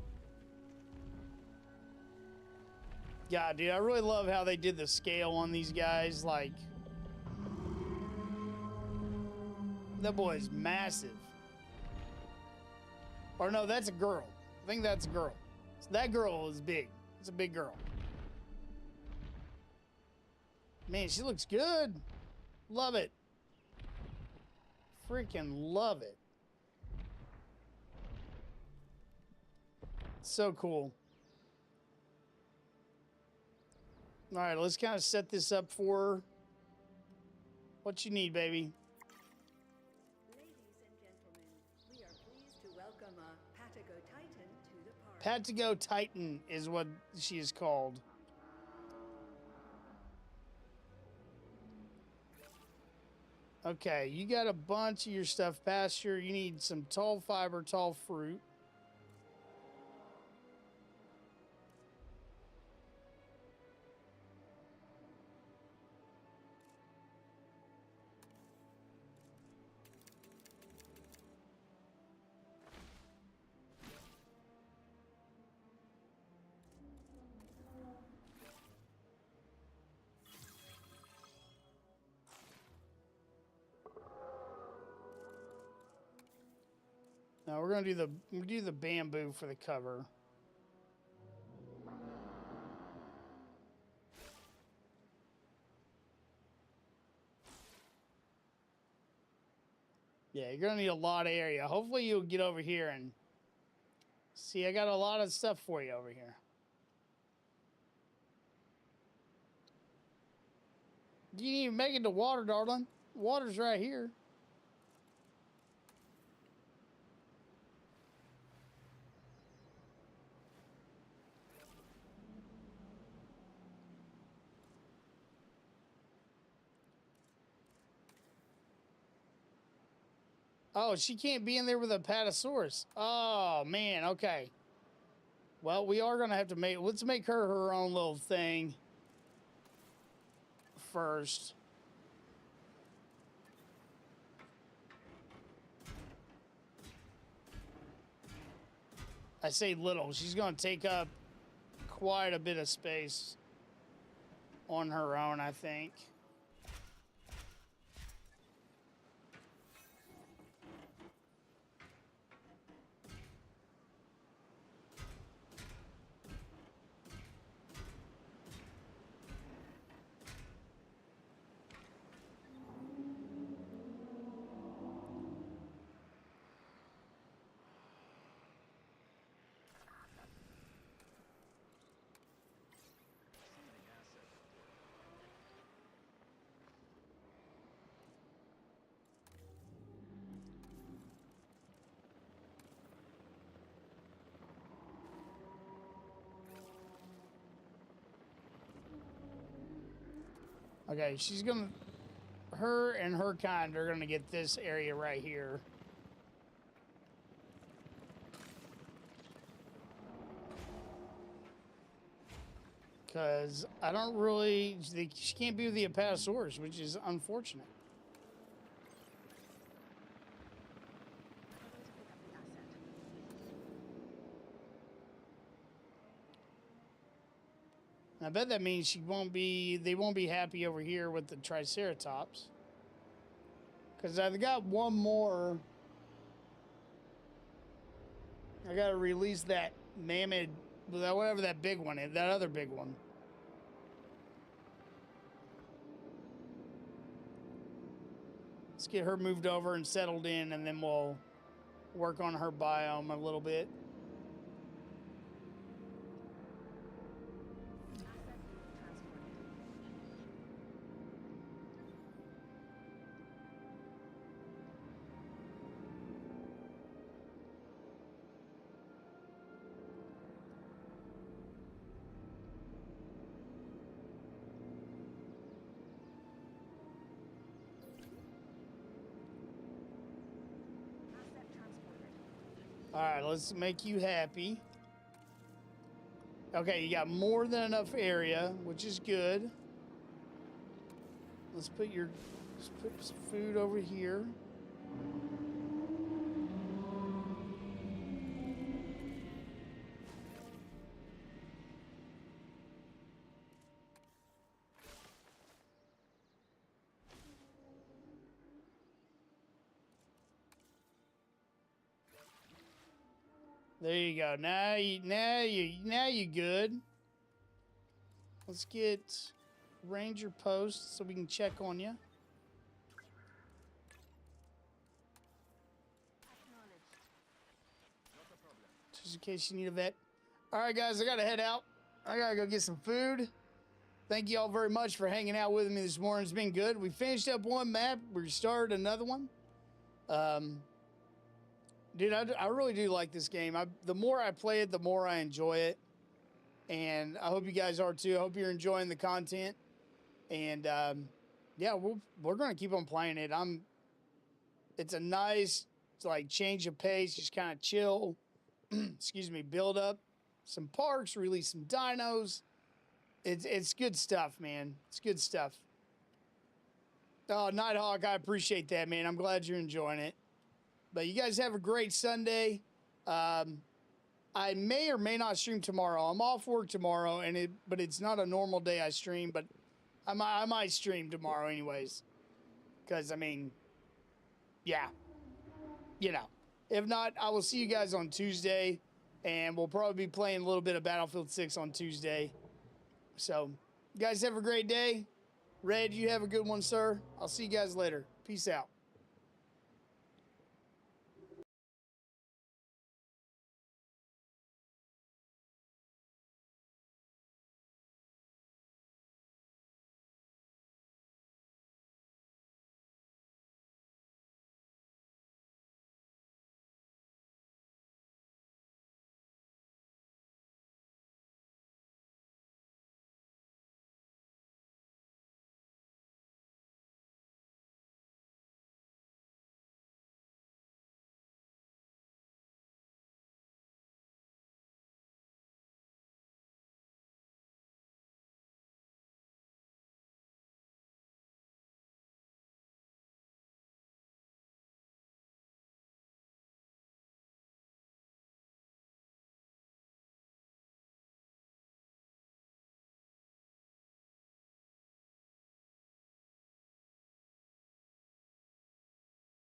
God, dude, I really love how they did the scale on these guys. Like, that boy is massive. Or no, that's a girl. I think that's a girl. So that girl is big. It's a big girl. Man, she looks good. Love it. Freaking love it. So cool. All right, let's kind of set this up for her. What you need, baby? Ladies and gentlemen, we are pleased to welcome a Patago Titan to the park. Patago Titan is what she is called. Okay, you got a bunch of your stuff pasture. You need some tall fiber, tall fruit. Now we're gonna do the bamboo for the cover. Yeah, you're gonna need a lot of area. Hopefully you'll get over here and see. I got a lot of stuff for you over here. You didn't even make it to water, darling. Water's right here. Oh, she can't be in there with a Patasaurus. Oh, man. Okay. Well, we are going to have to let's make her own little thing first. I say little. She's going to take up quite a bit of space on her own, I think. Okay, she's gonna, her and her kind are gonna get this area right here. Because I don't really, she can't be with the Apatosaurus, which is unfortunate. I bet that means they won't be happy over here with the Triceratops. Because I've got one more. I gotta release that mammoth, whatever that big one is, that other big one. Let's get her moved over and settled in, and then we'll work on her biome a little bit. All right, let's make you happy. Okay, you got more than enough area, which is good. Let's put some food over here. There you go. Now you good. Let's get Ranger Post so we can check on you. Just in case you need a vet. All right, guys, I got to head out. I got to go get some food. Thank you all very much for hanging out with me this morning. It's been good. We finished up one map. We started another one. Dude, I really do like this game. The more I play it, the more I enjoy it. And I hope you guys are too. I hope you're enjoying the content. And yeah, we're going to keep on playing it. It's a nice like change of pace, just kind of chill. Excuse me, build up some parks, release some dinos. It's good stuff, man. It's good stuff. Oh, Nighthawk, I appreciate that, man. I'm glad you're enjoying it. But you guys have a great Sunday. I may or may not stream tomorrow. I'm off work tomorrow, but it's not a normal day I stream. But I might stream tomorrow anyways. Because, I mean, yeah. You know. If not, I will see you guys on Tuesday. And we'll probably be playing a little bit of Battlefield 6 on Tuesday. So, you guys have a great day. Red, you have a good one, sir. I'll see you guys later. Peace out.